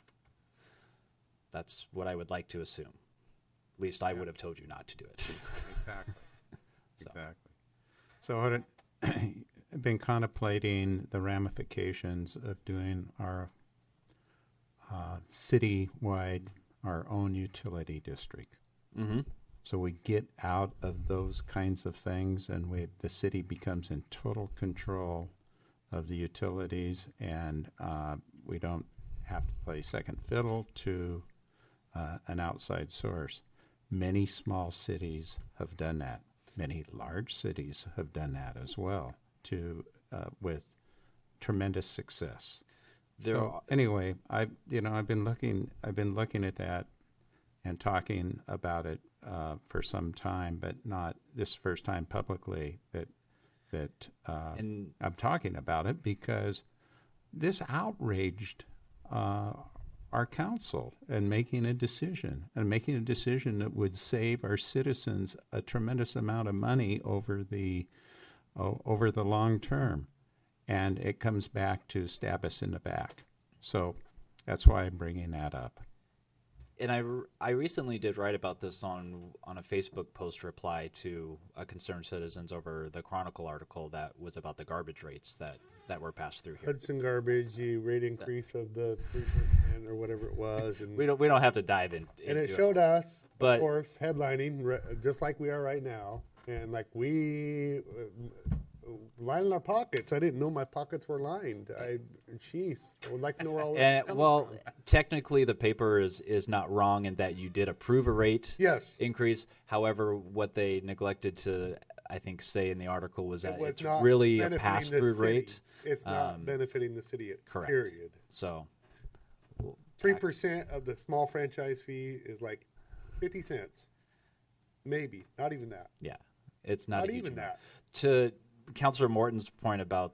That's what I would like to assume. At least I would have told you not to do it. Exactly. Exactly. So I've been contemplating the ramifications of doing our citywide, our own utility district. Mm-hmm. So we get out of those kinds of things, and the city becomes in total control of the utilities, and we don't have to play second fiddle to an outside source. Many small cities have done that. Many large cities have done that as well, with tremendous success. Anyway, I've been looking at that and talking about it for some time, but not this first time publicly that I'm talking about it, because this outraged our council and making a decision that would save our citizens a tremendous amount of money over the long term. And it comes back to stab us in the back. So that's why I'm bringing that up. And I recently did write about this on a Facebook post reply to a concerned citizens over the Chronicle article that was about the garbage rates that were passed through here. Hudson Garbage, the rate increase of the 3% or whatever it was, and we don't have to dive in. And it showed us, of course, headlining just like we are right now, and like we lining our pockets. I didn't know my pockets were lined. I would like to know where all this coming from. Technically, the paper is not wrong in that you did approve a rate increase. However, what they neglected to, I think, say in the article was that it's really a pass-through rate. It's not benefiting the city, correct. Period. So 3% of the small franchise fee is like 50 cents. Maybe. Not even that. Yeah. It's not even that. To Councilor Morton's point about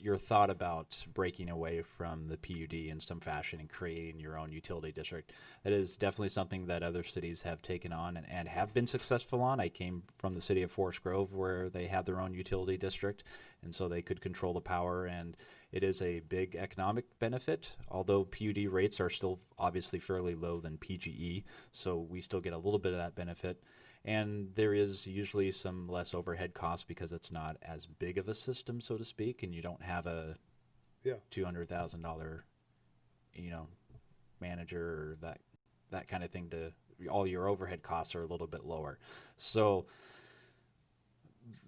your thought about breaking away from the PUD in some fashion and creating your own utility district, that is definitely something that other cities have taken on and have been successful on. I came from the city of Forest Grove, where they have their own utility district, and so they could control the power, and it is a big economic benefit, although PUD rates are still obviously fairly low than PGE, so we still get a little bit of that benefit. And there is usually some less overhead costs because it's not as big of a system, so to speak, and you don't have a $200,000, manager or that kind of thing. All your overhead costs are a little bit lower. So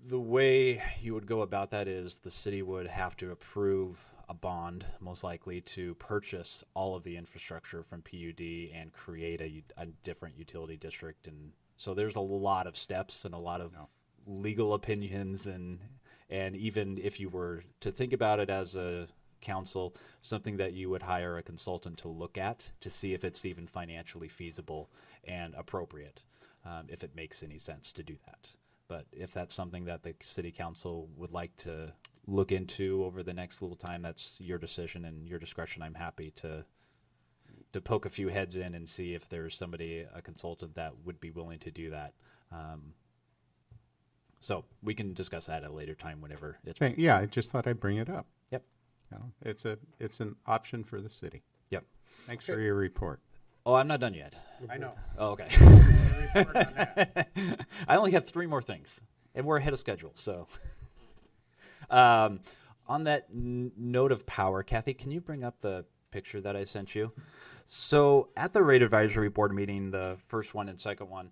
the way you would go about that is the city would have to approve a bond, most likely, to purchase all of the infrastructure from PUD and create a different utility district. And so there's a lot of steps and a lot of legal opinions, and even if you were to think about it as a council, something that you would hire a consultant to look at to see if it's even financially feasible and appropriate, if it makes any sense to do that. But if that's something that the city council would like to look into over the next little time, that's your decision and your discretion. I'm happy to poke a few heads in and see if there's somebody, a consultant, that would be willing to do that. So we can discuss that at a later time whenever it's. Yeah, I just thought I'd bring it up. Yep. You know, it's an option for the city. Yep. Thanks for your report. Oh, I'm not done yet. I know. Oh, okay. I only have 3 more things, and we're ahead of schedule. So, on that note of power, Kathy, can you bring up the picture that I sent you? So, at the Rate Advisory Board meeting, the first one and second one,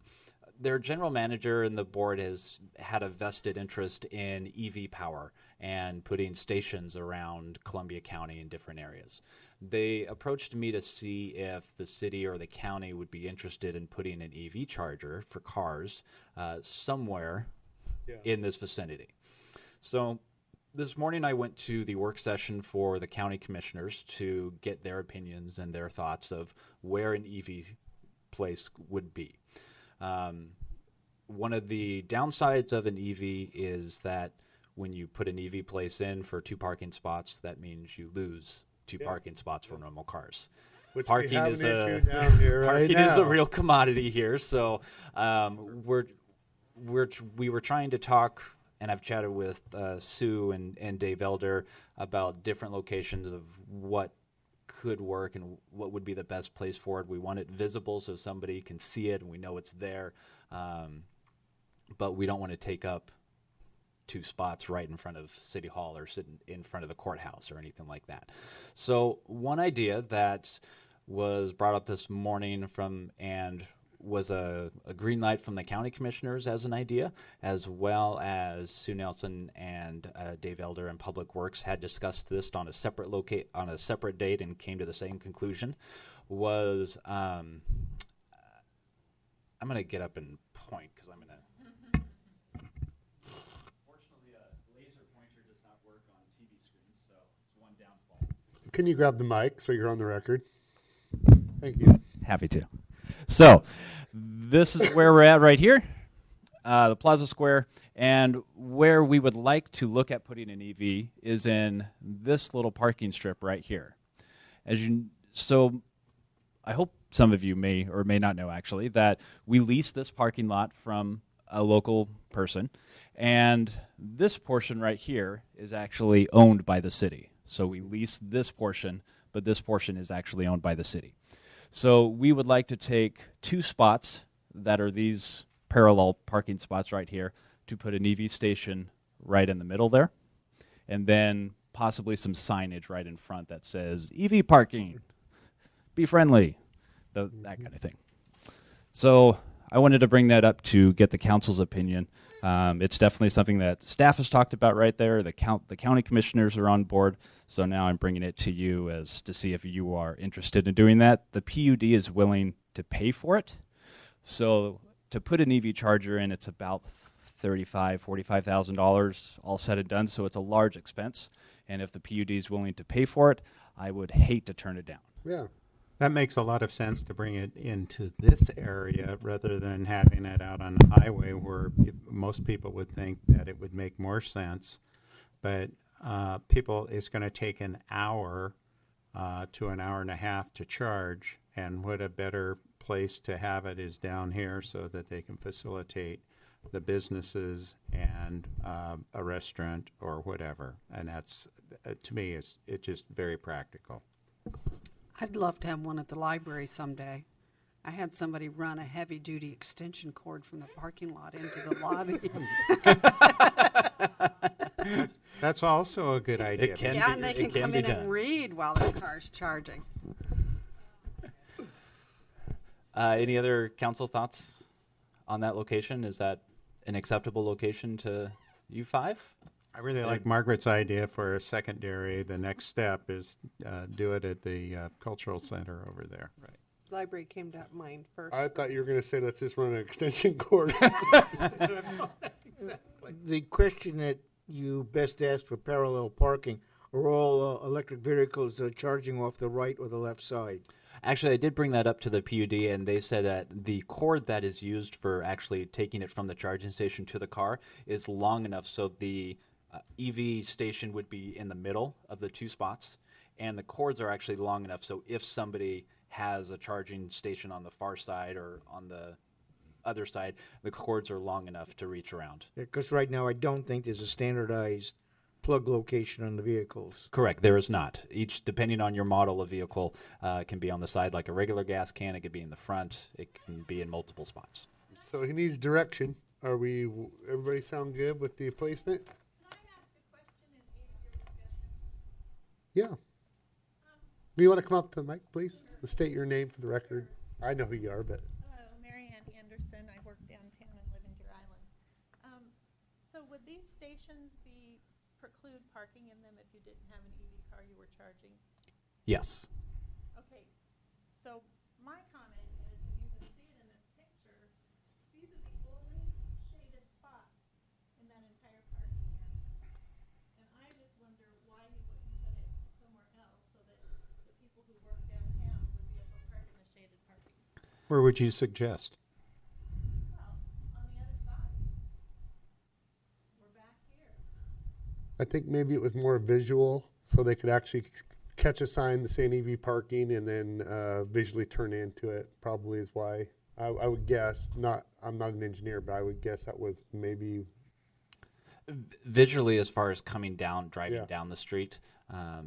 their general manager and the board has had a vested interest in EV power and putting stations around Columbia County in different areas. They approached me to see if the city or the county would be interested in putting an EV charger for cars somewhere in this vicinity. So this morning I went to the work session for the county commissioners to get their opinions and their thoughts of where an EV place would be. One of the downsides of an EV is that when you put an EV place in for 2 parking spots, that means you lose 2 parking spots for normal cars. Which parking we have is an a issue down here right parking now. is a real commodity here. So we were trying to talk, and I've chatted with Sue and Dave Elder about different locations of what could work and what would be the best place for it. We want it visible so somebody can see it and we know it's there, but we don't want to take up 2 spots right in front of City Hall or sitting in front of the courthouse or anything like that. So one idea that was brought up this morning and was a green light from the county commissioners as an idea, as well as Sue Nelson and Dave Elder and Public Works had discussed this on a separate date and came to the same conclusion, was I'm going to get up and point because I'm going to. Fortunately, a laser pointer does not work on TV screens, so it's one downfall. Can you grab the mic so you're on the record? Thank you. Happy to. So this is where we're at right here, the Plaza Square, and where we would like to look at putting an EV is in this little parking strip right here. So I hope some of you may or may not know actually that we lease this parking lot from a local person, and this portion right here is actually owned by the city. So we lease this portion, but this portion is actually owned by the city. So we would like to take 2 spots that are these parallel parking spots right here to put an EV station right in the middle there, and then possibly some signage right in front that says EV parking, be friendly, that kind of thing. So I wanted to bring that up to get the council's opinion. It's definitely something that staff has talked about right there. The county commissioners are on board. So now I'm bringing it to you as to see if you are interested in doing that. The PUD is willing to pay for it. So to put an EV charger in, it's about $45,000 all said and done. So it's a large expense. And if the PUD is willing to pay for it, I would hate to turn it down. Yeah. That makes a lot of sense to bring it into this area rather than having it out on the highway where most people would think that it would make more sense. But it's going to take an hour to an hour and a half to charge, and what a better place to have it is down here so that they can facilitate the businesses and a restaurant or whatever. And that's, to me, it's just very practical. I'd love to have one at the library someday. I had somebody run a heavy-duty extension cord from the parking lot into the lobby. That's also a good idea. And they can come in and read while their car's charging. Any other council thoughts on that location? Is that an acceptable location to you 5? I really like Margaret's idea for a secondary. The next step is do it at the cultural center over there. Right. Library came to mind first. I thought you were going to say let's just run an extension cord. The question that you best ask for parallel parking, are all electric vehicles charging off the right or the left side? Actually, I did bring that up to the PUD, and they said that the cord that is used for actually taking it from the charging station to the car is long enough so the EV station would be in the middle of the two spots, and the cords are actually long enough so if somebody has a charging station on the far side or on the other side, the cords are long enough to reach around. Because right now I don't think there's a standardized plug location on the vehicles. Correct, there is not. Each, depending on your model of vehicle, can be on the side like a regular gas can. It could be in the front. It can be in multiple spots. So he needs direction. Everybody sound good with the placement? Yeah. Do you want to come up to the mic, please? State your name for the record. I know who you are, but. Hello, Mary Ann Anderson. I work downtown and live in Deer Island. So would these stations preclude parking in them if you didn't have an EV car you were charging? Yes. Okay, so my comment is, and you can see it in this picture, these are the only shaded spots in that entire parking area. And I just wonder why you wouldn't put it somewhere else so that the people who work downtown would be able to park in the shaded parking. Where would you suggest? Well, on the other side. We're back here. I think maybe it was more visual, so they could actually catch a sign saying EV parking and then visually turn into it. Probably is why I would guess. I'm not an engineer, but I would guess that was maybe Visually, as far as coming down, driving Yeah. down the street, at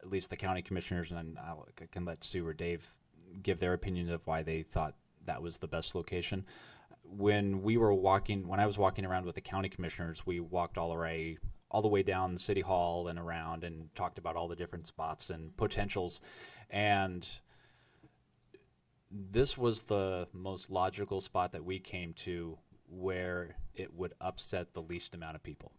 least the county commissioners, and I can let Sue or Dave give their opinion of why they thought that was the best location. When I was walking around with the county commissioners, we walked all the way down City Hall and around and talked about all the different spots and potentials. And this was the most logical spot that we came to where it would upset the least amount of people.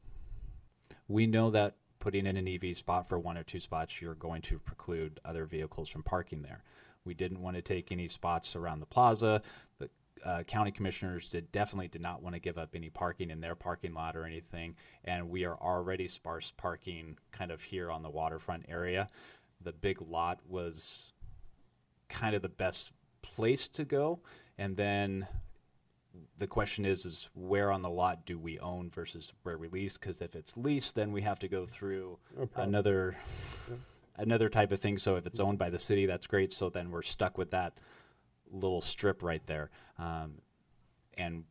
We know that putting in an EV spot for one or two spots, you're going to preclude other vehicles from parking there. We didn't want to take any spots around the plaza. The county commissioners definitely did not want to give up any parking in their parking lot or anything, and we are already sparse parking kind of here on the waterfront area. The big lot was kind of the best place to go, and then the question is where on the lot do we own versus where we lease? Because if it's leased, then we have to go through another type of thing. So if it's owned by the city, that's great. So then we're stuck with that little strip right there. And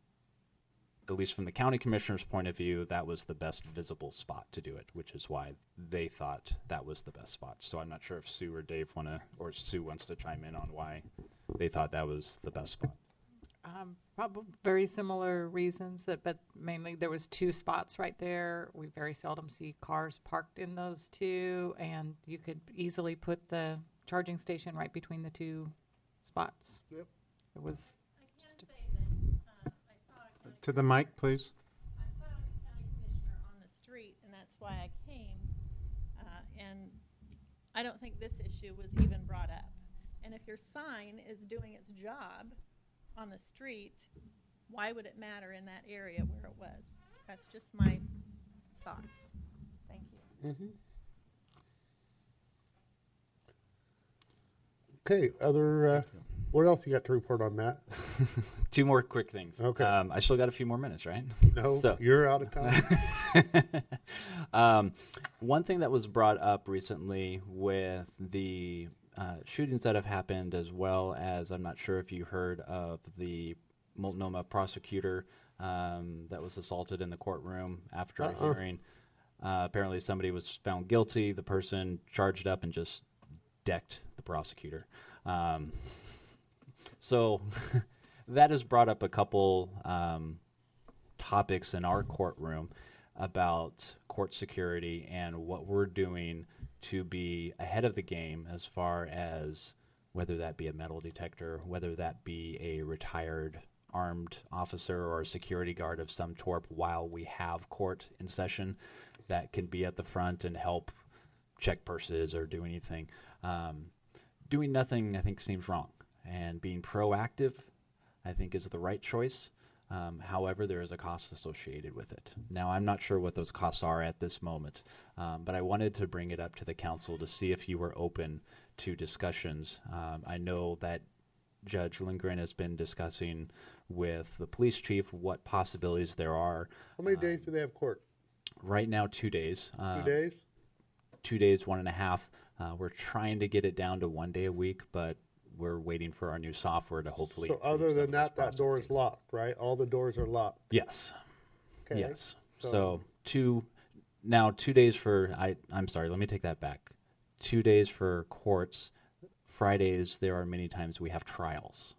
at least from the county commissioner's point of view, that was the best visible spot to do it, which is why they thought that was the best spot. So I'm not sure if Sue or Dave or Sue wants to chime in on why they thought that was the best spot. Probably very similar reasons, but mainly there was two spots right there. We very seldom see cars parked in those two, and you could easily put the charging station right between the two spots. Yep. It was just I saw To the mic, please. I saw a county commissioner on the street, and that's why I came. And I don't think this issue was even brought up. And if your sign is doing its job on the street, why would it matter in that area where it was? That's just my thoughts. Thank you. Mm-hmm. Okay, what else you got to report on that? Two more quick things. Okay. I still got a few more minutes, right? No, you're out of time. One thing that was brought up recently with the shootings that have happened, as well as, I'm not sure if you heard of the Multnomah prosecutor that was assaulted in the courtroom after a hearing. Apparently somebody was found guilty. The person charged up and just decked the prosecutor. So that has brought up a couple topics in our courtroom about court security and what we're doing to be ahead of the game as far as whether that be a metal detector, whether that be a retired armed officer or a security guard of some torp while we have court in session that can be at the front and help check purses or do anything. Doing nothing, I think, seems wrong. And being proactive, I think, is the right choice. However, there is a cost associated with it. Now, I'm not sure what those costs are at this moment, but I wanted to bring it up to the council to see if you were open to discussions. I know that Judge Lindgren has been discussing with the police chief what possibilities there are. How many days do they have court? Right now, 2 days. 2 days? 2 days, 1.5. We're trying to get it down to 1 day a week, but we're waiting for our new software to hopefully. So improve other some than of that, those that door is processes. locked, right? All the doors are locked. Yes. Okay. Yes. So 2 days for I'm sorry, let me take that back. 2 days for courts. Fridays there are many times we have trials.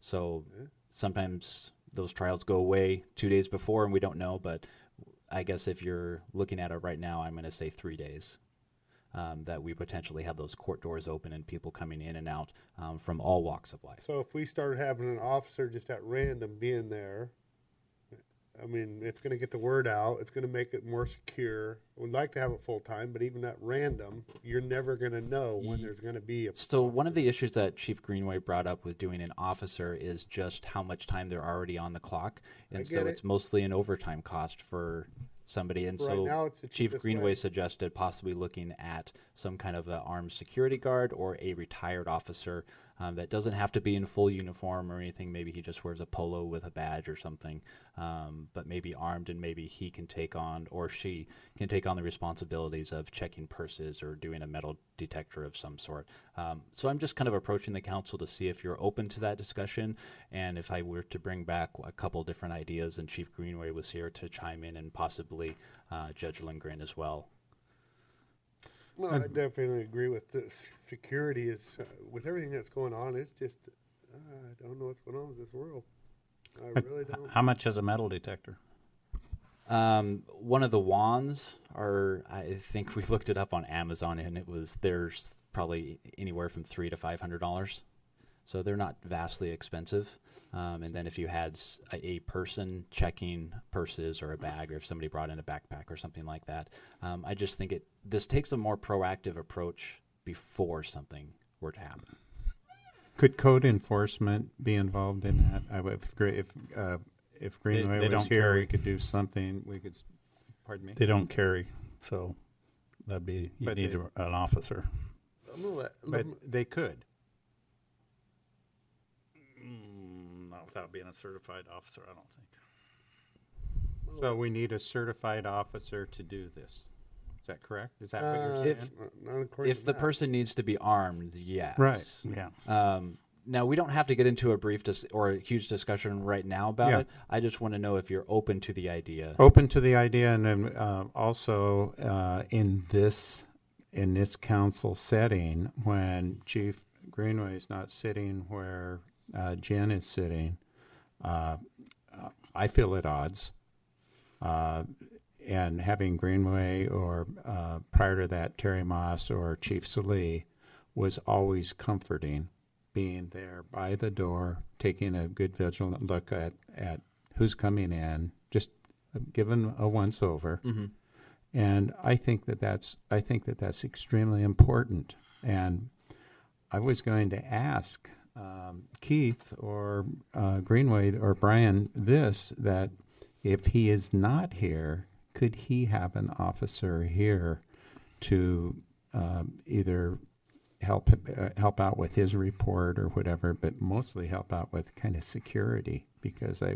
So sometimes those trials go away 2 days before and we don't know, but I guess if you're looking at it right now, I'm going to say 3 days. That we potentially have those court doors open and people coming in and out from all walks of life. So if we started having an officer just at random being there, I mean, it's going to get the word out. It's going to make it more secure. We'd like to have it full time, but even at random, you're never going to know when there's going to be a. So one of the issues that Chief Greenway brought up with doing an officer is just how much time they're already on the clock. And so get it's it. mostly an overtime cost for somebody. And Right so now, it's the Chief cheapest Greenway way. suggested possibly looking at some kind of an armed security guard or a retired officer that doesn't have to be in full uniform or anything. Maybe he just wears a polo with a badge or something, but maybe armed, and maybe he can take on, or she can take on, the responsibilities of checking purses or doing a metal detector of some sort. So I'm just kind of approaching the council to see if you're open to that discussion, and if I were to bring back a couple different ideas, and Chief Greenway was here to chime in, and possibly Judge Lindgren as well. Well, I definitely agree with this. Security is, with everything that's going on, it's just, I don't know what's going on with this world. I really don't. How much is a metal detector? One of the wands are, I think we looked it up on Amazon, and there's probably anywhere from $300 to $500. So they're not vastly expensive. And then if you had a person checking purses or a bag, or if somebody brought in a backpack or something like that, I just think this takes a more proactive approach before something were to happen. Could code enforcement be involved in that? If Greenway they was don't here, carry. we could do something. We could. Pardon me. They don't carry, so that'd be, you But need they- an officer. I'm gonna let, But they could. Not without being a certified officer, I don't think. So we need a certified officer to do this. Is that correct? Is that what you're saying? not according If to the that. person needs to be armed, yes. Right. Yeah. Now, we don't have to get into a brief or a huge discussion right now about Yeah. it. I just want to know if you're open to the idea. Open to the idea, and then also in this council setting, when Chief Greenway is not sitting where Jen is sitting, I feel at odds. And having Greenway or prior to that Terry Moss or Chief Salee was always comforting, being there by the door, taking a good vigilant look at who's coming in, just giving a once over. Mm-hmm. And I think that's extremely important. And I was going to ask Keith or Greenway or Brian that if he is not here, could he have an officer here to either help out with his report or whatever, but mostly help out with kind of security? Because I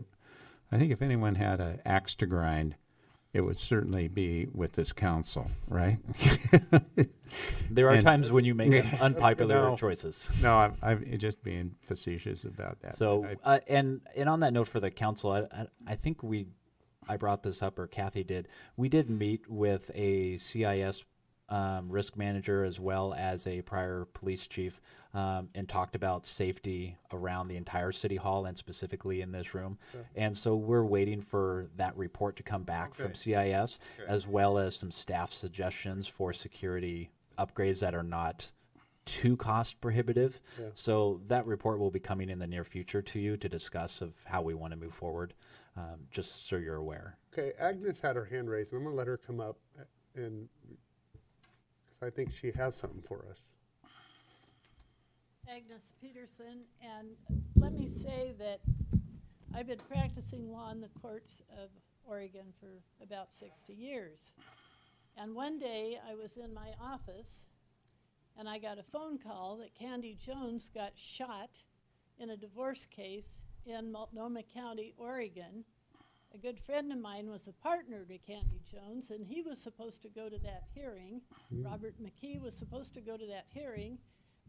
think if anyone had an axe to grind, it would certainly be with this council, right? There are And- times when you make unpopular No. choices. No, I'm just being facetious about that. So, I- and on that note for the council, I think I brought this up, or Kathy did. We did meet with a CIS risk manager as well as a prior police chief, and talked about safety around the entire city hall and specifically in this room. Okay. And so we're waiting for that report to come back from Okay. CIS, Okay. as well as some staff suggestions for security upgrades that are not too cost prohibitive. Yeah. So that report will be coming in the near future to you to discuss of how we want to move forward, just so you're aware. Okay, Agnes had her hand raised, and I'm going to let her come up, and because I think she has something for us. Agnes Peterson, and let me say that I've been practicing law in the courts of Oregon for about 60 years. And one day I was in my office and I got a phone call that Candy Jones got shot in a divorce case in Multnomah County, Oregon. A good friend of mine was a partner to Candy Jones, and he was supposed to go to that hearing. Robert McKee was supposed to go to that hearing,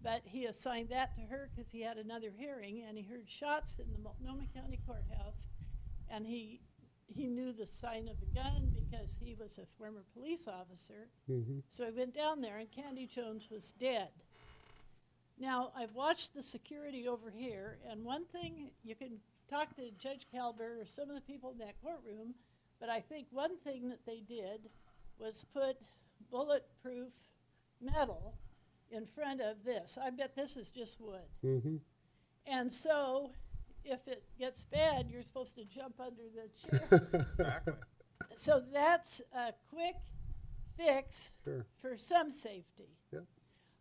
but he assigned that to her because he had another hearing, and he heard shots in the Multnomah County Courthouse, and he knew the sign of a gun because he was a former police officer. So he went down there, and Candy Jones was dead. Now, I've watched the security over here, and one thing, you can talk to Judge Calbert or some of the people in that courtroom, but I think one thing that they did was put bulletproof metal in front of this. I bet this is just wood. And so, if it gets bad, you're supposed to jump under the chair. Exactly. So that's a quick fix Sure. for some safety. Yep.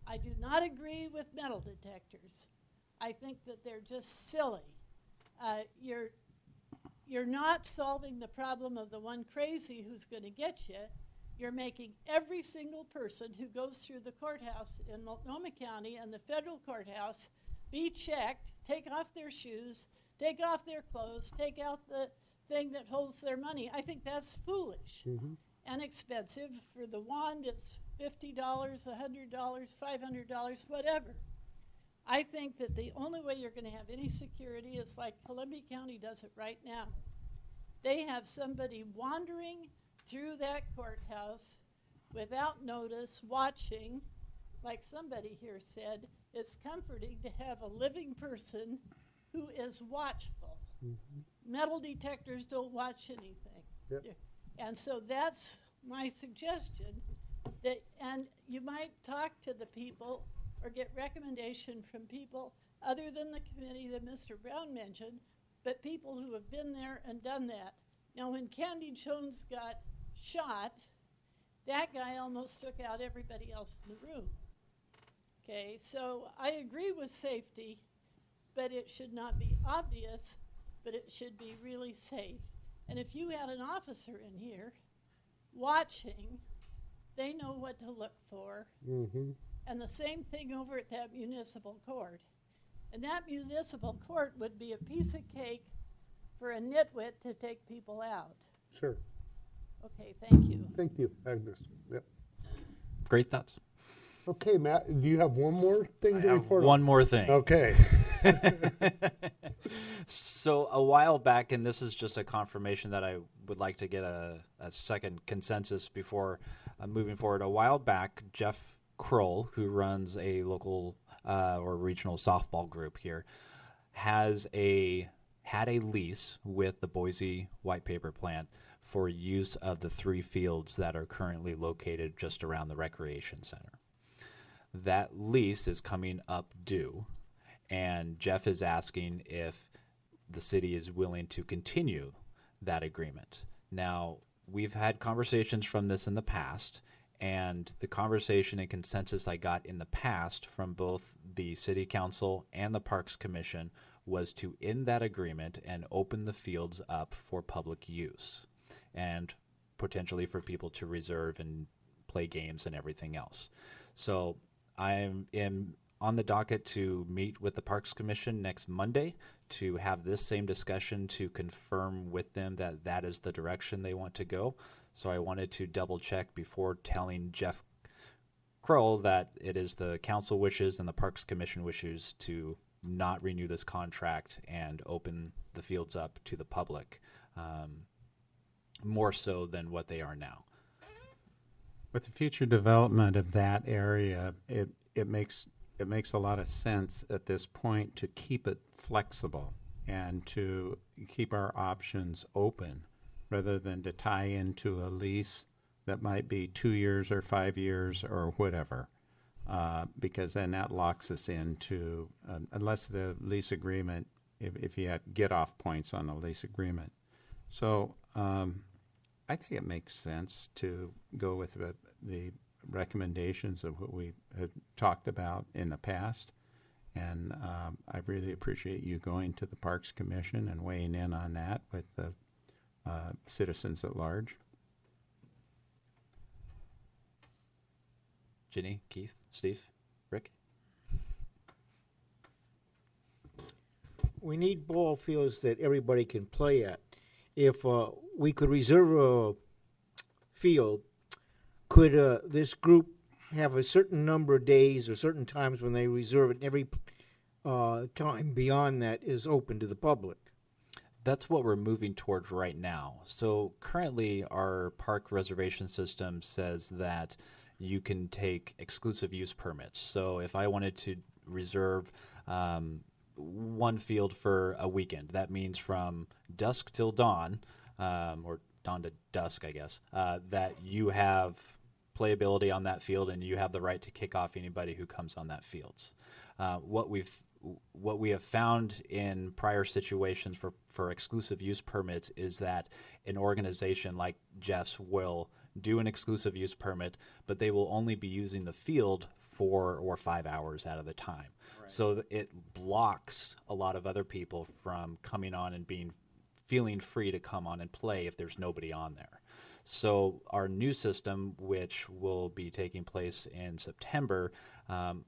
I do not agree with metal detectors. I think that they're just silly. You're not solving the problem of the one crazy who's going to get you. You're making every single person who goes through the courthouse in Multnomah County and the federal courthouse be checked, take off their shoes, take off their clothes, take out the thing that holds their money. I think that's foolish and expensive. For the wand, it's $50, $100, $500, whatever. I think that the only way you're going to have any security is like Columbia County does it right now. They have somebody wandering through that courthouse without notice, watching. Like somebody here said, it's comforting to have a living person who is watchful. Metal detectors don't watch anything. Yep. And so that's my suggestion. And you might talk to the people or get recommendation from people other than the committee that Mr. Brown mentioned, but people who have been there and done that. Now, when Candy Jones got shot, that guy almost took out everybody else in the room. Okay, so I agree with safety, but it should not be obvious, but it should be really safe. And if you had an officer in here watching, they know what to look for. And the same thing over at that municipal court. And that municipal court would be a piece of cake for a nitwit to take people out. Sure. Okay, thank you. Thank you, Agnes. Yep. Great thoughts. Okay, Matt, do you have one more thing to I have report? one more thing. Okay. So a while back, and this is just a confirmation that I would like to get a second consensus before moving forward. A while back, Jeff Kroll, who runs a local or regional softball group here, had a lease with the Boise White Paper Plant for use of the 3 fields that are currently located just around the recreation center. That lease is coming up due, and Jeff is asking if the city is willing to continue that agreement. Now, we've had conversations from this in the past, and the conversation and consensus I got in the past from both the city council and the Parks Commission was to end that agreement and open the fields up for public use and potentially for people to reserve and play games and everything else. So I am on the docket to meet with the Parks Commission next Monday to have this same discussion to confirm with them that that is the direction they want to go. So I wanted to double check before telling Jeff Kroll that it is the council wishes and the Parks Commission wishes to not renew this contract and open the fields up to the public, more so than what they are now. With the future development of that area, it makes a lot of sense at this point to keep it flexible and to keep our options open rather than to tie into a lease that might be 2 years or 5 years or whatever, because then that locks us into, unless the lease agreement, if you had get-off points on the lease agreement. So I think it makes sense to go with the recommendations of what we had talked about in the past And I really appreciate you going to the Parks Commission and weighing in on that with the citizens at large. Ginny, Keith, Steve, Rick? We need ball fields that everybody can play at. If we could reserve a field, could this group have a certain number of days or certain times when they reserve it, and every time beyond that is open to the public? That's what we're moving towards right now. So currently our park reservation system says that you can take exclusive use permits. So if I wanted to reserve one field for a weekend, that means from dusk till dawn, or dawn to dusk, I guess, that you have playability on that field and you have the right to kick off anybody who comes on that fields. What we have found in prior situations for exclusive use permits is that an organization like Jeff's will do an exclusive use permit, but they will only be using the field 4 or 5 hours out of the time. Right. So it blocks a lot of other people from coming on and feeling free to come on and play if there's nobody on there. So our new system, which will be taking place in September,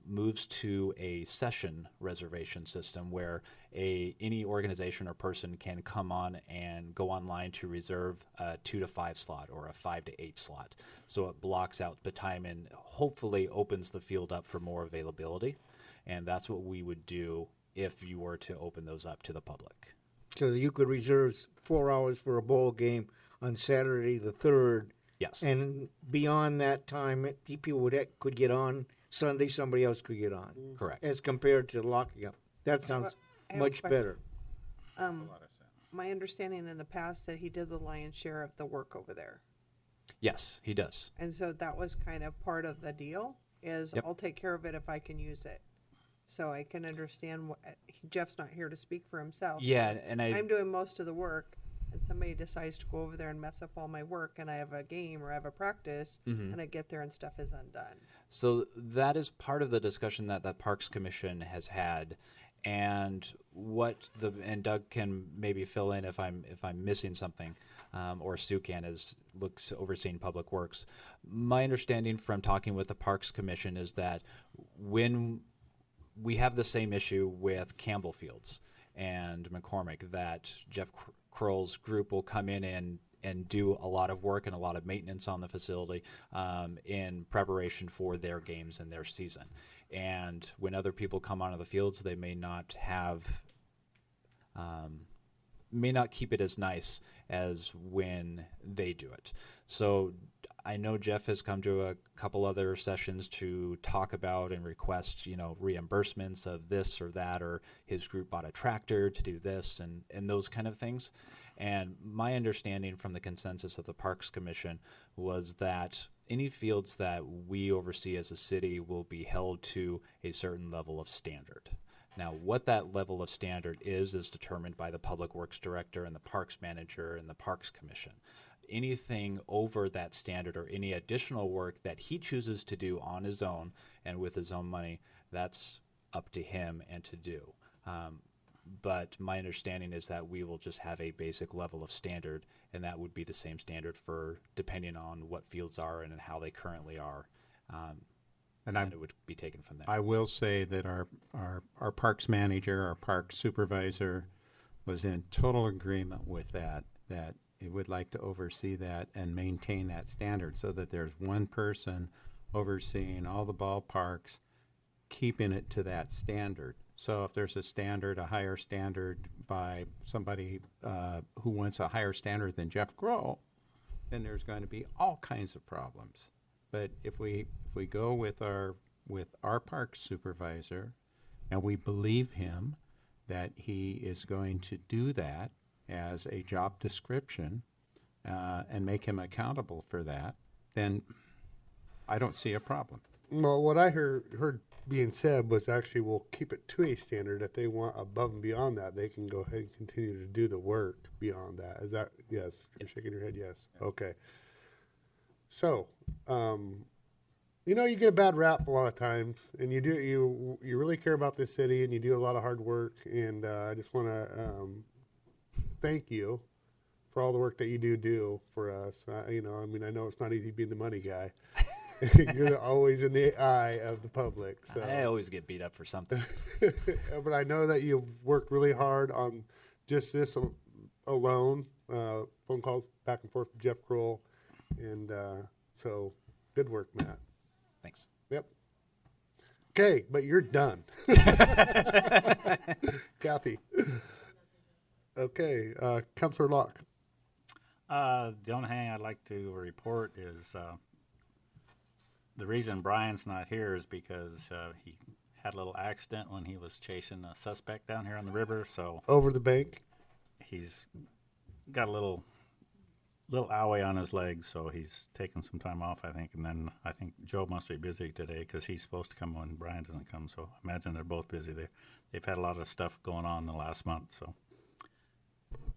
moves to a session reservation system where any organization or person can come on and go online to reserve a 2 to 5 slot or a 5 to 8 slot. So it blocks out the time and hopefully opens the field up for more availability. And that's what we would do if you were to open those up to the public. So you could reserve 4 hours for a ball game on Saturday the 3rd. Yes. And beyond that time, people could get on. Sunday, somebody else could get on. Correct. As compared to locking up. That sounds much better. My understanding in the past that he did the lion's share of the work over there. Yes, he does. And so that was kind of part of the deal is I'll take care of it if I can use it. So I can understand Jeff's not here to speak for himself. Yeah, and I'm doing most of the work, and somebody decides to go over there and mess up all my work, and I have a game or I have a practice, and I get there and stuff is undone. So that is part of the discussion that the Parks Commission has had, and and Doug can maybe fill in if I'm missing something, or Sue can as looks overseeing Public Works. My understanding from talking with the Parks Commission is that when we have the same issue with Campbell Fields and McCormick, that Jeff Kroll's group will come in and do a lot of work and a lot of maintenance on the facility in preparation for their games and their season. And when other people come onto the fields, they may not keep it as nice as when they do it. So I know Jeff has come to a couple other sessions to talk about and request, reimbursements of this or that, or his group bought a tractor to do this and those kind of things. And my understanding from the consensus of the Parks Commission was that any fields that we oversee as a city will be held to a certain level of standard. Now, what that level of standard is determined by the Public Works Director and the Parks Manager and the Parks Commission. Anything over that standard or any additional work that he chooses to do on his own and with his own money, that's up to him and to do. But my understanding is that we will just have a basic level of standard, and that would be the same standard for depending on what fields are and how they currently are. And it would be taken from there. I will say that our parks manager, our park supervisor was in total agreement with that he would like to oversee that and maintain that standard so that there's one person overseeing all the ballparks, keeping it to that standard. So if there's a higher standard by somebody who wants a higher standard than Jeff Kroll, then there's going to be all kinds of problems. But if we go with our park supervisor and we believe him that he is going to do that as a job description and make him accountable for that, then I don't see a problem. Well, what I heard being said was actually we'll keep it to a standard. If they want above and beyond that, they can go ahead and continue to do the work beyond that. Is that, yes? You're shaking your head, yes. Okay. So, You know, you get a bad rap a lot of times, and you really care about this city, and you do a lot of hard work. And I just want to thank you for all the work that you do for us. You know, I mean, I know it's not easy being the money guy. You're always in the eye of the public. So. I always get beat up for something. But I know that you've worked really hard on just this alone. Phone calls back and forth with Jeff Kroll, and so good work, Matt. Thanks. Yep. Okay, but you're done. Kathy. Okay, Councilor Locke. The only thing I'd like to report is the reason Brian's not here is because he had a little accident when he was chasing a suspect down here on the river. So over the bank. He's got a little owie on his leg, so he's taking some time off, I think. And then I think Joe must be busy today because he's supposed to come when Brian doesn't come. So I imagine they're both busy. They've had a lot of stuff going on in the last month. So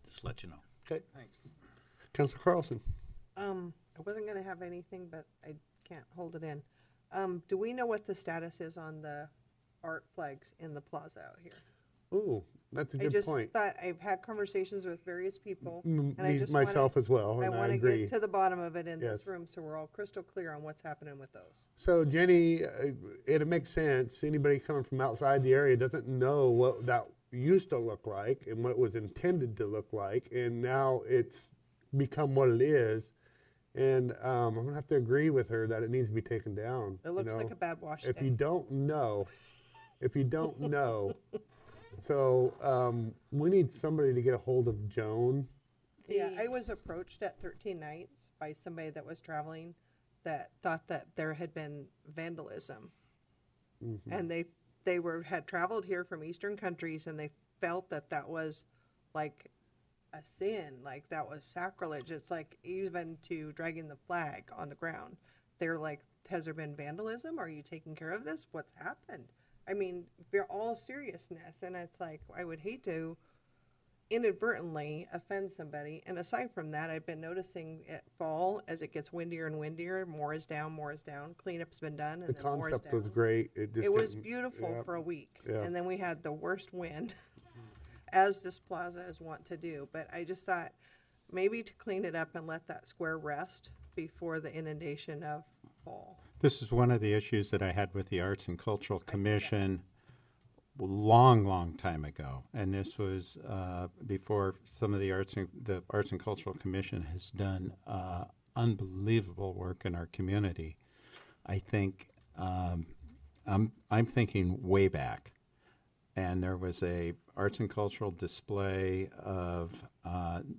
just let you know. Okay, thanks. Councilor Carlson. I wasn't going to have anything, but I can't hold it in. Do we know what the status is on the art flags in the plaza out here? Ooh, that's a good point. I just thought I've had conversations with various people, and I just myself as well. I and want to agree. get to the bottom of it in Yes. this room, so we're all crystal clear on what's happening with those. So Jenny, it makes sense. Anybody coming from outside the area doesn't know what that used to look like and what it was intended to look like, and now it's become what it is. And I'm gonna have to agree with her that it needs to be taken down. It looks like a bad wash If day. you don't know, so we need somebody to get a hold of Joan. Yeah, I was approached at 13 Nights by somebody that was traveling that thought that there had been vandalism. Mm-hmm. And they had traveled here from Eastern countries, and they felt that was like a sin, like that was sacrilege. It's like even to dragging the flag on the ground. They're like, has there been vandalism? Are you taking care of this? What's happened? I mean, we're all seriousness, and it's like, I would hate to inadvertently offend somebody. And aside from that, I've been noticing it fall as it gets windier and windier. More is down. Cleanup's been done, and The then more is concept down. was great. It Was didn't- beautiful yeah. for a week, Yeah. and then we had the worst wind, as this plaza is wont to do. But I just thought maybe to clean it up and let that square rest before the inundation of fall. This is one of the issues that I had with the Arts and Cultural Commission long time ago, and this was before some of the Arts and Cultural Commission has done unbelievable work in our community. I think I'm thinking way back, and there was a arts and cultural display of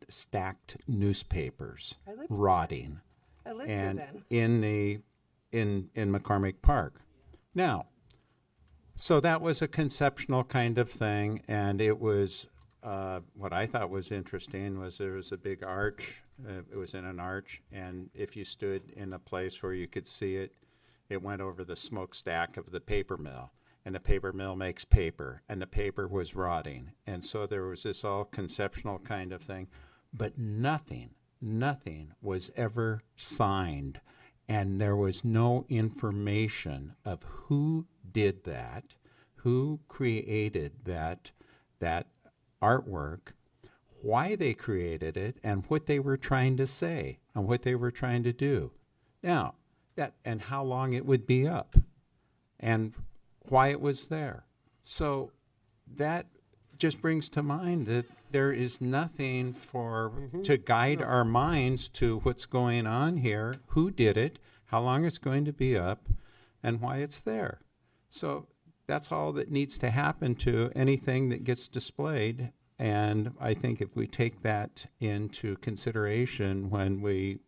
stacked newspapers rotting. I lived here and then. in McCormick Park. Now, so that was a conceptual kind of thing, and it was what I thought was interesting was there was a big arch. It was in an arch, and if you stood in a place where you could see it, it went over the smokestack of the paper mill, and the paper mill makes paper, and the paper was rotting, and so there was this all conceptual kind of thing, but nothing was ever signed. And there was no information of who did that, who created that artwork, why they created it, and what they were trying to say and what they were trying to do. Now, and how long it would be up, and why it was there. So that just brings to mind that there is nothing to guide our minds to what's going on here, who did it, how long it's going to be up, and why it's there. So that's all that needs to happen to anything that gets displayed. And I think if we take that into consideration when we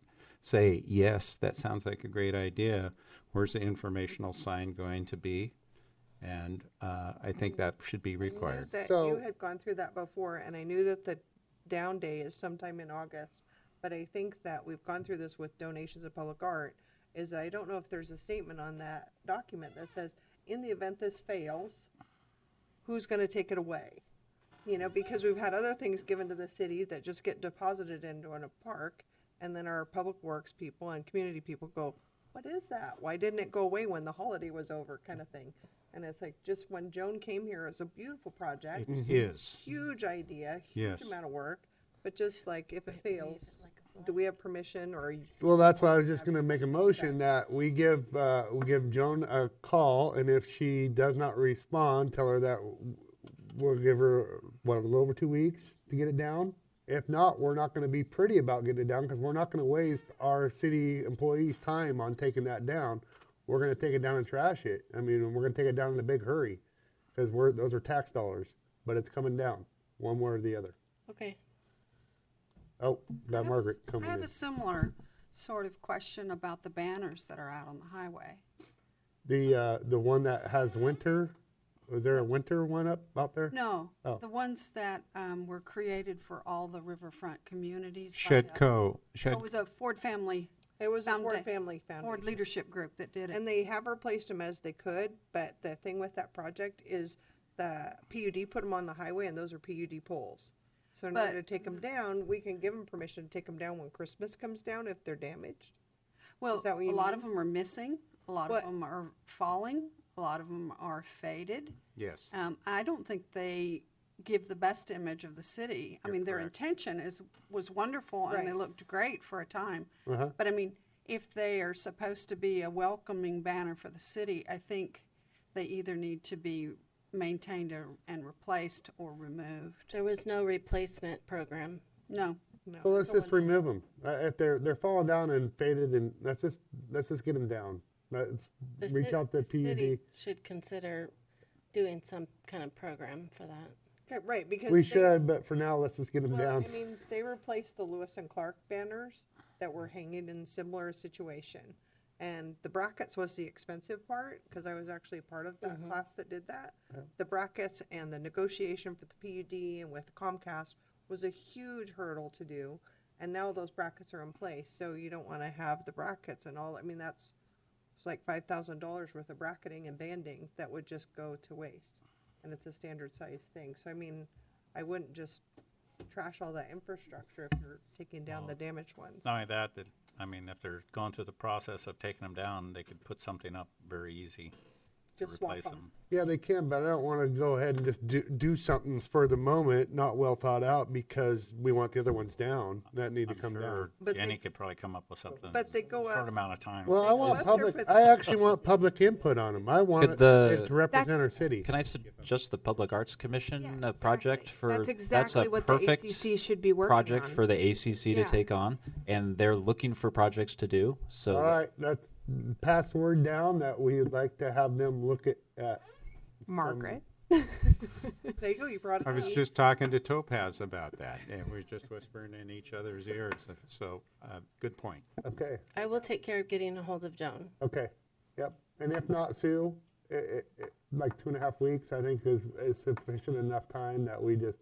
say, yes, that sounds like a great idea, where's the informational sign going to be? And I think that should be required. I knew that you had gone through that before, and I knew that the down day is sometime in August. But I think that we've gone through this with donations of public art, is I don't know if there's a statement on that document that says, in the event this fails, who's going to take it away? You know, because we've had other things given to the city that just get deposited into a park, and then our public works people and community people go, what is that? Why didn't it go away when the holiday was over, kind of thing? And it's like, just when Joan came here, it was a beautiful project. It is. Huge idea, huge Yes. amount of work, but just like, if it fails, do we have permission or? Well, that's why I was just gonna make a motion that we give Joan a call, and if she does not respond, tell her that we'll give her, what, a little over 2 weeks to get it down? If not, we're not gonna be pretty about getting it down, because we're not gonna waste our city employees' time on taking that down. We're gonna take it down and trash it. I mean, we're gonna take it down in a big hurry, because those are tax dollars, but it's coming down, one way or the other. Okay. Oh, got Margaret coming I have in. a similar sort of question about the banners that are out on the highway. The one that has winter, was there a winter one up out there? No, Oh. the ones that were created for all the riverfront communities. by, Shedco. It was a Ford family. It was a Ford Founda- Family Foundation. Ford Leadership Group that did it. And they have replaced them as they could, but the thing with that project is the PUD put them on the highway, and those are PUD poles. So in order to take them down, we can give them permission to take them down when Christmas comes down if they're damaged. Well, Is that what a you lot mean? of them are missing. A lot What? of them are falling. A lot of them are faded. Yes. I don't think they give the best image of the city. I mean, their correct. intention was wonderful, and they Right. looked great for a time. Uh-huh. But I mean, if they are supposed to be a welcoming banner for the city, I think they either need to be maintained and replaced or removed. There was no replacement program. No. No. So let's just remove them. If they're falling down and faded, and let's just get them down. Let's The reach cit- out to the city PUD. should consider doing some kind of program for that. Okay, right, because We they- should, but for now, let's just get them Well, down. I mean, they replaced the Lewis and Clark banners that were hanging in similar situation. And the brackets was the expensive part, because I was actually part of that class that did that. The brackets and the negotiation for the PUD and with Comcast was a huge hurdle to do. And now those brackets are in place, so you don't want to have the brackets and all. I mean, it's like $5,000 worth of bracketing and banding that would just go to waste. And it's a standard size thing. So, I mean, I wouldn't just trash all that infrastructure if you're taking down the damaged ones. Not only that, I mean, if they're going through the process of taking them down, they could put something up very easy to Just swap replace 'em. them. Yeah, they can, but I don't want to go ahead and just do something for the moment, not well thought out, because we want the other ones down that need to come down. Sure, But Jenny they- could probably come up with something. But they go short out- amount of time. Well, I want Up there public. for the- I actually want public input on them. I want Could it the- to represent That's- our city. Can I suggest the Public Arts Commission Yeah, project exactly. for That's exactly a what the perfect ACC should be working project on. for the ACC Yeah. to take on, and they're looking for projects to do. So All right, let's pass word down that we would like to have them look at Margaret. There you go, you brought it I was up. just talking to Topaz about that, and we were just whispering in each other's ears. So, good point. Okay, I will take care of getting a hold of Joan. okay, yep. And if not, Sue, like 2.5 weeks, I think is sufficient enough time that we just,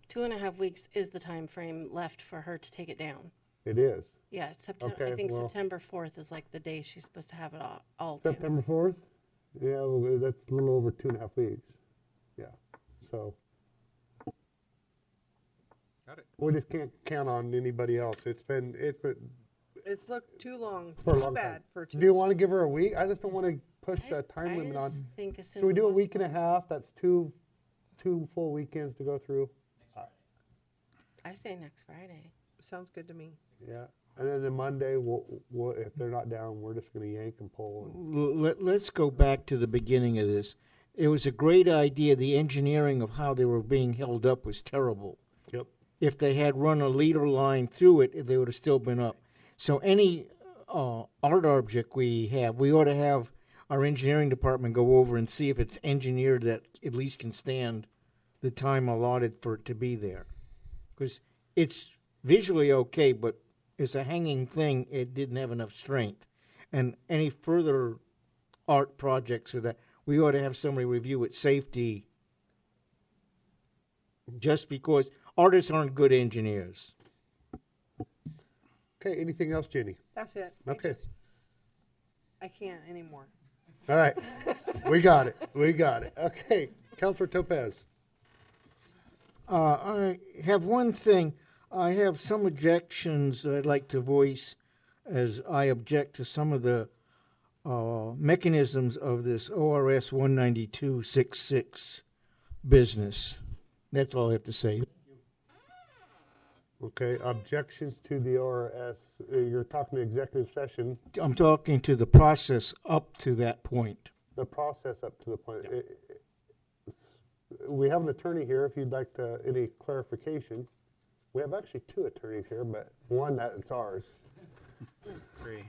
2.5 weeks is the time frame left for her to take it down. it is. Yeah, September. Okay, I think well- September 4th is like the day she's supposed to have it all down. September 4th? Yeah, well, that's a little over 2.5 weeks. Yeah, so. Got it. We just can't count on anybody else. It's been It's looked too long, for a too long bad time. for Do too. you want to give her a week? I just don't want to push a time I limit on. just think as soon Can we as do a week and a possible. half? That's two full weekends to go through. I say next Friday. Sounds good to me. Yeah, and then the Monday, we'll if they're not down, we're just going to yank and pull. Let's go back to the beginning of this. It was a great idea. The engineering of how they were being held up was terrible. Yep. If they had run a leader line through it, they would have still been up. So any art object we have, we ought to have our engineering department go over and see if it's engineered that at least can stand the time allotted for it to be there. Because it's visually okay, but it's a hanging thing. It didn't have enough strength. And any further art projects or that, we ought to have somebody review its safety just because artists aren't good engineers. Okay, anything else, Jenny? That's it. Okay. I can't anymore. All right, we got it. We got it. Okay, Councilor Topaz. I have one thing. I have some objections that I'd like to voice as I object to some of the mechanisms of this ORS 192.66 business. That's all I have to say. Okay, objections to the ORS, you're talking executive session, I'm talking to the process up to that point. the process up to the point. We have an attorney here if you'd like any clarification. We have actually two attorneys here, but one that's ours. Three.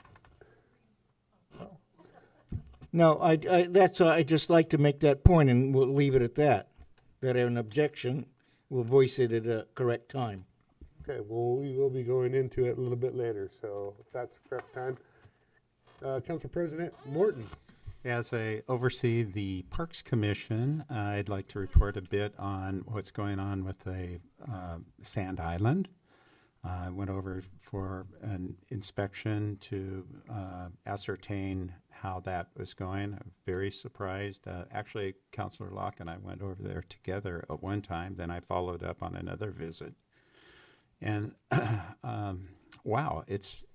No, I just like to make that point, and we'll leave it at that. That I have an objection, we'll voice it at a correct time. Okay, well, we will be going into it a little bit later, so if that's the correct time. Council President Morton. As I oversee the Parks Commission, I'd like to report a bit on what's going on with the Sand Island. I went over for an inspection to ascertain how that was going. I'm very surprised. Actually, Councilor Locke and I went over there together at one time. Then I followed up on another visit. And wow, it's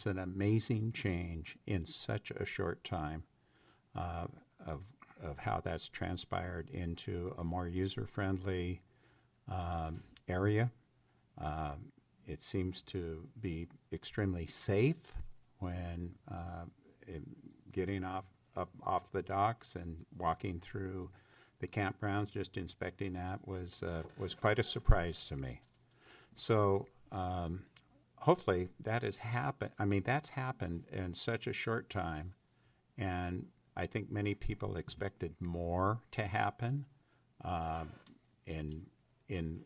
an amazing change in such a short time of how that's transpired into a more user-friendly area. It seems to be extremely safe when getting off the docks and walking through the campgrounds. Just inspecting that was quite a surprise to me. So hopefully that has happened. I mean, that's happened in such a short time, and I think many people expected more to happen in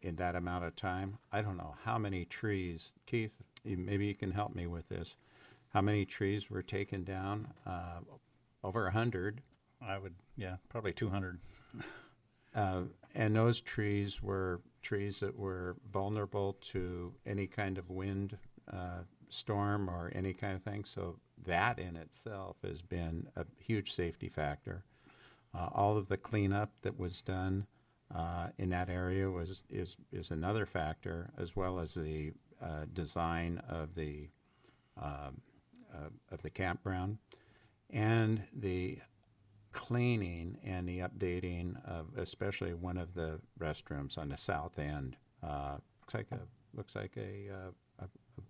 that amount of time. I don't know how many trees, Keith, maybe you can help me with this. How many trees were taken down? Over 100. Probably 200. And those trees were trees that were vulnerable to any kind of wind storm or any kind of thing. So that in itself has been a huge safety factor. All of the cleanup that was done in that area is another factor, as well as the design of the campground and the cleaning and the updating of especially one of the restrooms on the south end. Looks like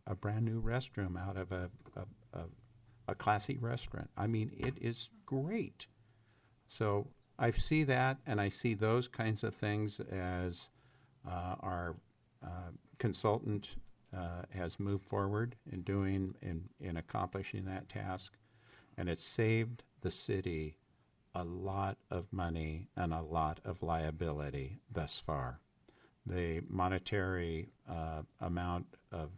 a brand new restroom out of a classy restaurant. I mean, it is great. So I see that, and I see those kinds of things as our consultant has moved forward in accomplishing that task, and it's saved the city a lot of money and a lot of liability thus far. The monetary amount of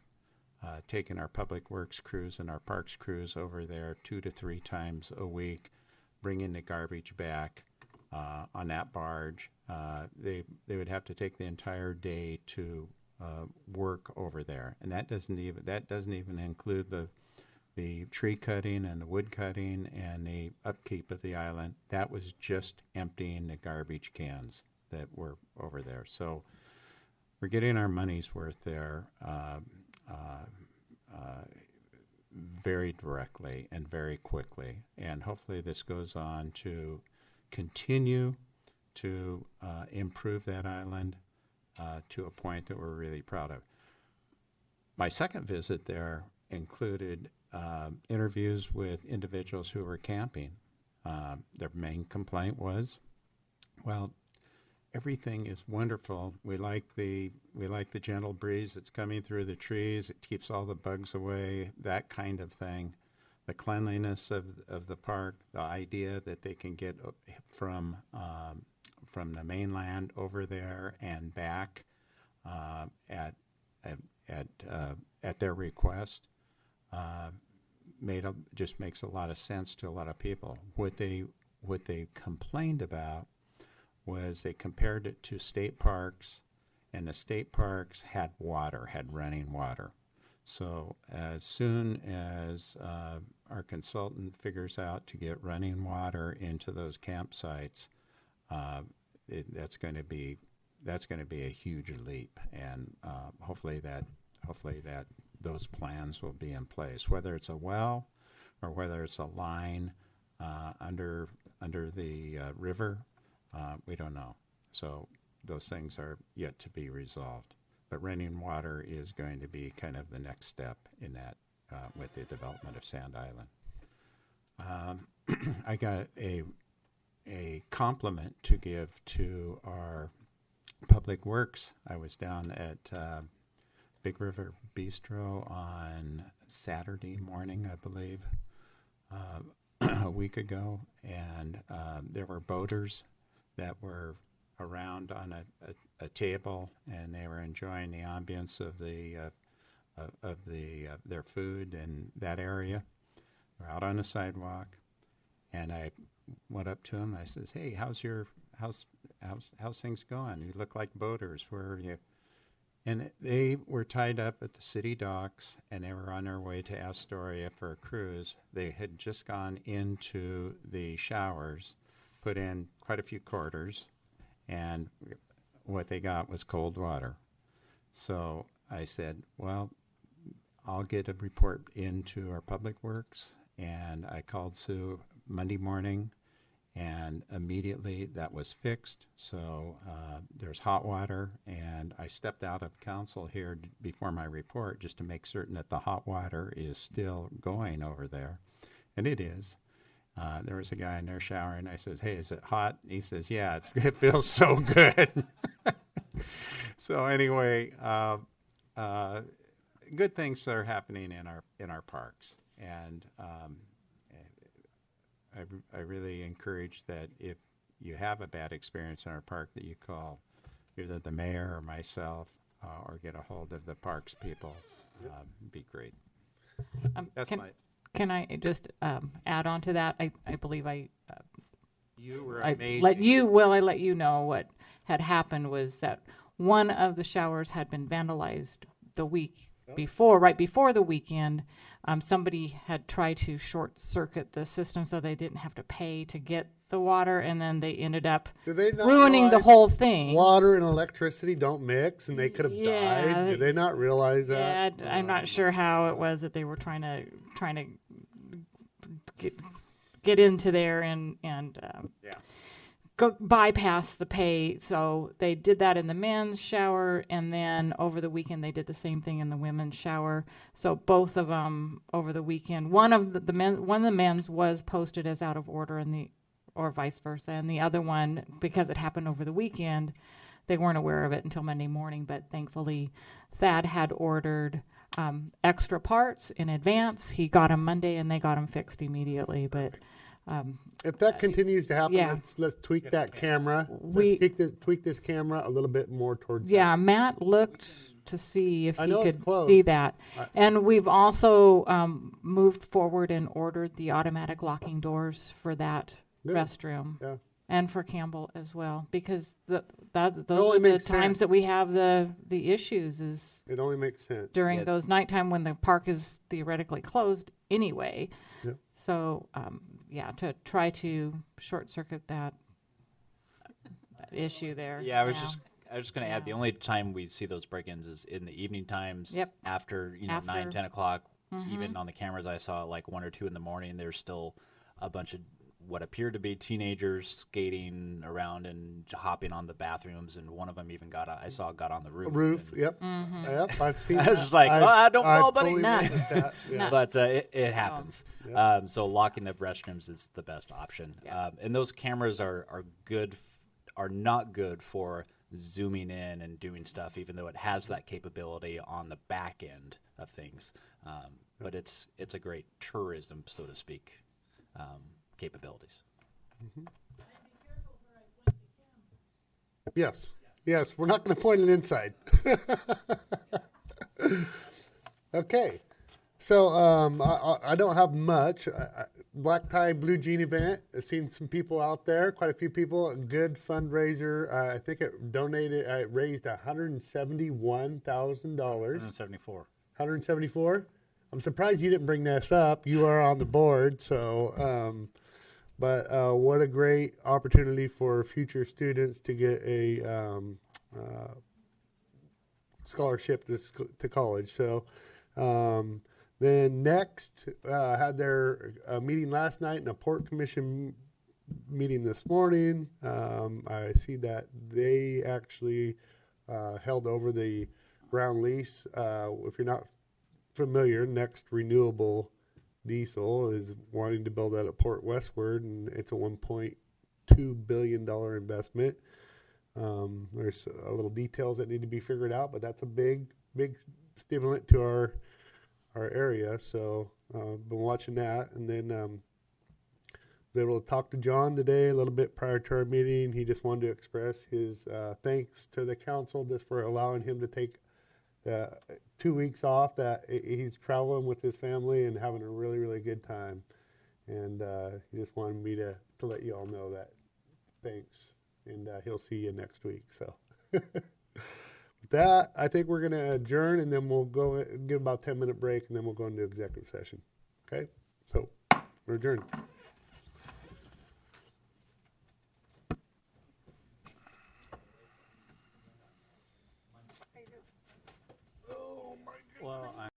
taking our public works crews and our parks crews over there 2 to 3 times a week, bringing the garbage back on that barge. They would have to take the entire day to work over there, and that doesn't even include the tree cutting and the wood cutting and the upkeep of the island. That was just emptying the garbage cans that were over there. So we're getting our money's worth there very directly and very quickly. And hopefully this goes on to continue to improve that island to a point that we're really proud of. My second visit there included interviews with individuals who were camping. Their main complaint was, well, everything is wonderful. We like the gentle breeze that's coming through the trees. It keeps all the bugs away, that kind of thing. The cleanliness of the park, the idea that they can get from the mainland over there and back at their request. Just makes a lot of sense to a lot of people. What they complained about was they compared it to state parks, and the state parks had running water. So as soon as our consultant figures out to get running water into those campsites, that's going to be a huge leap, and hopefully that those plans will be in place, whether it's a well or whether it's a line under the river. We don't know. So those things are yet to be resolved. But running water is going to be kind of the next step in that with the development of Sand Island. I got a compliment to give to our Public Works. I was down at Big River Bistro on Saturday morning, I believe, a week ago, and there were boaters that were around on a table, and they were enjoying the ambience of their food in that area. They're out on the sidewalk, and I went up to them. I says, "Hey, how's things going? You look like boaters. Where are you?" And they were tied up at the city docks, and they were on their way to Astoria for a cruise. They had just gone into the showers, put in quite a few quarters, and what they got was cold water. So I said, well, I'll get a report into our Public Works, and I called Sue Monday morning, and immediately that was fixed. So there's hot water, and I stepped out of council here before my report just to make certain that the hot water is still going over there, and it is. There was a guy in there showering. I says, "Hey, is it hot?" He says, "Yeah, it feels so good." So anyway, good things are happening in our parks, and I really encourage that if you have a bad experience in our park, that you call either the mayor or myself, or get a hold of the parks people. Be great. That's my. Can I just add on to that? I believe you were I amazing. I let you know what had happened was that one of the showers had been vandalized the week before, right before the weekend. Somebody had tried to short circuit the system so they didn't have to pay to get the water, and then they ended up ruining the whole thing. Water and electricity don't mix, and they could have died. Did they not realize that? Yeah, I'm not sure how it was that they were trying to get into there and go bypass the pay. So they did that in the men's shower, and then over the weekend they did the same thing in the women's shower. So both of them over the weekend. One of the men's was posted as out of order, or vice versa, and the other one, because it happened over the weekend, they weren't aware of it until Monday morning. But thankfully, Thad had ordered extra parts in advance. He got them Monday, and they got them fixed immediately. But if that continues to happen, let's tweak that camera. Let's tweak this camera a little bit more towards. Yeah, Matt looked to see if he could see that, and we've also moved forward and ordered the automatic locking doors for that restroom. Yeah. And for Campbell as well, because those are the times that we have the issues. Is it only makes sense during those nighttime when the park is theoretically closed anyway. Yep. So to try to short circuit that issue there. Yeah, I was just going to add, the only time we see those break-ins is in the evening times. Yep. After 9, 10 o'clock. Even on the cameras I saw, like 1 or 2 in the morning, there's still a bunch of what appeared to be teenagers skating around and hopping on the bathrooms, and one of them even got on the roof. Yep. Yep, I've seen that. I was just like, don't fall, buddy. Totally Nuts. But it happens. So locking the restrooms is the best option. And those cameras are not good for zooming in and doing stuff, even though it has that capability on the back end of things. But it's a great tourism, so to speak, capabilities. Yes, we're not going to point it inside. Okay, so I don't have much. Black Tie Blue Jean event. I've seen some people out there, quite a few people. A good fundraiser. I think it raised $171,000. 174. 174. I'm surprised you didn't bring this up. You are on the board, so. But what a great opportunity for future students to get a scholarship to college. So Then next, had their meeting last night and a port commission meeting this morning. I see that they actually held over the ground lease. If you're not familiar, Next Renewable Diesel is wanting to build out at Port Westward, and it's a $1.2 billion investment. There's a little details that need to be figured out, but that's a big stimulant to our area. So been watching that, and then was able to talk to John today a little bit prior to our meeting. He just wanted to express his thanks to the council just for allowing him to take 2 weeks off. That he's traveling with his family and having a really good time, and he just wanted me to let you all know that. Thanks, and he'll see you next week. So. With that, I think we're going to adjourn, and then we'll go get about 10-minute break, and then we'll go into executive session. Okay? So, we're adjourned. Well,